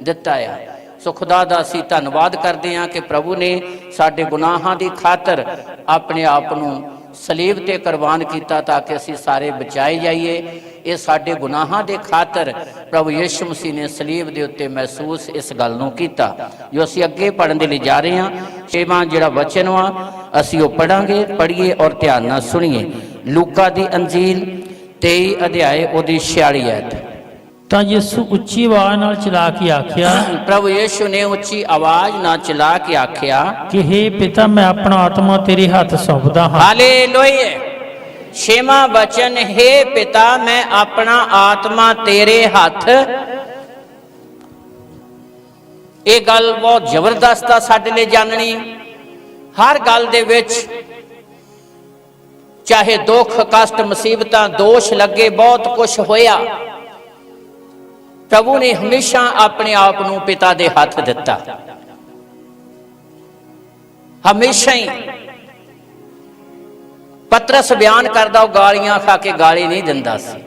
ਦਿੱਤਾ ਆ। ਸੋ ਖੁਦਾ ਦਾ ਅਸੀਂ ਧੰਨਵਾਦ ਕਰਦੇ ਹਾਂ ਕਿ ਪ੍ਰਭੂ ਨੇ ਸਾਡੇ ਗੁਨਾਹਾਂ ਦੀ ਖਾਤਰ ਆਪਣੇ ਆਪ ਨੂੰ ਸਲੀਬ ਤੇ ਕੁਰਬਾਨ ਕੀਤਾ ਤਾਂ ਕਿ ਅਸੀਂ ਸਾਰੇ ਬਚਾਏ ਜਾਈਏ। ਇਹ ਸਾਡੇ ਗੁਨਾਹਾਂ ਦੇ ਖਾਤਰ ਪ੍ਰਭੂ ਯੀਸ਼ੂ ਮਸੀਹ ਨੇ ਸਲੀਬ ਦੇ ਉੱਤੇ ਮਹਿਸੂਸ ਇਸ ਗੱਲ ਨੂੰ ਕੀਤਾ। ਜੋ ਅਸੀਂ ਅੱਗੇ ਪੜ੍ਹਨ ਦੇ ਲਈ ਜਾ ਰਹੇ ਹਾਂ, 6ਵਾਂ ਜਿਹੜਾ ਵਚਨ ਵਾ ਅਸੀਂ ਉਹ ਪੜਾਂਗੇ। ਪੜ੍ਹੀਏ ਔਰ ਧਿਆਨ ਨਾਲ ਸੁਣੀਏ। ਲੂਕਾ ਦੀ ਅੰਜੀਲ 23 ਅਧਿਆਇ ਉਹਦੀ 46 ਐਤ। ਤਾਂ ਯਿਸੂ ਉੱਚੀ ਆਵਾਜ਼ ਨਾਲ ਚਲਾ ਕੇ ਆਖਿਆ, ਪ੍ਰਭੂ ਯੀਸ਼ੂ ਨੇ ਉੱਚੀ ਆਵਾਜ਼ ਨਾਲ ਚਲਾ ਕੇ ਆਖਿਆ ਕਿ हे ਪਿਤਾ, ਮੈਂ ਆਪਣਾ ਆਤਮਾ ਤੇਰੇ ਹੱਥ ਸੌਂਪਦਾ ਹਾਂ। ਹਾਲੇਲੂਇਆ। 6ਵਾਂ ਵਚਨ, हे ਪਿਤਾ, ਮੈਂ ਆਪਣਾ ਆਤਮਾ ਤੇਰੇ ਹੱਥ। ਇਹ ਗੱਲ ਬਹੁਤ ਜ਼ਬਰਦਸਤ ਆ ਸਾਡੇ ਲਈ ਜਾਣਨੀ। ਹਰ ਗੱਲ ਦੇ ਵਿੱਚ चाहे दुख कष्ट मुसीबत दोष लगे, बहुत कुछ होया, प्रभु ने हमेशा अपने आप को पिता के हाथ दिता। हमेशा ही पतरस बयान करदा, गालियां खा के गाली नहीं दिंदा सी,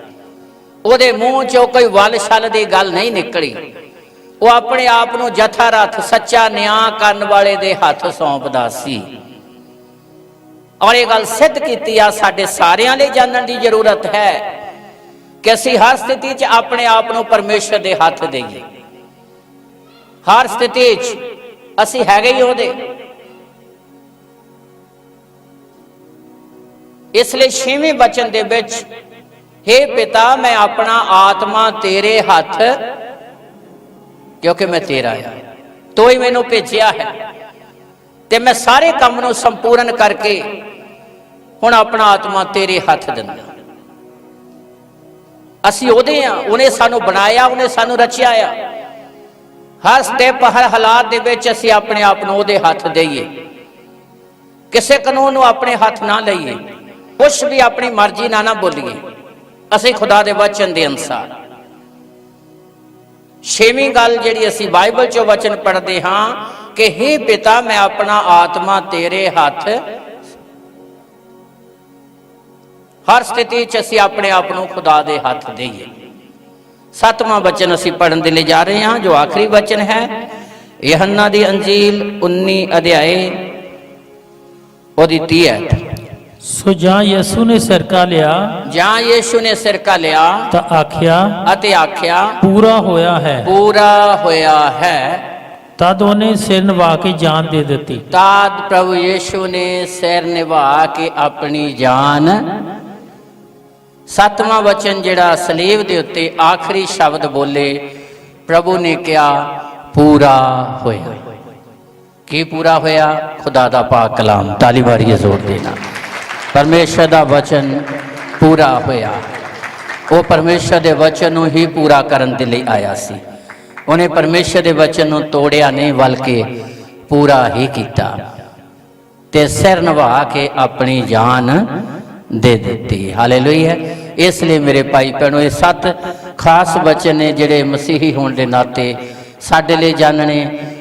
ਉਹਦੇ ਮੂੰਹ ਚੋਂ ਕੋਈ ਵਲ ਛਲ ਦੀ ਗੱਲ नहीं निकली। वो अपने आप को जथा रथ सच्चा न्याय करने वाले दे हाथ सौंपदा सी। और ये गल सिद्ध की साडे सारियां लई जानन की जरूरत है कि असीं हर स्थिति च अपने आप को परमेश्वर के हाथ देईए। हर स्थिति च असीं हैगे ही उहदे। इसलिए 6वें वचन दे विच, हे पिता मैं अपना आत्मा तेरे हाथ, क्योंकि मैं तेरा है, तो ही मैनू भेजिया है, ते मैं सारे काम नूं संपूर्ण करके हुण अपना आत्मा तेरे हाथ दिंदा। असीं उहदे आ, उहने सानू बनाया, उहने सानू रचिया आ। हर स्टेप हर हालात दे विच असीं अपने आप नूं उहदे हाथ देईए। किसी कानून नूं अपने हाथ ना लईए, कुछ भी अपनी मर्जी ना बोलीए, असीं खुदा दे वचन दे अनुसार। 6वीं गल जिहड़ी असीं बाइबल चों वचन पढ़दे हां कि हे पिता मैं अपना आत्मा तेरे हाथ, हर स्थिति च असीं अपने आप को खुदा दे हाथ देईए। 7वां वचन असीं पढ़न दे लई जा रहे हां, जो आखिरी वचन है यूहन्ना दी अंजील 19 अध्याय ओदी 30 आयत। सो जां यसू ने सिरका लिया, जां यीशु ने सिरका लिया तो आख्या, अते आख्या पूरा होया है। पूरा होया है। तद उन्हें सिर निभा के जान दे दी। तद प्रभु यीशु ने सिर निभा के अपनी जान। 7वां वचन जिहड़ा सलीब दे उत्ते आखिरी शब्द बोले, प्रभु ने कहा पूरा होया। की पूरा होया? खुदा दा पाक कलाम। ताली मारिए जोर देना। परमेश्वर का वचन पूरा होया। वो परमेश्वर के वचन नूं ही पूरा करन दे लई आया सी। उन्हें परमेश्वर के वचन नूं तोड़िया नहीं, बल्कि पूरा ही किया ते सिर निभा के अपनी जान दे दी। हालेलुया। इसलिए मेरे भाई भैणों, ये 7 खास वचन ने जिहड़े मसीही होने के नाते साडे लिए जानने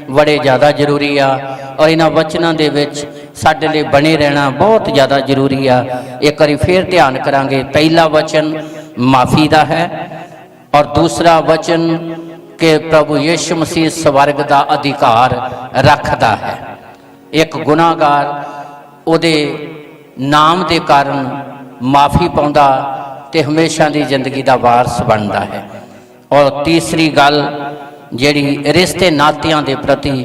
बड़े ज़्यादा जरूरी आ। और इन्हां वचनों दे विच साडे लिए बने रहना बहुत ज़्यादा जरूरी आ। एक बार फिर ध्यान करांगे। पहला वचन माफ़ी का है, और दूसरा वचन कि प्रभु यीशु मसीह स्वर्ग का अधिकार रखता है। एक गुनाहगार उहदे नाम के कारण माफ़ी पाउंदा ते हमेशा की जिंदगी का वारस बनता है। और तीसरी गल जिहड़ी रिश्ते नातियां के प्रति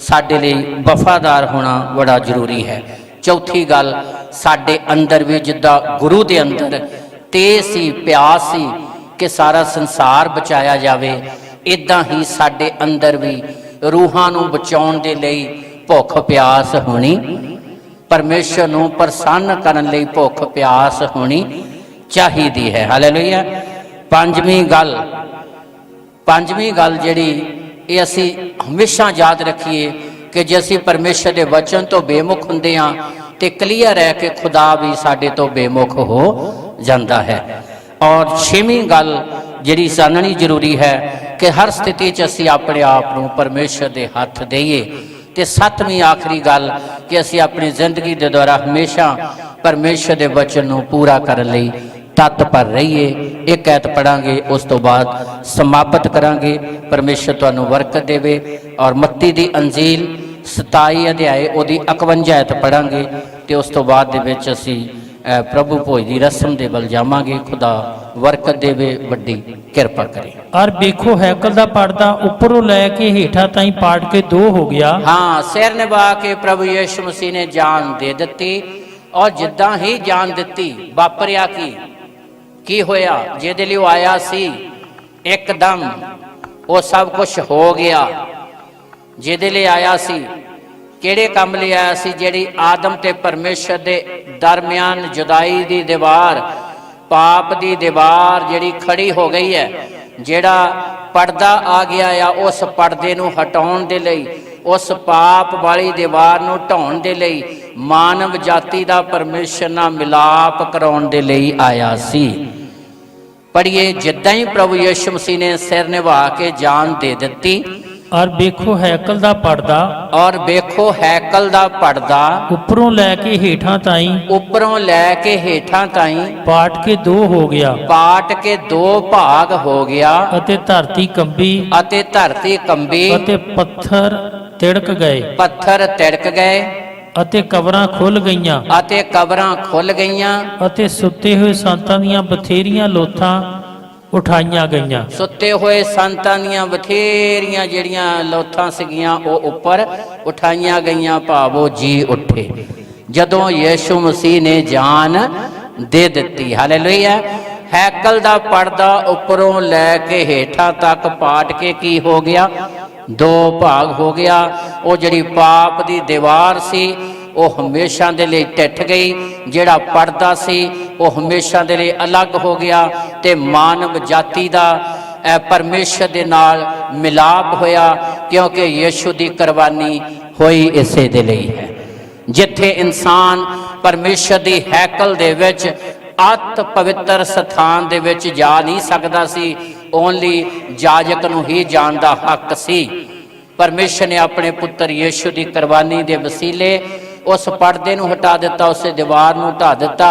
साडे लई वफादार होना बड़ा जरूरी है। चौथी गल, साडे अंदर भी जिद्दां गुरु के अंदर तेज सी प्यास सी कि सारा संसार बचाया जाए, इदां ही साडे अंदर भी रूहां नूं बचाउण दे लई भुख प्यास होनी, परमेश्वर नूं प्रसन्न करन लई भुख प्यास होनी चाहिदी है। हालेलुया। पंजवीं गल जिहड़ी ये असी हमेशा याद रखिए कि जे असी परमेश्वर के वचन तो बेमुख हुंदे हां ते क्लीयर है कि खुदा भी साडे तो बेमुख हो जाता है। और 6वीं गल जिहड़ी जाननी जरूरी है कि हर स्थिति च असी अपने आप को परमेश्वर के हाथ देईए। ते 7वीं आखिरी गल कि असी अपनी जिंदगी के द्वारा हमेशा परमेश्वर के वचन को पूरा करने लई तत्पर रहिए। एक ऐत पढ़ांगे, उस तो बाद समाप्त करांगे। परमेश्वर तुहानू बरकत देवे। और मत्ती दी अंजील 27 अध्याय ओदी 51 ऐत पढ़ांगे ते उस तो बाद दे विच असी प्रभु भोज की रस्म दे वल जावांगे। खुदा बरकत देवे, वड्डी किरपा करे। और देखो हैकल दा पर्दा उपरों लैके हेठा ताईं पाट के 2 हो गया। हाँ, सिर निभा के प्रभु यीशु मसीह ने जान दे दी। और जिद्दां ही जान दी वापरिया की होया? जिहदे लई आया सी एकदम वो सब कुछ हो गया। जिहदे लई आया सी, किहड़े काम लई आया सी? जिहड़ी आदम ते परमेश्वर दे दरम्यान जुदाई दी दीवार, पाप दी दीवार जिहड़ी खड़ी हो गई है, जिहड़ा पर्दा आ गया या उस पर्दे नूं हटाउण दे लई ਉਸ ਪਾਪ ਵਾਲੀ ਦੀਵਾਰ ਨੂੰ ਢਾਉਣ ਦੇ ਲਈ, ਮਾਨਵ ਜਾਤੀ ਦਾ ਪਰਮੇਸ਼ਰ ਨਾਲ ਮਿਲਾਪ ਕਰਾਉਣ ਦੇ ਲਈ ਆਇਆ ਸੀ। ਪੜ੍ਹੀਏ, ਜਿੱਦਾਂ ਹੀ ਪ੍ਰਭੂ ਯਿਸੂ ਮਸੀਹ ਨੇ ਸਿਰ ਨਿਭਾ ਕੇ ਜਾਨ ਦੇ ਦਿੱਤੀ, ਔਰ ਵੇਖੋ ਹੈਕਲ ਦਾ ਪਰਦਾ, ਔਰ ਵੇਖੋ ਹੈਕਲ ਦਾ ਪਰਦਾ ਉੱਪਰੋਂ ਲੈ ਕੇ ਹੇਠਾਂ ਤਾਈਂ, ਉੱਪਰੋਂ ਲੈ ਕੇ ਹੇਠਾਂ ਤਾਈਂ ਪਾਟ ਕੇ ਦੋ ਹੋ ਗਿਆ, ਪਾਟ ਕੇ ਦੋ ਭਾਗ ਹੋ ਗਿਆ, ਅਤੇ ਧਰਤੀ ਕੰਬੀ, ਅਤੇ ਧਰਤੀ ਕੰਬੀ, ਅਤੇ ਪੱਥਰ ਤਿੜਕ ਗਏ, ਪੱਥਰ ਤਿੜਕ ਗਏ, ਅਤੇ ਕਬਰਾਂ ਖੁੱਲ ਗਈਆਂ, ਅਤੇ ਕਬਰਾਂ ਖੁੱਲ ਗਈਆਂ, ਅਤੇ ਸੁੱਤੇ ਹੋਏ ਸੰਤਾਂ ਦੀਆਂ ਬਥੇਰੀਆਂ ਲੋਥਾਂ ਉਠਾਈਆਂ ਗਈਆਂ। ਸੁੱਤੇ ਹੋਏ ਸੰਤਾਂ ਦੀਆਂ ਬਥੇਰੀਆਂ ਜਿਹੜੀਆਂ ਲੋਥਾਂ ਸੀਗੀਆਂ ਉਹ ਉੱਪਰ ਉਠਾਈਆਂ ਗਈਆਂ, ਭਾਵੋ ਜੀ ਉੱਠੇ ਜਦੋਂ ਯਿਸੂ ਮਸੀਹ ਨੇ ਜਾਨ ਦੇ ਦਿੱਤੀ। ਹਾਲੇਲੂਇਆ। ਹੈਕਲ ਦਾ ਪਰਦਾ ਉੱਪਰੋਂ ਲੈ ਕੇ ਹੇਠਾਂ ਤੱਕ ਪਾਟ ਕੇ ਕੀ ਹੋ ਗਿਆ? ਦੋ ਭਾਗ ਹੋ ਗਿਆ। ਉਹ ਜਿਹੜੀ ਪਾਪ ਦੀ ਦੀਵਾਰ ਸੀ ਉਹ ਹਮੇਸ਼ਾ ਦੇ ਲਈ ਟਿੱਠ ਗਈ, ਜਿਹੜਾ ਪਰਦਾ ਸੀ ਉਹ ਹਮੇਸ਼ਾ ਦੇ ਲਈ ਅਲੱਗ ਹੋ ਗਿਆ, ਤੇ ਮਾਨਵ ਜਾਤੀ ਦਾ ਪਰਮੇਸ਼ਰ ਦੇ ਨਾਲ ਮਿਲਾਪ ਹੋਇਆ, ਕਿਉਂਕਿ ਯਿਸੂ ਦੀ ਕੁਰਬਾਨੀ ਹੋਈ ਇਸੇ ਦੇ ਲਈ ਹੈ। ਜਿੱਥੇ ਇਨਸਾਨ ਪਰਮੇਸ਼ਰ ਦੀ ਹੈਕਲ ਦੇ ਵਿੱਚ ਅਤ ਪਵਿੱਤਰ ਸਥਾਨ ਦੇ ਵਿੱਚ ਜਾ ਨਹੀਂ ਸਕਦਾ ਸੀ, ਓਨਲੀ ਜਾਜਕ ਨੂੰ ਹੀ ਜਾਣ ਦਾ ਹੱਕ ਸੀ। ਪਰਮੇਸ਼ਰ ਨੇ ਆਪਣੇ ਪੁੱਤਰ ਯਿਸੂ ਦੀ ਕੁਰਬਾਨੀ ਦੇ ਵਸੀਲੇ ਉਸ ਪਰਦੇ ਨੂੰ ਹਟਾ ਦਿੱਤਾ, ਉਸ ਦੀਵਾਰ ਨੂੰ ਢਾ ਦਿੱਤਾ।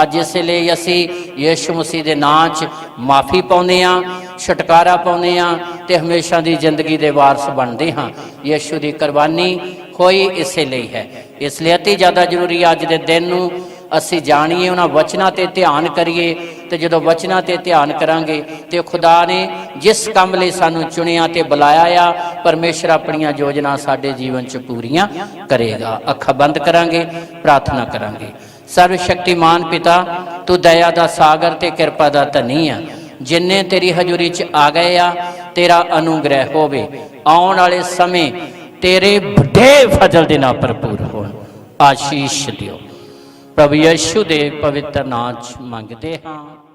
ਅੱਜ ਇਸ ਲਈ ਅਸੀਂ ਯਿਸੂ ਮਸੀਹ ਦੇ ਨਾਂ 'ਚ ਮਾਫੀ ਪਾਉਂਦੇ ਹਾਂ, ਛੁਟਕਾਰਾ ਪਾਉਂਦੇ ਹਾਂ, ਤੇ ਹਮੇਸ਼ਾ ਦੀ ਜ਼ਿੰਦਗੀ ਦੇ ਵਾਰਸ ਬਣਦੇ ਹਾਂ। ਯਿਸੂ ਦੀ ਕੁਰਬਾਨੀ ਹੋਈ ਇਸੇ ਲਈ ਹੈ। ਇਸ ਲਈ ਅਤੀ ਜ਼ਿਆਦਾ ਜ਼ਰੂਰੀ ਅੱਜ ਦੇ ਦਿਨ ਨੂੰ ਅਸੀਂ ਜਾਣੀਏ, ਉਹਨਾਂ ਵਚਨਾਂ 'ਤੇ ਧਿਆਨ ਕਰੀਏ, ਤੇ ਜਦੋਂ ਵਚਨਾਂ 'ਤੇ ਧਿਆਨ ਕਰਾਂਗੇ ਤੇ ਖੁਦਾ ਨੇ ਜਿਸ ਕੰਮ ਲਈ ਸਾਨੂੰ ਚੁਣਿਆ ਤੇ ਬੁਲਾਇਆ ਆ, ਪਰਮੇਸ਼ਰ ਆਪਣੀਆਂ ਯੋਜਨਾ ਸਾਡੇ ਜੀਵਨ 'ਚ ਪੂਰੀਆਂ ਕਰੇਗਾ। ਅੱਖਾਂ ਬੰਦ ਕਰਾਂਗੇ, ਪ੍ਰਾਰਥਨਾ ਕਰਾਂਗੇ। ਸਰਵ ਸ਼ਕਤੀਮਾਨ ਪਿਤਾ, ਤੂੰ ਦਇਆ ਦਾ ਸਾਗਰ ਤੇ ਕਿਰਪਾ ਦਾ ਧਨੀ ਆ। ਜਿੰਨੇ ਤੇਰੀ ਹਜ਼ੂਰੀ 'ਚ ਆ ਗਏ ਆ, ਤੇਰਾ ਅਨੁਗ੍ਰਹਿ ਹੋਵੇ। ਆਉਣ ਵਾਲੇ ਸਮੇਂ ਤੇਰੇ ਵੱਡੇ ਫਜ਼ਲ ਦੇ ਨਾਲ ਭਰਪੂਰ ਹੋਣ। ਆਸ਼ੀਸ਼ ਦਿਓ। ਪ੍ਰਭੂ ਯਿਸੂ ਦੇ ਪਵਿੱਤਰ ਨਾਮ 'ਚ ਮੰਗਦੇ ਹਾਂ।